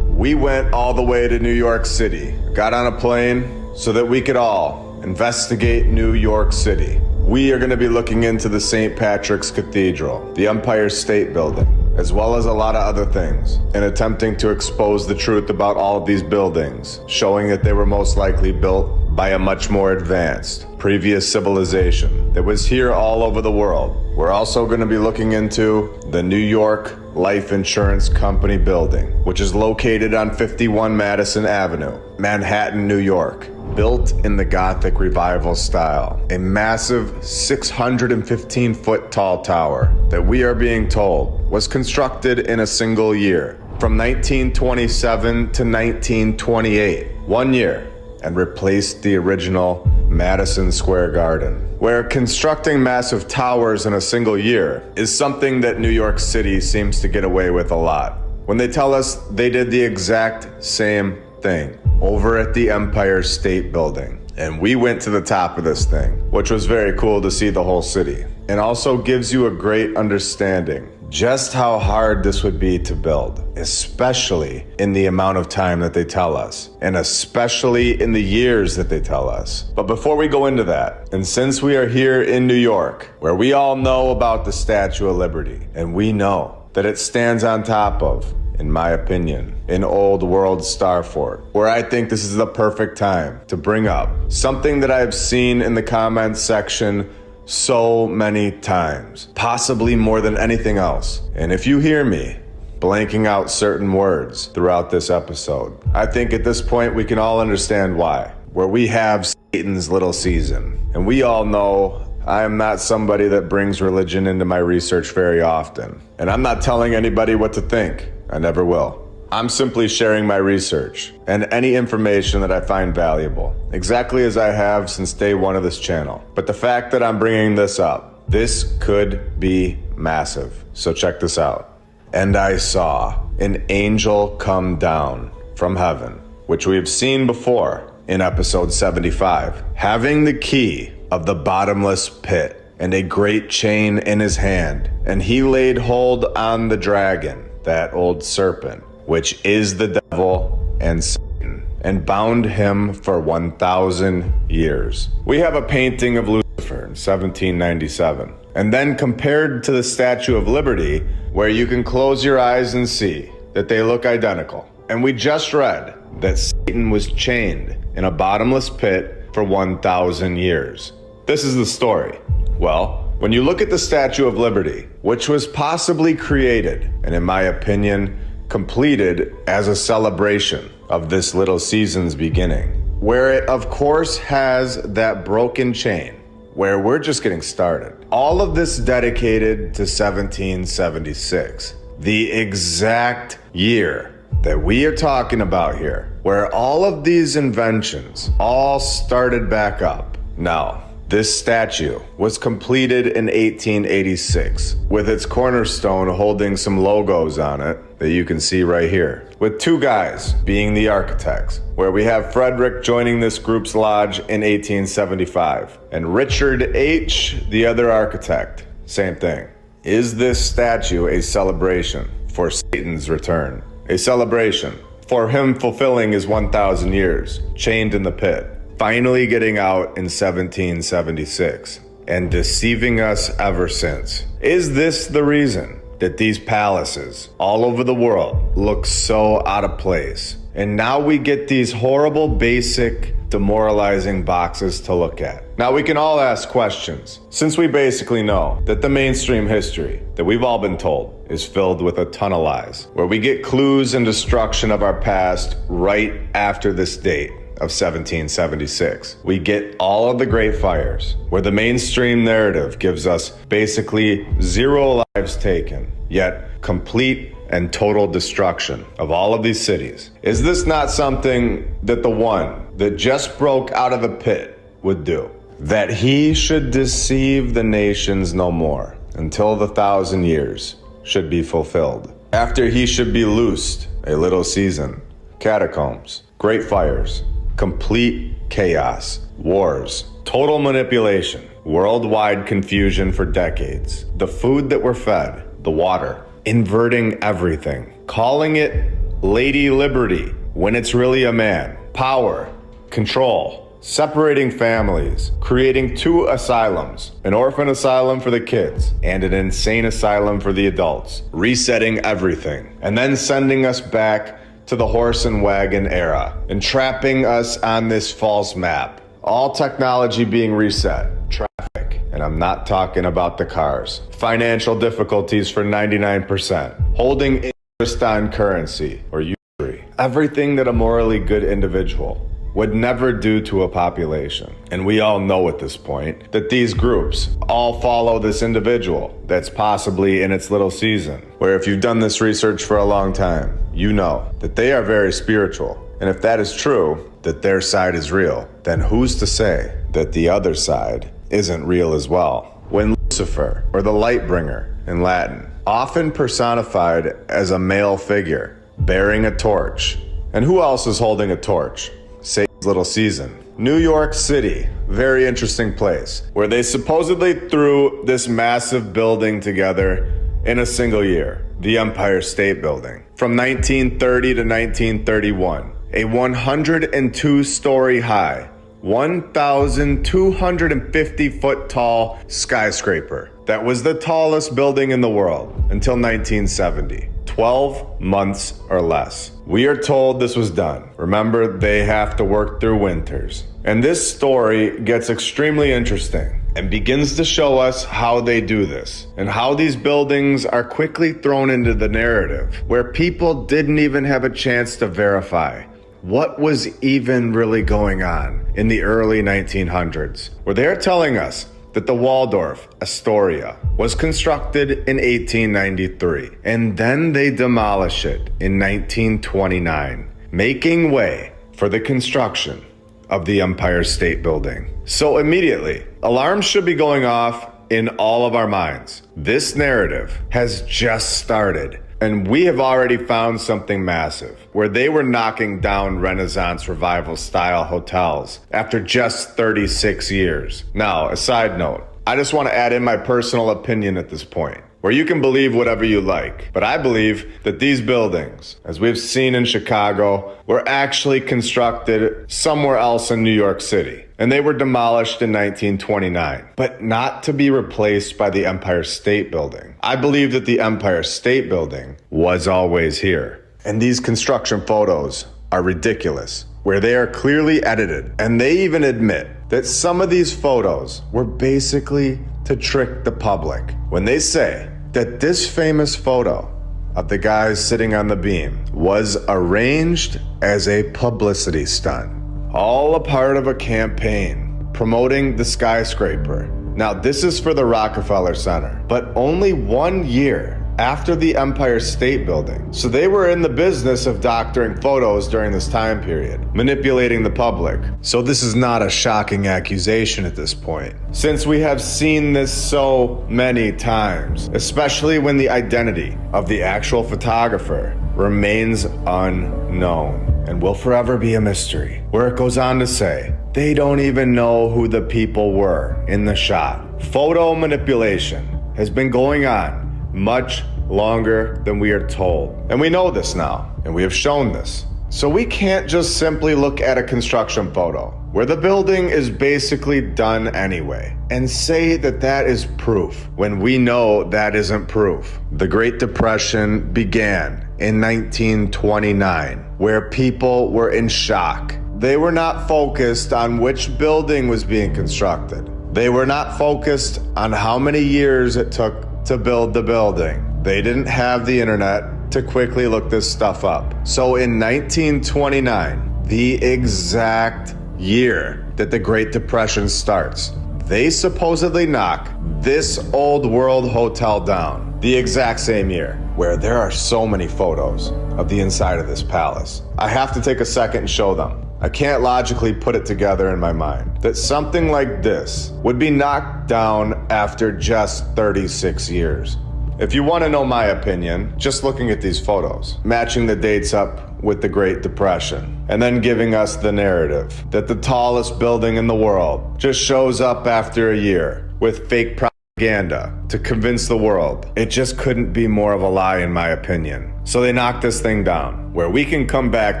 We went all the way to New York City, got on a plane so that we could all investigate New York City. We are going to be looking into the St. Patrick's Cathedral, the Empire State Building, as well as a lot of other things, and attempting to expose the truth about all of these buildings, showing that they were most likely built by a much more advanced, previous civilization that was here all over the world. We're also going to be looking into the New York Life Insurance Company building, which is located on 51 Madison Avenue, Manhattan, New York. Built in the Gothic Revival style, a massive 615-foot tall tower that we are being told was constructed in a single year, from 1927 to 1928, 1 year, and replaced the original Madison Square Garden. Where constructing massive towers in a single year is something that New York City seems to get away with a lot. When they tell us they did the exact same thing over at the Empire State Building. And we went to the top of this thing, which was very cool to see the whole city. And also gives you a great understanding just how hard this would be to build, especially in the amount of time that they tell us, and especially in the years that they tell us. But before we go into that, and since we are here in New York, where we all know about the Statue of Liberty, and we know that it stands on top of, in my opinion, an old world star fort, where I think this is the perfect time to bring up something that I've seen in the comments section so many times, possibly more than anything else. And if you hear me blanking out certain words throughout this episode, I think at this point we can all understand why. Where we have Satan's little season. And we all know I am not somebody that brings religion into my research very often. And I'm not telling anybody what to think. I never will. I'm simply sharing my research and any information that I find valuable, exactly as I have since day one of this channel. But the fact that I'm bringing this up, this could be massive. So check this out. And I saw an angel come down from heaven, which we have seen before in episode 75, having the key of the bottomless pit and a great chain in his hand. And he laid hold on the dragon, that old serpent, which is the devil and Satan, and bound him for 1,000 years. We have a painting of Lucifer in 1797, and then compared to the Statue of Liberty, where you can close your eyes and see that they look identical. And we just read that Satan was chained in a bottomless pit for 1,000 years. This is the story. Well, when you look at the Statue of Liberty, which was possibly created, and in my opinion, completed as a celebration of this little season's beginning, where it of course has that broken chain, where we're just getting started. All of this dedicated to 1776, the exact year that we are talking about here, where all of these inventions all started back up. Now, this statue was completed in 1886 with its cornerstone holding some logos on it that you can see right here, with two guys being the architects, where we have Frederick joining this group's lodge in 1875 and Richard H., the other architect. Same thing. Is this statue a celebration for Satan's return? A celebration for him fulfilling his 1,000 years, chained in the pit, finally getting out in 1776, and deceiving us ever since. Is this the reason that these palaces all over the world look so out of place? And now we get these horrible, basic, demoralizing boxes to look at. Now we can all ask questions, since we basically know that the mainstream history that we've all been told is filled with a ton of lies, where we get clues and destruction of our past right after this date of 1776. We get all of the great fires, where the mainstream narrative gives us basically 0 lives taken, yet complete and total destruction of all of these cities. Is this not something that the one that just broke out of the pit would do? That he should deceive the nations no more until the 1,000 years should be fulfilled. After he should be loosed a little season, catacombs, great fires, complete chaos, wars, total manipulation, worldwide confusion for decades, the food that we're fed, the water, inverting everything, calling it Lady Liberty when it's really a man, power, control, separating families, creating 2 asylums, an orphan asylum for the kids and an insane asylum for the adults, resetting everything, and then sending us back to the horse and wagon era, and trapping us on this false map. All technology being reset, traffic, and I'm not talking about the cars, financial difficulties for 99%, holding interest on currency or usury, everything that a morally good individual would never do to a population. And we all know at this point that these groups all follow this individual that's possibly in its little season, where if you've done this research for a long time, you know that they are very spiritual. And if that is true, that their side is real, then who's to say that the other side isn't real as well? When Lucifer, or the light bringer in Latin, often personified as a male figure bearing a torch. And who else is holding a torch? Satan's little season. New York City, very interesting place, where they supposedly threw this massive building together in a single year, the Empire State Building, from 1930 to 1931, a 102-story high, 1,250-foot tall skyscraper that was the tallest building in the world until 1970. 12 months or less. We are told this was done. Remember, they have to work through winters. And this story gets extremely interesting and begins to show us how they do this and how these buildings are quickly thrown into the narrative where people didn't even have a chance to verify what was even really going on in the early 1900s, where they're telling us that the Waldorf Astoria was constructed in 1893, and then they demolish it in 1929, making way for the construction of the Empire State Building. So immediately, alarms should be going off in all of our minds. This narrative has just started, and we have already found something massive, where they were knocking down Renaissance Revival style hotels after just 36 years. Now, a side note, I just want to add in my personal opinion at this point, where you can believe whatever you like. But I believe that these buildings, as we've seen in Chicago, were actually constructed somewhere else in New York City. And they were demolished in 1929, but not to be replaced by the Empire State Building. I believe that the Empire State Building was always here. And these construction photos are ridiculous, where they are clearly edited. And they even admit that some of these photos were basically to trick the public when they say that this famous photo of the guys sitting on the beam was arranged as a publicity stunt, all a part of a campaign promoting the skyscraper. Now, this is for the Rockefeller Center, but only 1 year after the Empire State Building. So they were in the business of doctoring photos during this time period, manipulating the public. So this is not a shocking accusation at this point, since we have seen this so many times, especially when the identity of the actual photographer remains unknown and will forever be a mystery. Where it goes on to say, they don't even know who the people were in the shot. Photo manipulation has been going on much longer than we are told. And we know this now, and we have shown this. So we can't just simply look at a construction photo where the building is basically done anyway and say that that is proof when we know that isn't proof. The Great Depression began in 1929, where people were in shock. They were not focused on which building was being constructed. They were not focused on how many years it took to build the building. They didn't have the internet to quickly look this stuff up. So in 1929, the exact year that the Great Depression starts, they supposedly knock this old world hotel down. The exact same year, where there are so many photos of the inside of this palace. I have to take a second and show them. I can't logically put it together in my mind that something like this would be knocked down after just 36 years. If you want to know my opinion, just looking at these photos, matching the dates up with the Great Depression, and then giving us the narrative that the tallest building in the world just shows up after a year with fake propaganda to convince the world. It just couldn't be more of a lie, in my opinion. So they knocked this thing down, where we can come back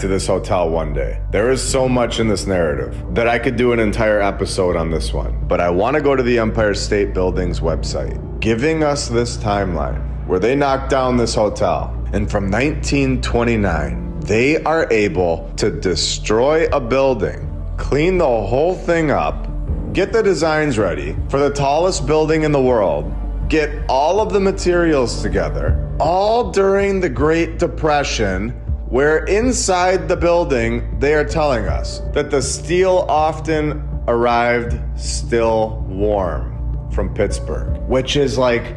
to this hotel one day. There is so much in this narrative that I could do an entire episode on this one. But I want to go to the Empire State Building's website, giving us this timeline where they knocked down this hotel. And from 1929, they are able to destroy a building, clean the whole thing up, get the designs ready for the tallest building in the world, get all of the materials together, all during the Great Depression, where inside the building, they are telling us that the steel often arrived still warm from Pittsburgh, which is like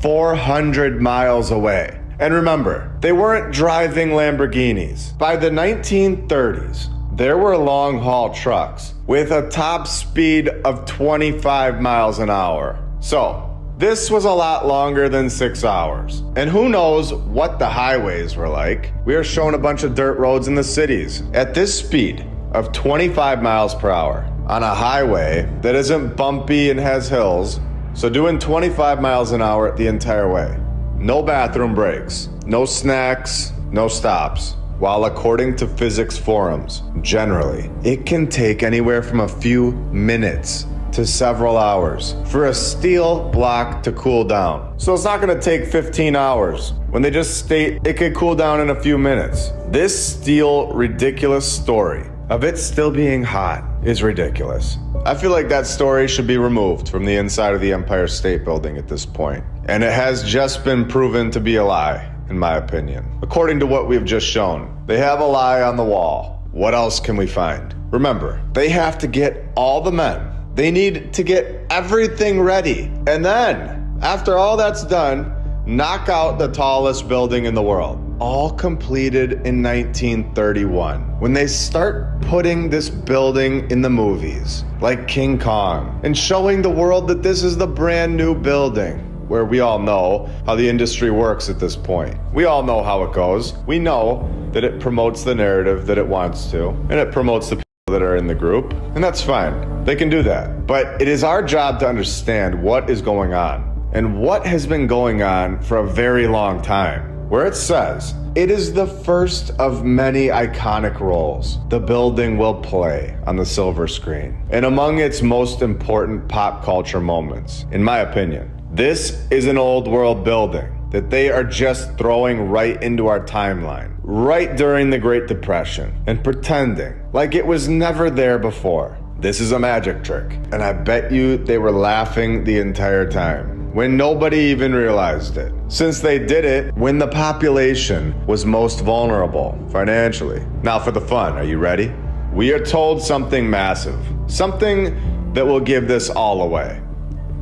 400 miles away. And remember, they weren't driving Lamborghinis. By the 1930s, there were long-haul trucks with a top speed of 25 miles an hour. So, this was a lot longer than 6 hours. And who knows what the highways were like. We are shown a bunch of dirt roads in the cities at this speed of 25 miles per hour on a highway that isn't bumpy and has hills. So doing 25 miles an hour the entire way. No bathroom breaks, no snacks, no stops. While according to physics forums, generally, it can take anywhere from a few minutes to several hours for a steel block to cool down. So it's not gonna take 15 hours when they just state it could cool down in a few minutes. This steel ridiculous story of it still being hot is ridiculous. I feel like that story should be removed from the inside of the Empire State Building at this point. And it has just been proven to be a lie, in my opinion. According to what we've just shown, they have a lie on the wall. What else can we find? Remember, they have to get all the men. They need to get everything ready. And then, after all that's done, knock out the tallest building in the world. All completed in 1931. When they start putting this building in the movies, like King Kong, and showing the world that this is the brand new building, where we all know how the industry works at this point. We all know how it goes. We know that it promotes the narrative that it wants to, and it promotes the people that are in the group, and that's fine. They can do that. But it is our job to understand what is going on, and what has been going on for a very long time, where it says, it is the first of many iconic roles the building will play on the silver screen, and among its most important pop culture moments, in my opinion. This is an old world building that they are just throwing right into our timeline, right during the Great Depression, and pretending like it was never there before. This is a magic trick, and I bet you they were laughing the entire time, when nobody even realized it, since they did it when the population was most vulnerable financially. Now for the fun, are you ready? We are told something massive, something that will give this all away.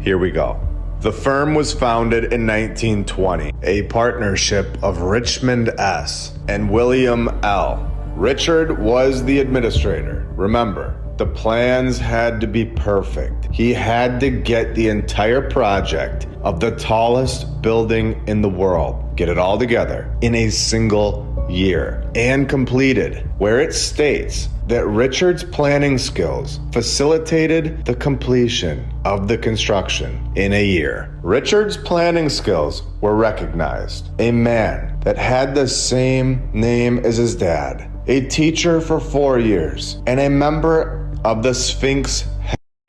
Here we go. The firm was founded in 1920, a partnership of Richmond S. and William L. Richard was the administrator. Remember, the plans had to be perfect. He had to get the entire project of the tallest building in the world, get it all together in a single year, and completed, where it states that Richard's planning skills facilitated the completion of the construction in a year. Richard's planning skills were recognized. A man that had the same name as his dad, a teacher for 4 years, and a member of the Sphinx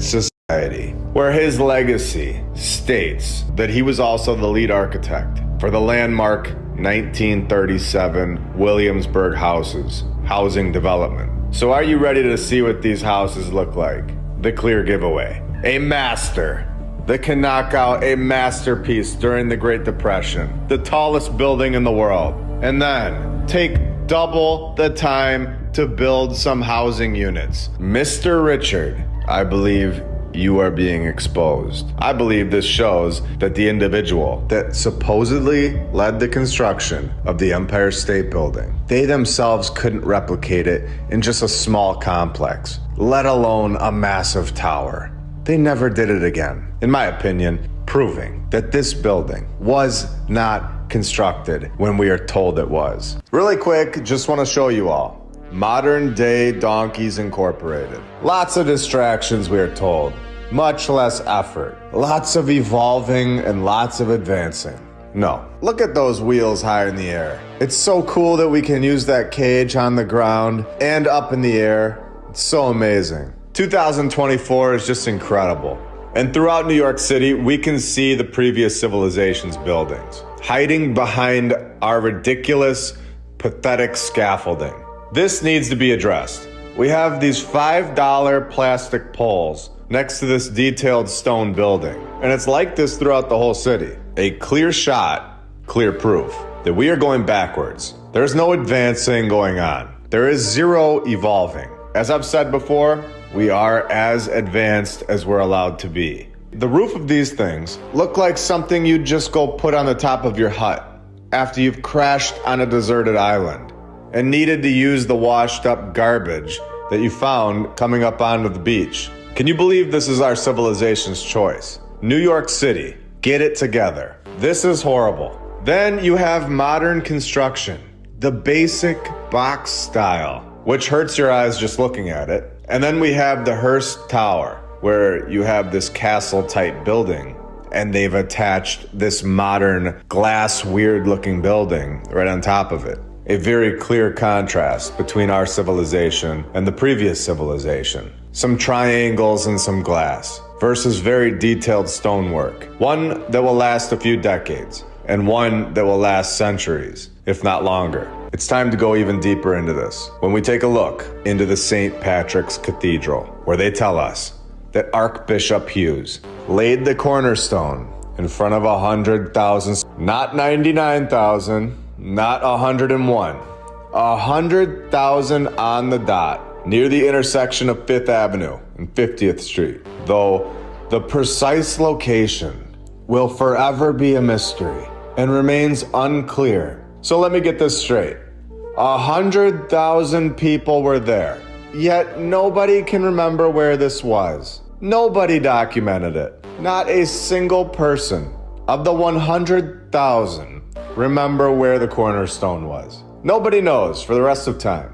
Society, where his legacy states that he was also the lead architect for the landmark 1937 Williamsburg housing development. So are you ready to see what these houses look like? The clear giveaway. A master that can knock out a masterpiece during the Great Depression, the tallest building in the world, and then take double the time to build some housing units. Mr. Richard, I believe you are being exposed. I believe this shows that the individual that supposedly led the construction of the Empire State Building, they themselves couldn't replicate it in just a small complex, let alone a massive tower. They never did it again, in my opinion, proving that this building was not constructed when we are told it was. Really quick, just want to show you all. Modern day Donkeys Incorporated. Lots of distractions, we are told. Much less effort. Lots of evolving and lots of advancing. No. Look at those wheels high in the air. It's so cool that we can use that cage on the ground and up in the air. It's so amazing. 2024 is just incredible. And throughout New York City, we can see the previous civilization's buildings, hiding behind our ridiculous, pathetic scaffolding. This needs to be addressed. We have these $5 plastic poles next to this detailed stone building, and it's like this throughout the whole city. A clear shot, clear proof that we are going backwards. There's no advancing going on. There is zero evolving. As I've said before, we are as advanced as we're allowed to be. The roof of these things look like something you'd just go put on the top of your hut after you've crashed on a deserted island and needed to use the washed up garbage that you found coming up onto the beach. Can you believe this is our civilization's choice? New York City, get it together. This is horrible. Then you have modern construction, the basic box style, which hurts your eyes just looking at it. And then we have the Hurst Tower, where you have this castle type building, and they've attached this modern glass weird looking building right on top of it. A very clear contrast between our civilization and the previous civilization. Some triangles and some glass versus very detailed stonework. One that will last a few decades and one that will last centuries, if not longer. It's time to go even deeper into this when we take a look into the St. Patrick's Cathedral, where they tell us that Archbishop Hughes laid the cornerstone in front of 100,000, not 99,000, not 101, 100,000 on the dot, near the intersection of 5th Avenue and 50th Street. Though the precise location will forever be a mystery and remains unclear. So let me get this straight. 100,000 people were there, yet nobody can remember where this was. Nobody documented it. Not a single person of the 100,000 remember where the cornerstone was. Nobody knows for the rest of time.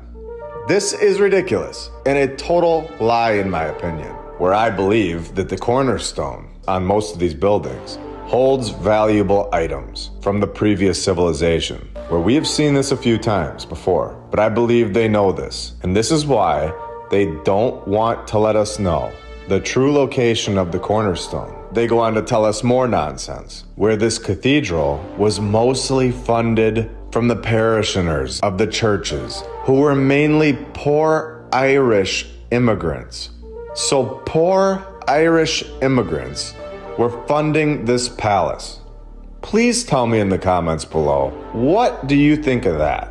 This is ridiculous and a total lie in my opinion, where I believe that the cornerstone on most of these buildings holds valuable items from the previous civilization, where we have seen this a few times before, but I believe they know this, and this is why they don't want to let us know the true location of the cornerstone. They go on to tell us more nonsense, where this cathedral was mostly funded from the parishioners of the churches, who were mainly poor Irish immigrants. So poor Irish immigrants were funding this palace. Please tell me in the comments below, what do you think of that?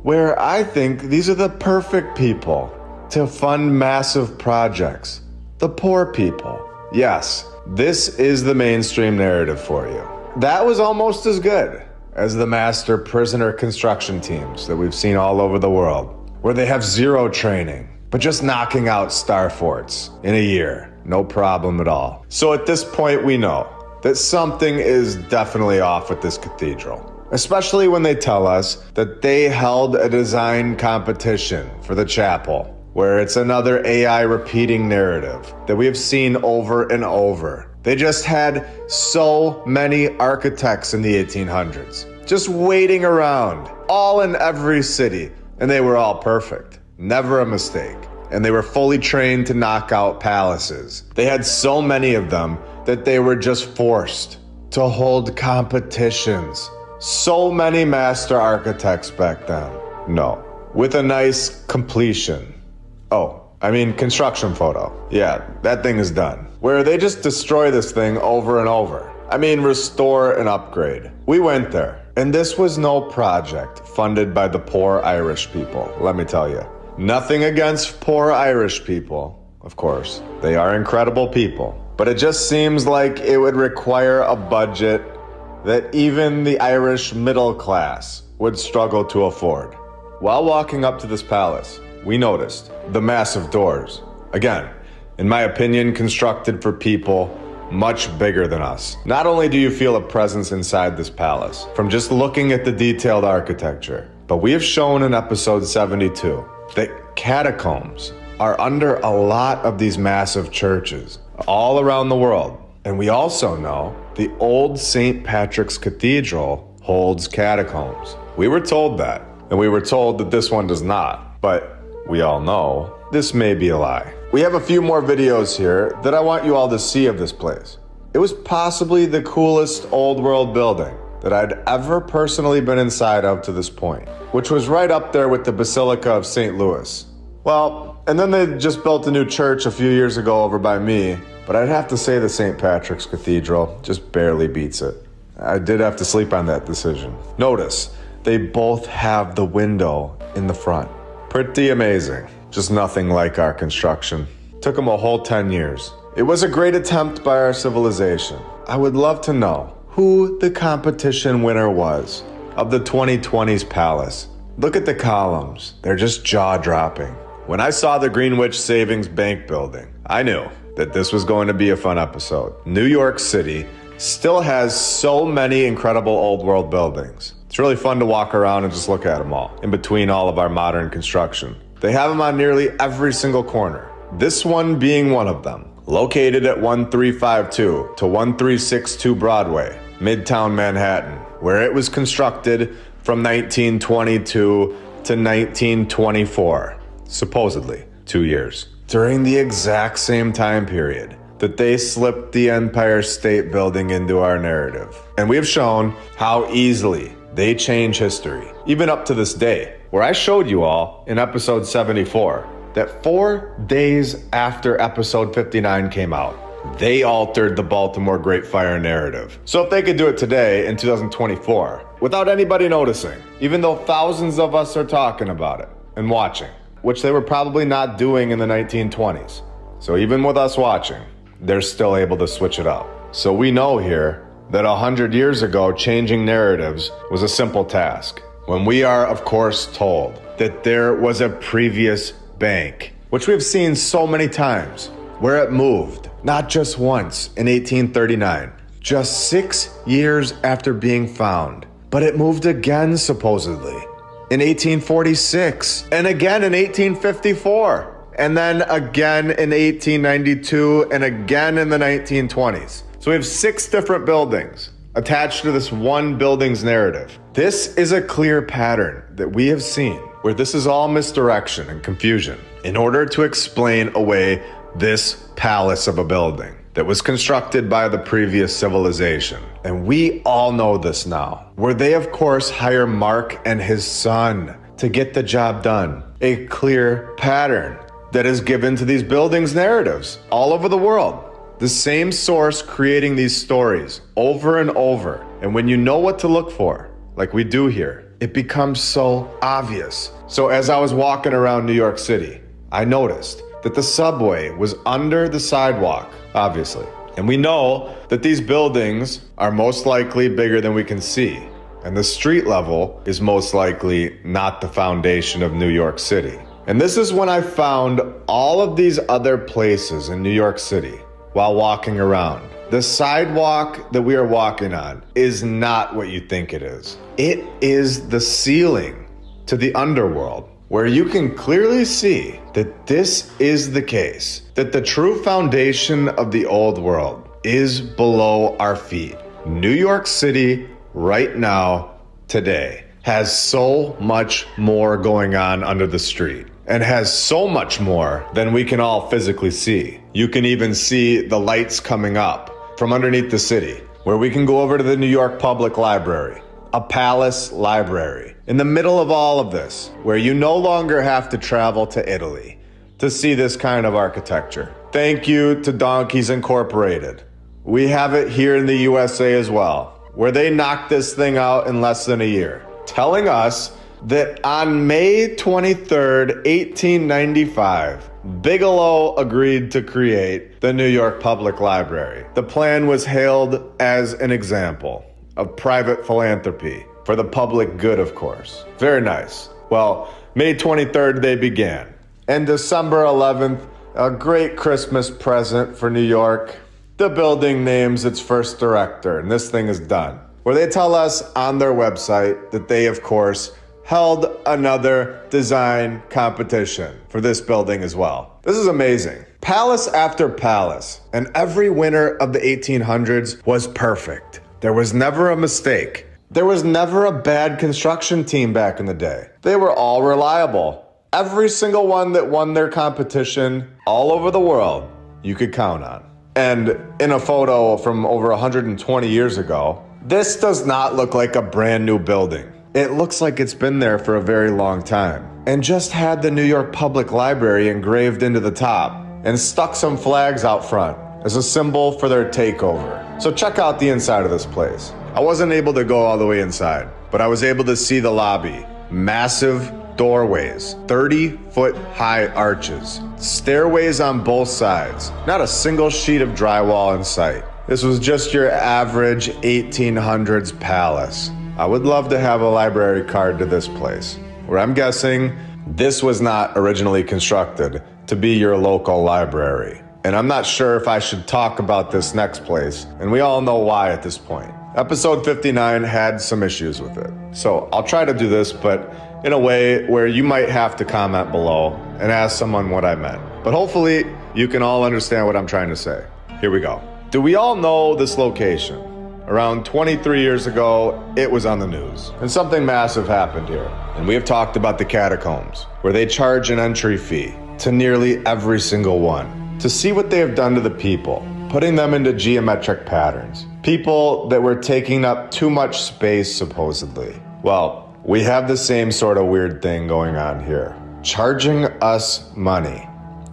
Where I think these are the perfect people to fund massive projects. The poor people, Yes, this is the mainstream narrative for you. That was almost as good as the master prisoner construction teams that we've seen all over the world, where they have zero training, but just knocking out star forts in a year. No problem at all. So at this point, we know that something is definitely off with this cathedral, especially when they tell us that they held a design competition for the chapel, where it's another AI repeating narrative that we have seen over and over. They just had so many architects in the 1800s, just waiting around, all in every city, and they were all perfect, never a mistake. And they were fully trained to knock out palaces. They had so many of them that they were just forced to hold competitions. So many master architects back then. No, with a nice completion. Construction photo. Yeah, that thing is done. Where they just destroy this thing over and over. Restore and upgrade. We went there, and this was no project funded by the poor Irish people, let me tell you. Nothing against poor Irish people, of course. They are incredible people. But it just seems like it would require a budget that even the Irish middle class would struggle to afford. While walking up to this palace, we noticed the massive doors. Again, in my opinion, constructed for people much bigger than us. Not only do you feel a presence inside this palace from just looking at the detailed architecture, but we have shown in episode 72 that catacombs are under a lot of these massive churches all around the world. And we also know the old St. Patrick's Cathedral holds catacombs. We were told that, and we were told that this one does not. But we all know this may be a lie. We have a few more videos here that I want you all to see of this place. It was possibly the coolest old world building that I'd ever personally been inside of to this point, which was right up there with the Basilica of St. Louis. Well, and then they just built a new church a few years ago over by me, but I'd have to say the St. Patrick's Cathedral just barely beats it. I did have to sleep on that decision. Notice, they both have the window in the front. Pretty amazing. Just nothing like our construction. Took them a whole 10 years. It was a great attempt by our civilization. I would love to know who the competition winner was of the 2020s palace. Look at the columns. They're just jaw-dropping. When I saw the Greenwich Savings Bank building, I knew that this was going to be a fun episode. New York City still has so many incredible old world buildings. It's really fun to walk around and just look at them all, in between all of our modern construction. They have them on nearly every single corner. This one being one of them. Located at 1352 to 1362 Broadway, Midtown Manhattan, where it was constructed from 1922 to 1924, supposedly 2 years. During the exact same time period that they slipped the Empire State Building into our narrative. And we have shown how easily they change history, even up to this day, where I showed you all in episode 74 that 4 days after episode 59 came out, they altered the Baltimore Great Fire narrative. So if they could do it today in 2024, without anybody noticing, even though thousands of us are talking about it and watching, which they were probably not doing in the 1920s. So even with us watching, they're still able to switch it up. So we know here that 100 years ago, changing narratives was a simple task. When we are, of course, told that there was a previous bank, which we've seen so many times, where it moved, not just once in 1839, just 6 years after being found, but it moved again supposedly in 1846, and again in 1854, and then again in 1892, and again in the 1920s. So we have 6 different buildings attached to this one building's narrative. This is a clear pattern that we have seen, where this is all misdirection and confusion in order to explain away this palace of a building that was constructed by the previous civilization. And we all know this now, where they of course hire Mark and his son to get the job done. A clear pattern that is given to these buildings' narratives all over the world. The same source creating these stories over and over. And when you know what to look for, like we do here, it becomes so obvious. So as I was walking around New York City, I noticed that the subway was under the sidewalk obviously. And we know that these buildings are most likely bigger than we can see. And the street level is most likely not the foundation of New York City. And this is when I found all of these other places in New York City while walking around. The sidewalk that we are walking on is not what you think it is. It is the ceiling to the underworld, where you can clearly see that this is the case, that the true foundation of the old world is below our feet. New York City right now, today, has so much more going on under the street, and has so much more than we can all physically see. You can even see the lights coming up from underneath the city, where we can go over to the New York Public Library, a palace library, in the middle of all of this, where you no longer have to travel to Italy to see this kind of architecture. Thank you to Donkeys Incorporated. We have it here in the USA as well, where they knocked this thing out in less than a year, telling us that on May 23rd, 1895, Bigelow agreed to create the New York Public Library. The plan was hailed as an example of private philanthropy for the public good, of course. Very nice. Well, May 23rd, they began. And December 11th, a great Christmas present for New York, the building names its first director, and this thing is done. Where they tell us on their website that they, of course, held another design competition for this building as well. This is amazing. Palace after palace, and every winner of the 1800s was perfect. There was never a mistake. There was never a bad construction team back in the day. They were all reliable. Every single one that won their competition all over the world, you could count on. And in a photo from over 120 years ago, this does not look like a brand new building. It looks like it's been there for a very long time, and just had the New York Public Library engraved into the top and stuck some flags out front as a symbol for their takeover. So check out the inside of this place. I wasn't able to go all the way inside, but I was able to see the lobby. Massive doorways, 30-foot high arches, stairways on both sides, not a single sheet of drywall in sight. This was just your average 1800s palace. I would love to have a library card to this place, where I'm guessing this was not originally constructed to be your local library. And I'm not sure if I should talk about this next place, and we all know why at this point. Episode 59 had some issues with it. So I'll try to do this, but in a way where you might have to comment below and ask someone what I meant. But hopefully you can all understand what I'm trying to say. Here we go. Do we all know this location? Around 23 years ago, it was on the news, and something massive happened here. And we have talked about the catacombs, where they charge an entry fee to nearly every single one, to see what they have done to the people, putting them into geometric patterns. People that were taking up too much space, supposedly. Well, we have the same sort of weird thing going on here, charging us money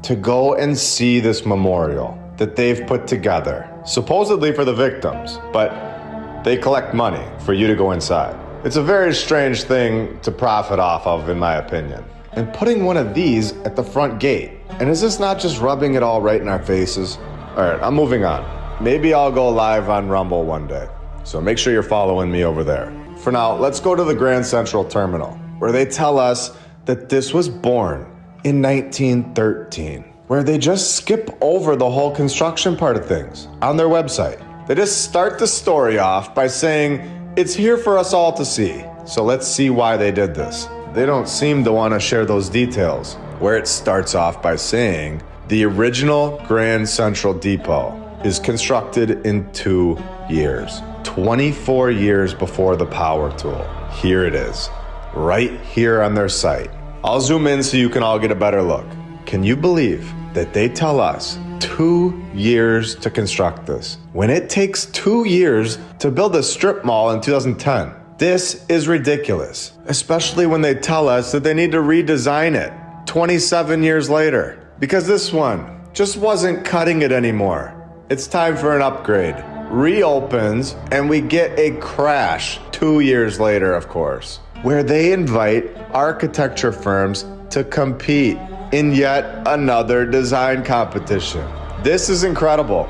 to go and see this memorial that they've put together, supposedly for the victims, but they collect money for you to go inside. It's a very strange thing to profit off of, in my opinion. And putting one of these at the front gate. And is this not just rubbing it all right in our faces? All right, I'm moving on. Maybe I'll go live on Rumble one day. So make sure you're following me over there. For now, let's go to the Grand Central Terminal, where they tell us that this was born in 1913. Where they just skip over the whole construction part of things on their website. They just start the story off by saying, it's here for us all to see. So let's see why they did this. They don't seem to want to share those details, where it starts off by saying, the original Grand Central Depot is constructed in 2 years. 24 years before the power tool. Here it is, right here on their site. I'll zoom in so you can all get a better look. Can you believe that they tell us 2 years to construct this, when it takes 2 years to build a strip mall in 2010? This is ridiculous, especially when they tell us that they need to redesign it 27 years later, because this one just wasn't cutting it anymore. It's time for an upgrade. Reopens, and we get a crash 2 years later, of course, where they invite architecture firms to compete in yet another design competition. This is incredible.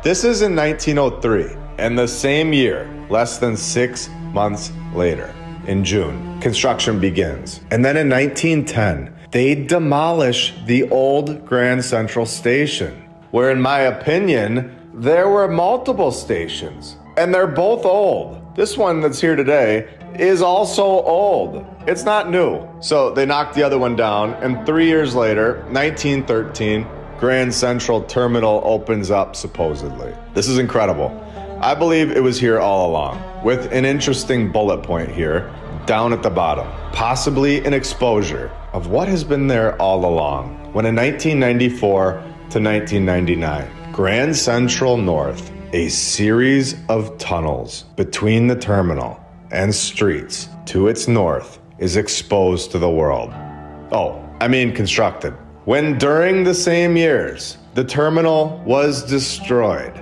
This is in 1903, and the same year, less than 6 months later, in June, construction begins. And then in 1910, they demolish the old Grand Central Station, where in my opinion, there were multiple stations, and they're both old. This one that's here today is also old. It's not new. So they knocked the other one down, and 3 years later, 1913, Grand Central Terminal opens up supposedly. This is incredible. I believe it was here all along, with an interesting bullet point here, down at the bottom. Possibly an exposure of what has been there all along. When in 1994 to 1999, Grand Central North, a series of tunnels between the terminal and streets to its north, is exposed to the world. Constructed. When during the same years, the terminal was destroyed.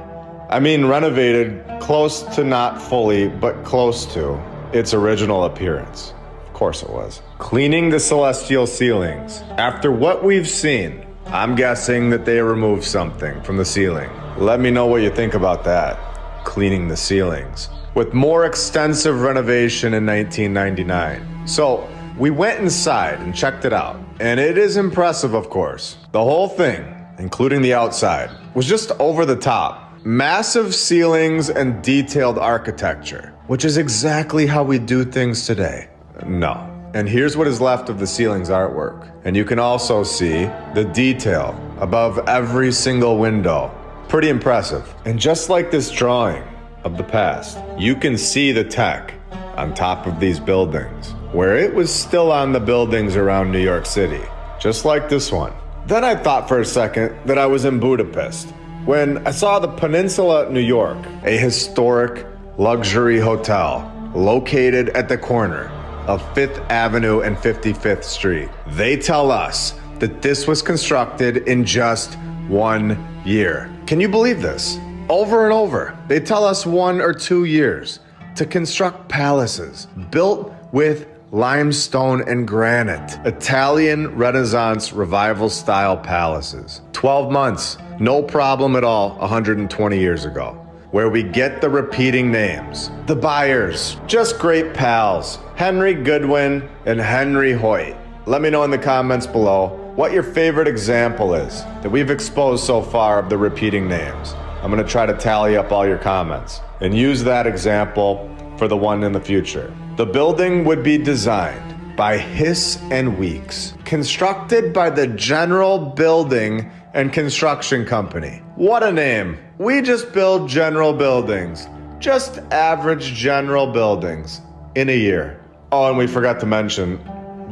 Renovated close to, not fully, but close to its original appearance. Of course it was. Cleaning the celestial ceilings. After what we've seen, I'm guessing that they removed something from the ceiling. Let me know what you think about that. Cleaning the ceilings. With more extensive renovation in 1999. So we went inside and checked it out. And it is impressive, of course. The whole thing, including the outside, was just over the top. Massive ceilings and detailed architecture, which is exactly how we do things today. No. And here's what is left of the ceiling's artwork. And you can also see the detail above every single window. Pretty impressive. And just like this drawing of the past, you can see the tech on top of these buildings, where it was still on the buildings around New York City, just like this one. Then I thought for a second that I was in Budapest, when I saw the Peninsula, New York, a historic luxury hotel located at the corner of 5th Avenue and 55th Street. They tell us that this was constructed in just 1 year. Can you believe this? Over and over, they tell us 1 or 2 years to construct palaces built with limestone and granite. Italian Renaissance Revival style palaces. 12 months, no problem at all 120 years ago. Where we get the repeating names. The buyers, just great pals. Henry Goodwin and Henry Hoyt. Let me know in the comments below what your favorite example is that we've exposed so far of the repeating names. I'm gonna try to tally up all your comments and use that example for the one in the future. The building would be designed by Hiss and Weeks, constructed by the General Building and Construction Company. What a name. We just build general buildings, just average general buildings in a year. Oh, and we forgot to mention,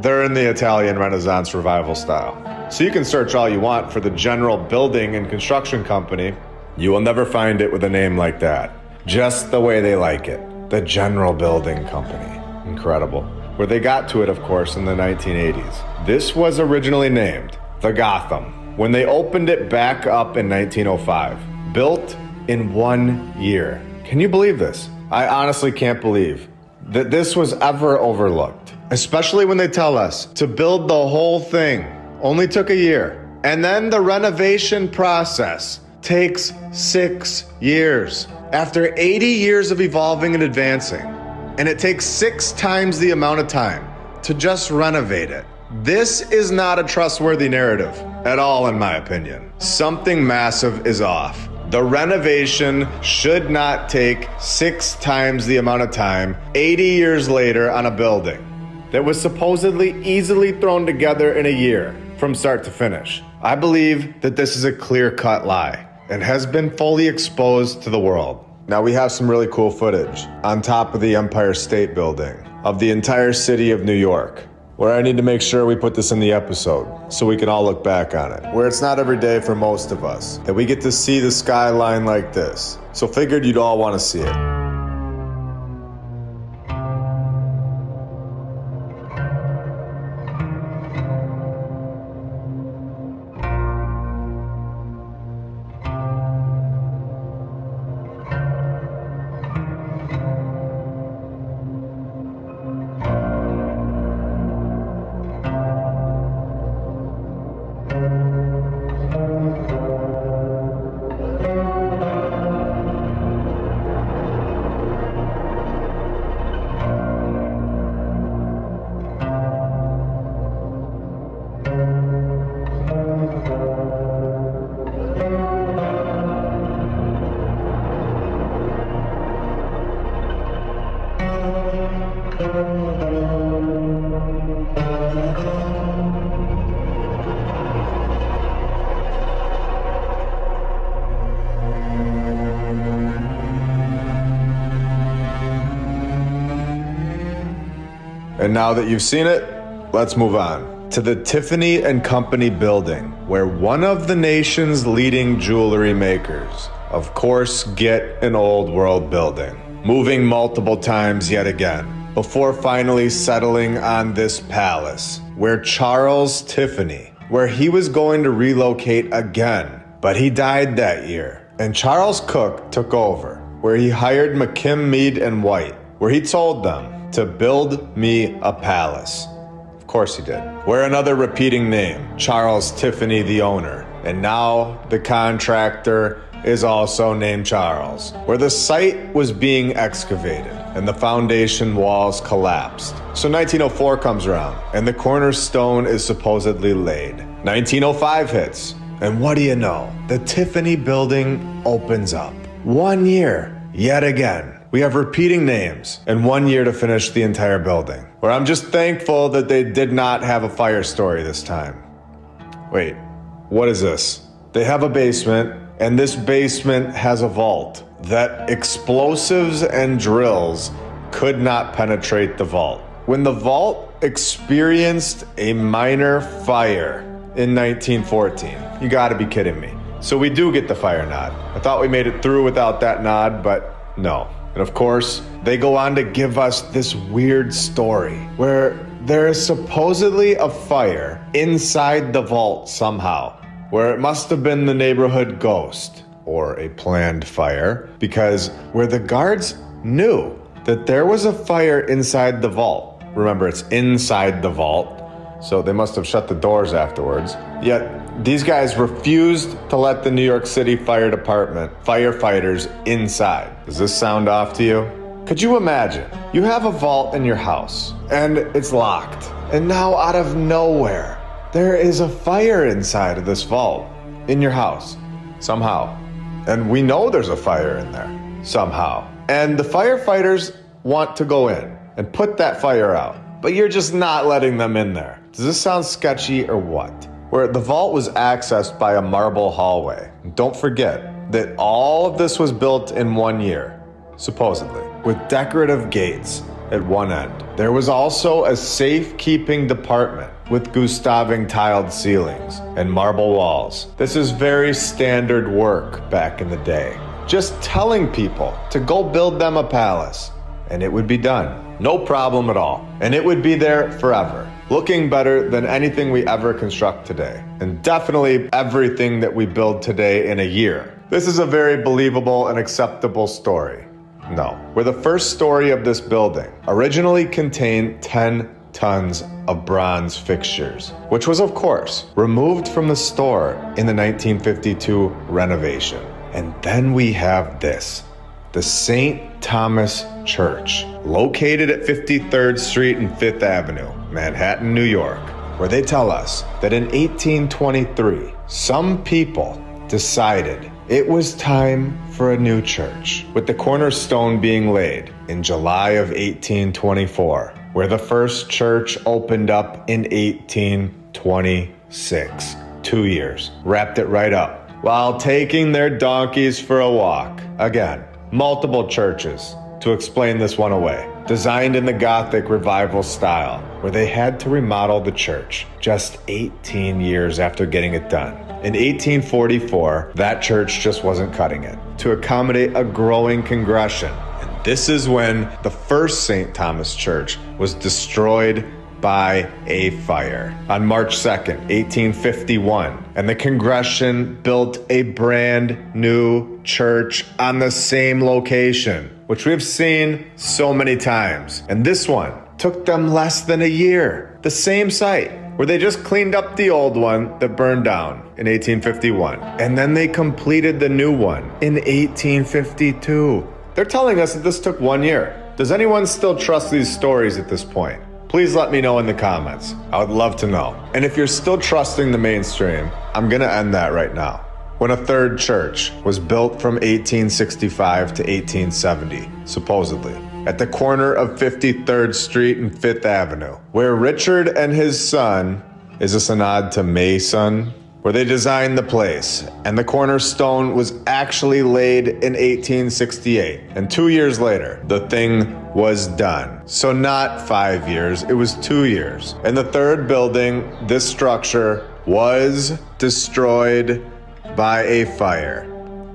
they're in the Italian Renaissance Revival style. So you can search all you want for the General Building and Construction Company. You will never find it with a name like that. Just the way they like it. The General Building Company. Incredible. Where they got to it, of course, in the 1980s. This was originally named the Gotham when they opened it back up in 1905. Built in 1 year. Can you believe this? I honestly can't believe that this was ever overlooked. Especially when they tell us to build the whole thing only took a year. And then the renovation process takes 6 years. After 80 years of evolving and advancing, and it takes 6 times the amount of time to just renovate it. This is not a trustworthy narrative at all, in my opinion. Something massive is off. The renovation should not take 6 times the amount of time 80 years later on a building that was supposedly easily thrown together in a year from start to finish. I believe that this is a clear-cut lie and has been fully exposed to the world. Now we have some really cool footage on top of the Empire State Building of the entire city of New York, where I need to make sure we put this in the episode so we can all look back on it, where it's not every day for most of us that we get to see the skyline like this. So figured you'd all want to see it. And now that you've seen it, let's move on to the Tiffany and Company building, where one of the nation's leading jewelry makers, of course, get an old world building, moving multiple times yet again, before finally settling on this palace, where Charles Tiffany, where he was going to relocate again, but he died that year. And Charles Cook took over, where he hired McKim, Mead, and White, where he told them to build me a palace. Of course he did. Where another repeating name, Charles Tiffany, the owner, and now the contractor is also named Charles, where the site was being excavated and the foundation walls collapsed. So 1904 comes around and the cornerstone is supposedly laid. 1905 hits, and what do you know? The Tiffany Building opens up. 1 year, yet again. We have repeating names and 1 year to finish the entire building, where I'm just thankful that they did not have a fire story this time. Wait, what is this? They have a basement, and this basement has a vault that explosives and drills could not penetrate the vault. When the vault experienced a minor fire in 1914. You gotta be kidding me. So we do get the fire nod. I thought we made it through without that nod, but no. And of course, they go on to give us this weird story where there is supposedly a fire inside the vault somehow, where it must have been the neighborhood ghost or a planned fire, because where the guards knew that there was a fire inside the vault. Remember, it's inside the vault, so they must have shut the doors afterwards. Yet these guys refused to let the New York City Fire Department firefighters inside. Does this sound off to you? Could you imagine? You have a vault in your house and it's locked, and now out of nowhere, there is a fire inside of this vault in your house somehow. And we know there's a fire in there somehow. And the firefighters want to go in and put that fire out, but you're just not letting them in there. Does this sound sketchy or what? Where the vault was accessed by a marble hallway. Don't forget that all of this was built in 1 year, supposedly, with decorative gates at one end. There was also a safekeeping department with Gustaving tiled ceilings and marble walls. This is very standard work back in the day. Just telling people to go build them a palace and it would be done. No problem at all. And it would be there forever. Looking better than anything we ever construct today. And definitely everything that we build today in a year. This is a very believable and acceptable story. No. Where the first story of this building originally contained 10 tons of bronze fixtures, which was, of course, removed from the store in the 1952 renovation. And then we have this, the St. Thomas Church, located at 53rd Street and 5th Avenue, Manhattan, New York, where they tell us that in 1823, some people decided it was time for a new church, with the cornerstone being laid in July of 1824, where the first church opened up in 1826. 2 years, wrapped it right up, while taking their donkeys for a walk. Again, multiple churches to explain this one away, designed in the Gothic revival style, where they had to remodel the church just 18 years after getting it done. In 1844, that church just wasn't cutting it to accommodate a growing congregation. And this is when the first St. Thomas Church was destroyed by a fire on March 2nd, 1851. And the congregation built a brand new church on the same location, which we've seen so many times. And this one took them less than a year. The same site, where they just cleaned up the old one that burned down in 1851. And then they completed the new one in 1852. They're telling us that this took 1 year. Does anyone still trust these stories at this point? Please let me know in the comments. I would love to know. And if you're still trusting the mainstream, I'm gonna end that right now. When a third church was built from 1865 to 1870, supposedly, at the corner of 53rd Street and 5th Avenue, where Richard and his son, is this a nod to Mason? Where they designed the place, and the cornerstone was actually laid in 1868. And 2 years later, the thing was done. So not 5 years, it was 2 years. And the third building, this structure, was destroyed by a fire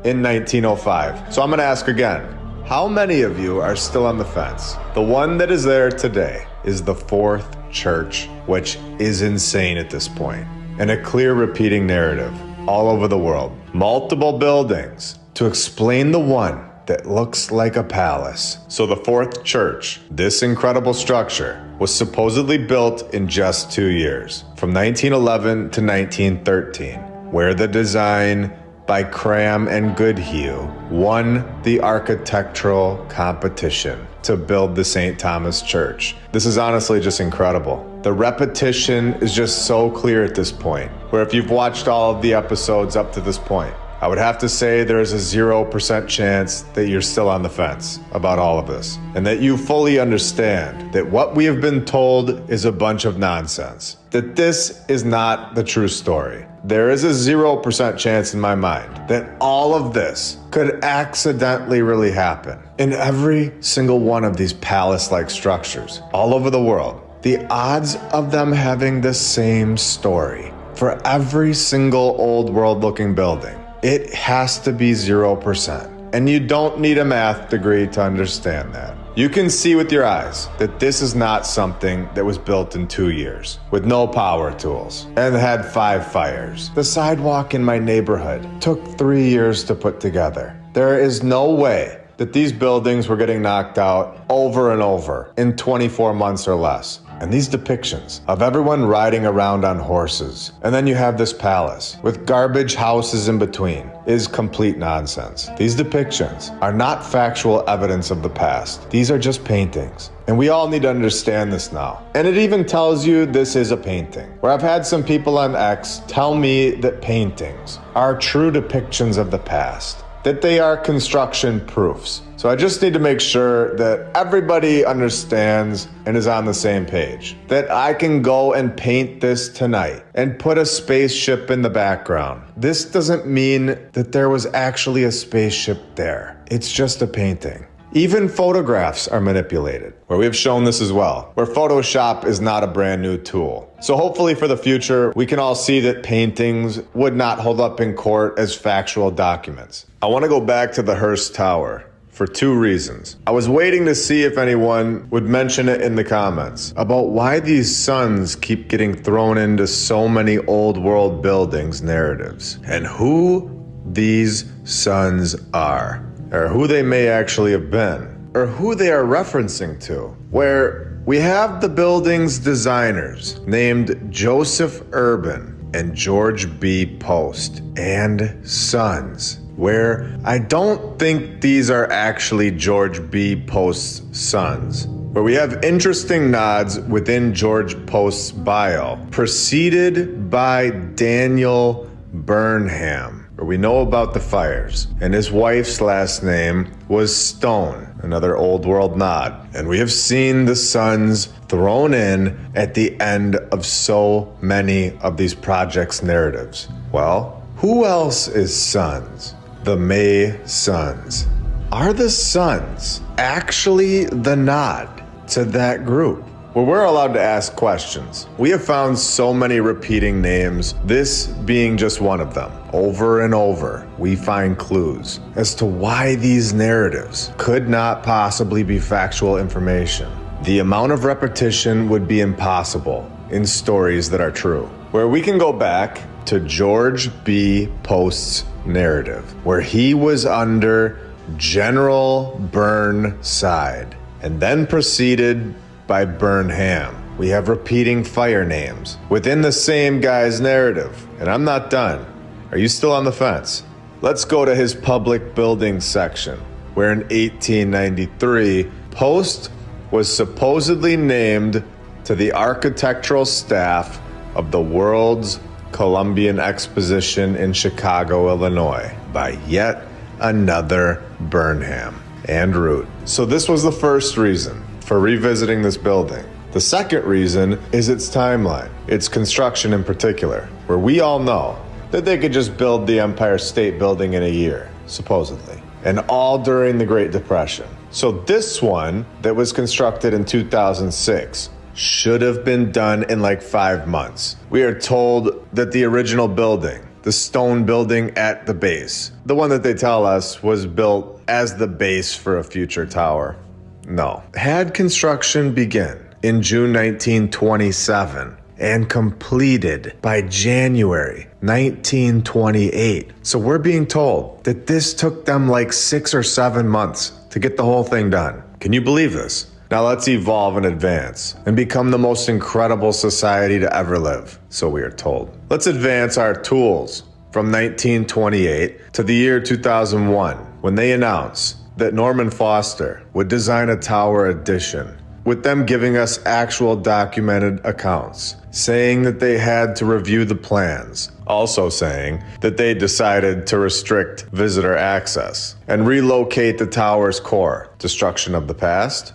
in 1905. So I'm gonna ask again, how many of you are still on the fence? The one that is there today is the fourth church, which is insane at this point, and a clear repeating narrative all over the world. Multiple buildings to explain the one that looks like a palace. So the fourth church, this incredible structure, was supposedly built in just 2 years, from 1911 to 1913, where the design by Cram and Goodhue won the architectural competition to build the St. Thomas Church. This is honestly just incredible. The repetition is just so clear at this point, where if you've watched all of the episodes up to this point, I would have to say there is a 0% chance that you're still on the fence about all of this, and that you fully understand that what we have been told is a bunch of nonsense, that this is not the true story. There is a 0% chance in my mind that all of this could accidentally really happen in every single one of these palace-like structures all over the world. The odds of them having the same story for every single old world-looking building, it has to be 0%. And you don't need a math degree to understand that. You can see with your eyes that this is not something that was built in 2 years with no power tools and had 5 fires. The sidewalk in my neighborhood took 3 years to put together. There is no way that these buildings were getting knocked out over and over in 24 months or less. And these depictions of everyone riding around on horses, and then you have this palace with garbage houses in between, is complete nonsense. These depictions are not factual evidence of the past. These are just paintings. And we all need to understand this now. And it even tells you this is a painting. Where I've had some people on X tell me that paintings are true depictions of the past, that they are construction proofs. So I just need to make sure that everybody understands and is on the same page. That I can go and paint this tonight and put a spaceship in the background. This doesn't mean that there was actually a spaceship there. It's just a painting. Even photographs are manipulated, where we've shown this as well, where Photoshop is not a brand new tool. So hopefully for the future, we can all see that paintings would not hold up in court as factual documents. I want to go back to the Hurst Tower for 2 reasons. I was waiting to see if anyone would mention it in the comments about why these suns keep getting thrown into so many old world buildings narratives, and who these suns are, or who they may actually have been, or who they are referencing to, where we have the building's designers named Joseph Urban and George B. Post and sons, where I don't think these are actually George B. Post's sons, where we have interesting nods within George Post's bio, preceded by Daniel Burnham, where we know about the fires, and his wife's last name was Stone, another old world nod. And we have seen the sons thrown in at the end of so many of these projects' narratives. Well, who else is sons? The May sons. Are the sons actually the nod to that group? Well, we're allowed to ask questions. We have found so many repeating names, this being just one of them. Over and over, we find clues as to why these narratives could not possibly be factual information. The amount of repetition would be impossible in stories that are true. Where we can go back to George B. Post's narrative, where he was under General Burnside and then preceded by Burnham. We have repeating fire names within the same guy's narrative. And I'm not done. Are you still on the fence? Let's go to his public buildings section, where in 1893, Post was supposedly named to the architectural staff of the World's Columbian Exposition in Chicago, Illinois, by yet another Burnham and Root. So this was the first reason for revisiting this building. The second reason is its timeline, its construction in particular, where we all know that they could just build the Empire State Building in a year, supposedly, and all during the Great Depression. So this one that was constructed in 2006 should have been done in like 5 months. We are told that the original building, the stone building at the base, the one that they tell us was built as the base for a future tower. No. Had construction begin in June 1927 and completed by January 1928. So we're being told that this took them like 6 or 7 months to get the whole thing done. Can you believe this? Now let's evolve and advance and become the most incredible society to ever live, so we are told. Let's advance our tools from 1928 to the year 2001, when they announced that Norman Foster would design a tower addition, with them giving us actual documented accounts, saying that they had to review the plans, also saying that they decided to restrict visitor access and relocate the tower's core. Destruction of the past?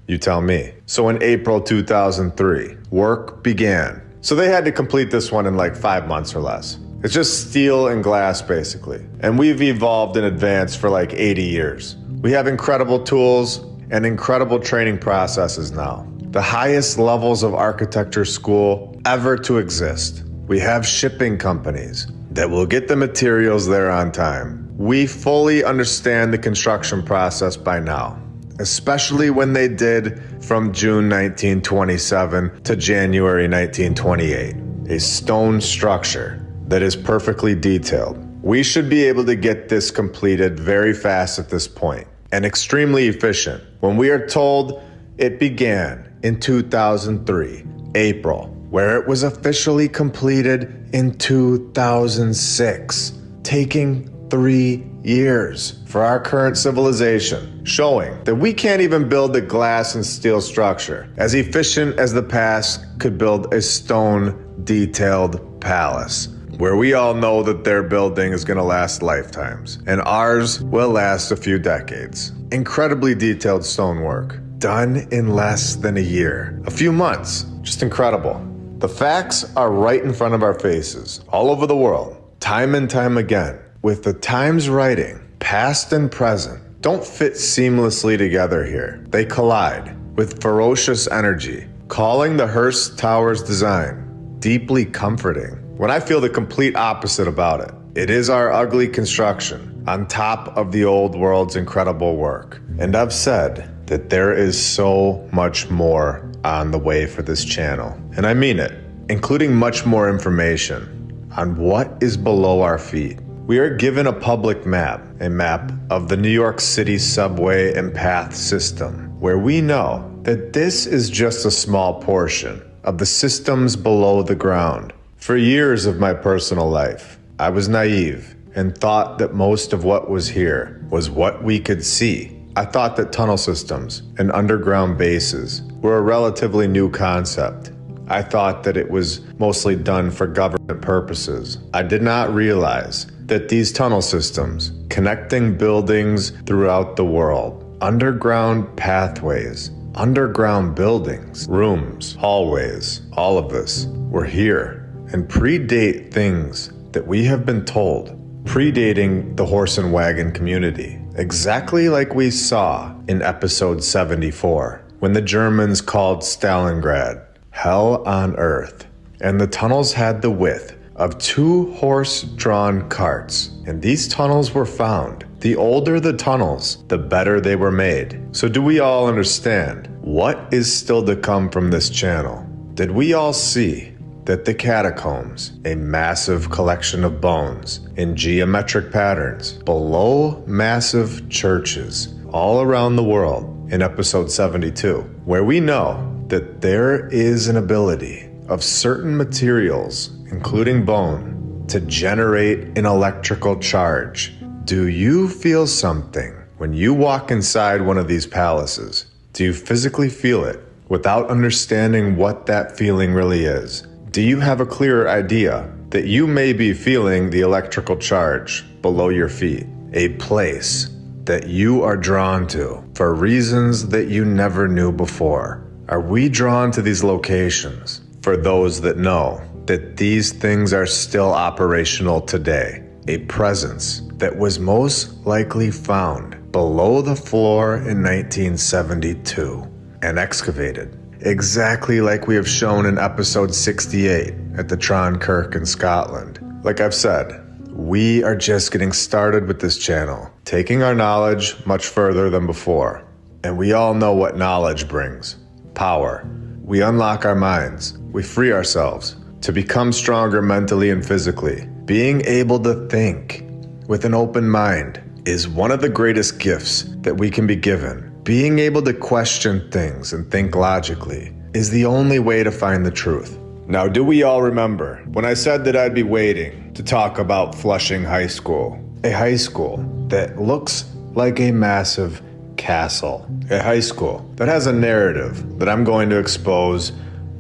You tell me. So in April 2003, work began. So they had to complete this one in like 5 months or less. It's just steel and glass basically. And we've evolved and advanced for like 80 years. We have incredible tools and incredible training processes now. The highest levels of architecture school ever to exist. We have shipping companies that will get the materials there on time. We fully understand the construction process by now, especially when they did from June 1927 to January 1928. A stone structure that is perfectly detailed. We should be able to get this completed very fast at this point, and extremely efficient. When we are told it began in 2003, April, where it was officially completed in 2006, taking 3 years for our current civilization, showing that we can't even build a glass and steel structure as efficient as the past could build a stone detailed palace, where we all know that their building is going to last lifetimes, and ours will last a few decades. Incredibly detailed stonework, done in less than a year, a few months, just incredible. The facts are right in front of our faces, all over the world, time and time again, with the Times writing, past and present, don't fit seamlessly together here. They collide with ferocious energy, calling the Hurst Tower's design deeply comforting, when I feel the complete opposite about it. It is our ugly construction on top of the old world's incredible work. And I've said that there is so much more on the way for this channel. And I mean it, including much more information on what is below our feet. We are given a public map, a map of the New York City subway and path system, where we know that this is just a small portion of the systems below the ground. For years of my personal life, I was naive and thought that most of what was here was what we could see. I thought that tunnel systems and underground bases were a relatively new concept. I thought that it was mostly done for government purposes. I did not realize that these tunnel systems, connecting buildings throughout the world, underground pathways, underground buildings, rooms, hallways, all of this were here and predate things that we have been told, predating the horse and wagon community, exactly like we saw in episode 74, when the Germans called Stalingrad hell on earth, and the tunnels had the width of 2 horse-drawn carts, and these tunnels were found. The older the tunnels, the better they were made. So do we all understand what is still to come from this channel? Did we all see that the catacombs, a massive collection of bones in geometric patterns below massive churches all around the world in episode 72, where we know that there is an ability of certain materials, including bone, to generate an electrical charge? Do you feel something when you walk inside one of these palaces? Do you physically feel it without understanding what that feeling really is? Do you have a clearer idea that you may be feeling the electrical charge below your feet? A place that you are drawn to for reasons that you never knew before. Are we drawn to these locations for those that know that these things are still operational today? A presence that was most likely found below the floor in 1972 and excavated, exactly like we have shown in episode 68 at the Kirk in Scotland. Like I've said, we are just getting started with this channel, taking our knowledge much further than before. And we all know what knowledge brings. Power. We unlock our minds. We free ourselves to become stronger mentally and physically. Being able to think with an open mind is one of the greatest gifts that we can be given. Being able to question things and think logically is the only way to find the truth. Now, do we all remember when I said that I'd be waiting to talk about Flushing High School? A high school that looks like a massive castle. A high school that has a narrative that I'm going to expose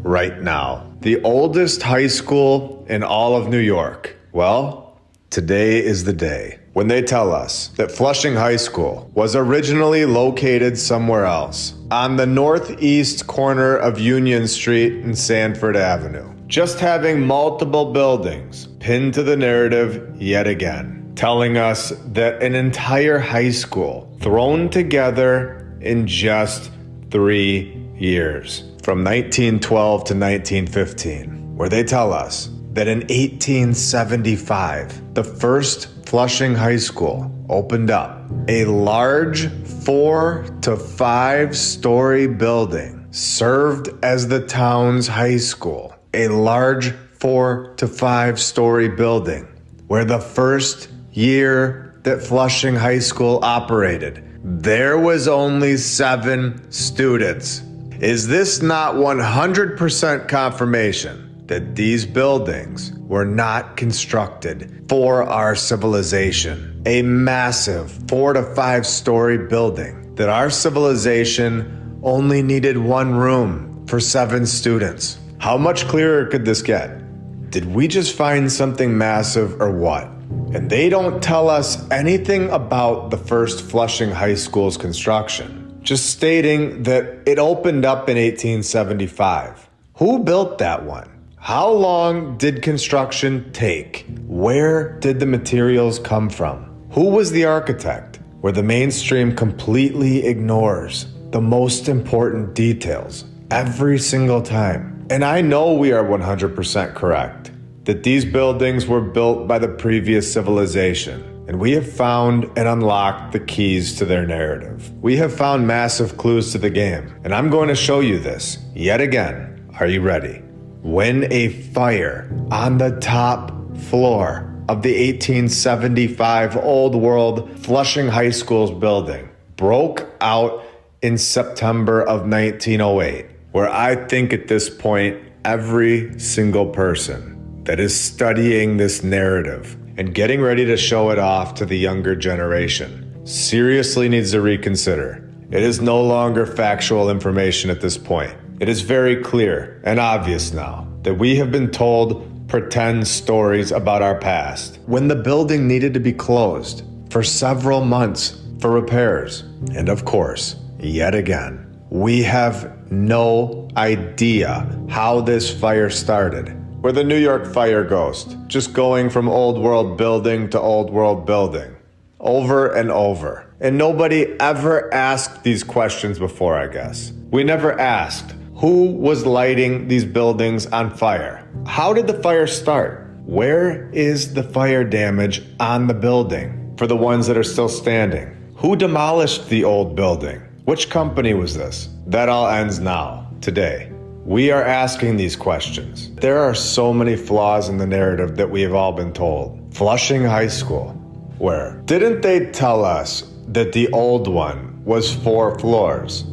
right now. The oldest high school in all of New York. Well, today is the day when they tell us that Flushing High School was originally located somewhere else, on the northeast corner of Union Street and Sanford Avenue. Just having multiple buildings pinned to the narrative yet again, telling us that an entire high school thrown together in just 3 years, from 1912 to 1915, where they tell us that in 1875, the first Flushing High School opened up. A large 4 to 5 story building served as the town's high school. A large 4 to 5 story building where the first year that Flushing High School operated, there was only 7 students. Is this not 100% confirmation that these buildings were not constructed for our civilization? A massive 4 to 5 story building that our civilization only needed 1 room for 7 students. How much clearer could this get? Did we just find something massive or what? And they don't tell us anything about the first Flushing High School's construction, just stating that it opened up in 1875. Who built that one? How long did construction take? Where did the materials come from? Who was the architect? Where the mainstream completely ignores the most important details every single time. And I know we are 100% correct, that these buildings were built by the previous civilization, and we have found and unlocked the keys to their narrative. We have found massive clues to the game, and I'm going to show you this yet again. Are you ready? When a fire on the top floor of the 1875 Old World Flushing High School's building broke out in September of 1908, where I think at this point, every single person that is studying this narrative and getting ready to show it off to the younger generation seriously needs to reconsider. It is no longer factual information at this point. It is very clear and obvious now that we have been told pretend stories about our past when the building needed to be closed for several months for repairs. And of course, yet again, we have no idea how this fire started. We're the New York fire ghost, just going from old world building to old world building, over and over. And nobody ever asked these questions before, I guess. We never asked, who was lighting these buildings on fire? How did the fire start? Where is the fire damage on the building for the ones that are still standing? Who demolished the old building? Which company was this? That all ends now, today. We are asking these questions. There are so many flaws in the narrative that we have all been told. Flushing High School, where? Didn't they tell us that the old one was 4 floors?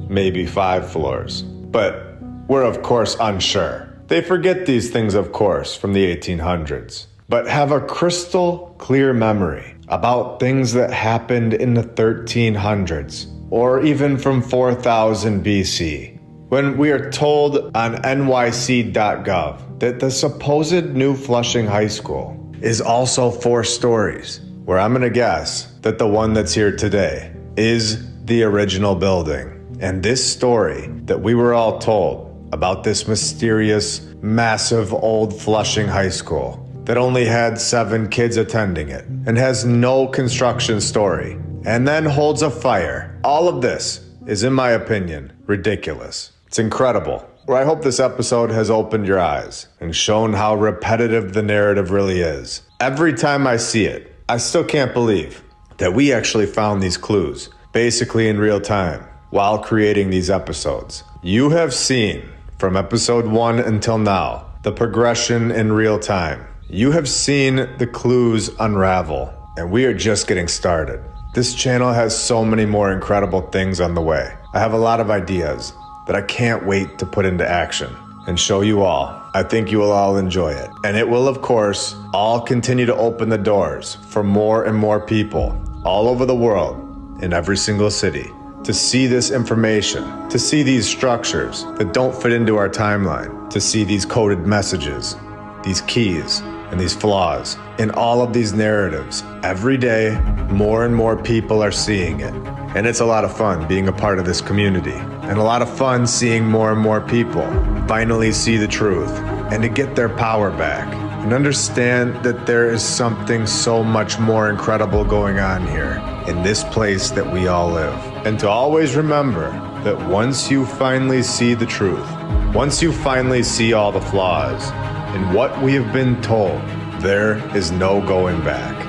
Maybe 5 floors. But we're of course unsure. They forget these things, of course, from the 1800s, but have a crystal clear memory about things that happened in the 1300s, or even from 4000 BC, when we are told on nyc.gov that the supposed new Flushing High School is also 4 stories, where I'm gonna guess that the one that's here today is the original building. And this story that we were all told about this mysterious, massive old Flushing High School that only had 7 kids attending it and has no construction story and then holds a fire. All of this is, in my opinion, ridiculous. It's incredible. Well, I hope this episode has opened your eyes and shown how repetitive the narrative really is. Every time I see it, I still can't believe that we actually found these clues, basically in real time, while creating these episodes. You have seen, from episode 1 until now, the progression in real time. You have seen the clues unravel, and we are just getting started. This channel has so many more incredible things on the way. I have a lot of ideas that I can't wait to put into action and show you all. I think you will all enjoy it. And it will, of course, all continue to open the doors for more and more people all over the world, in every single city, to see this information, to see these structures that don't fit into our timeline, to see these coded messages, these keys, and these flaws in all of these narratives. Every day, more and more people are seeing it. And it's a lot of fun being a part of this community, and a lot of fun seeing more and more people finally see the truth and to get their power back and understand that there is something so much more incredible going on here in this place that we all live. And to always remember that once you finally see the truth, once you finally see all the flaws in what we have been told, there is no going back.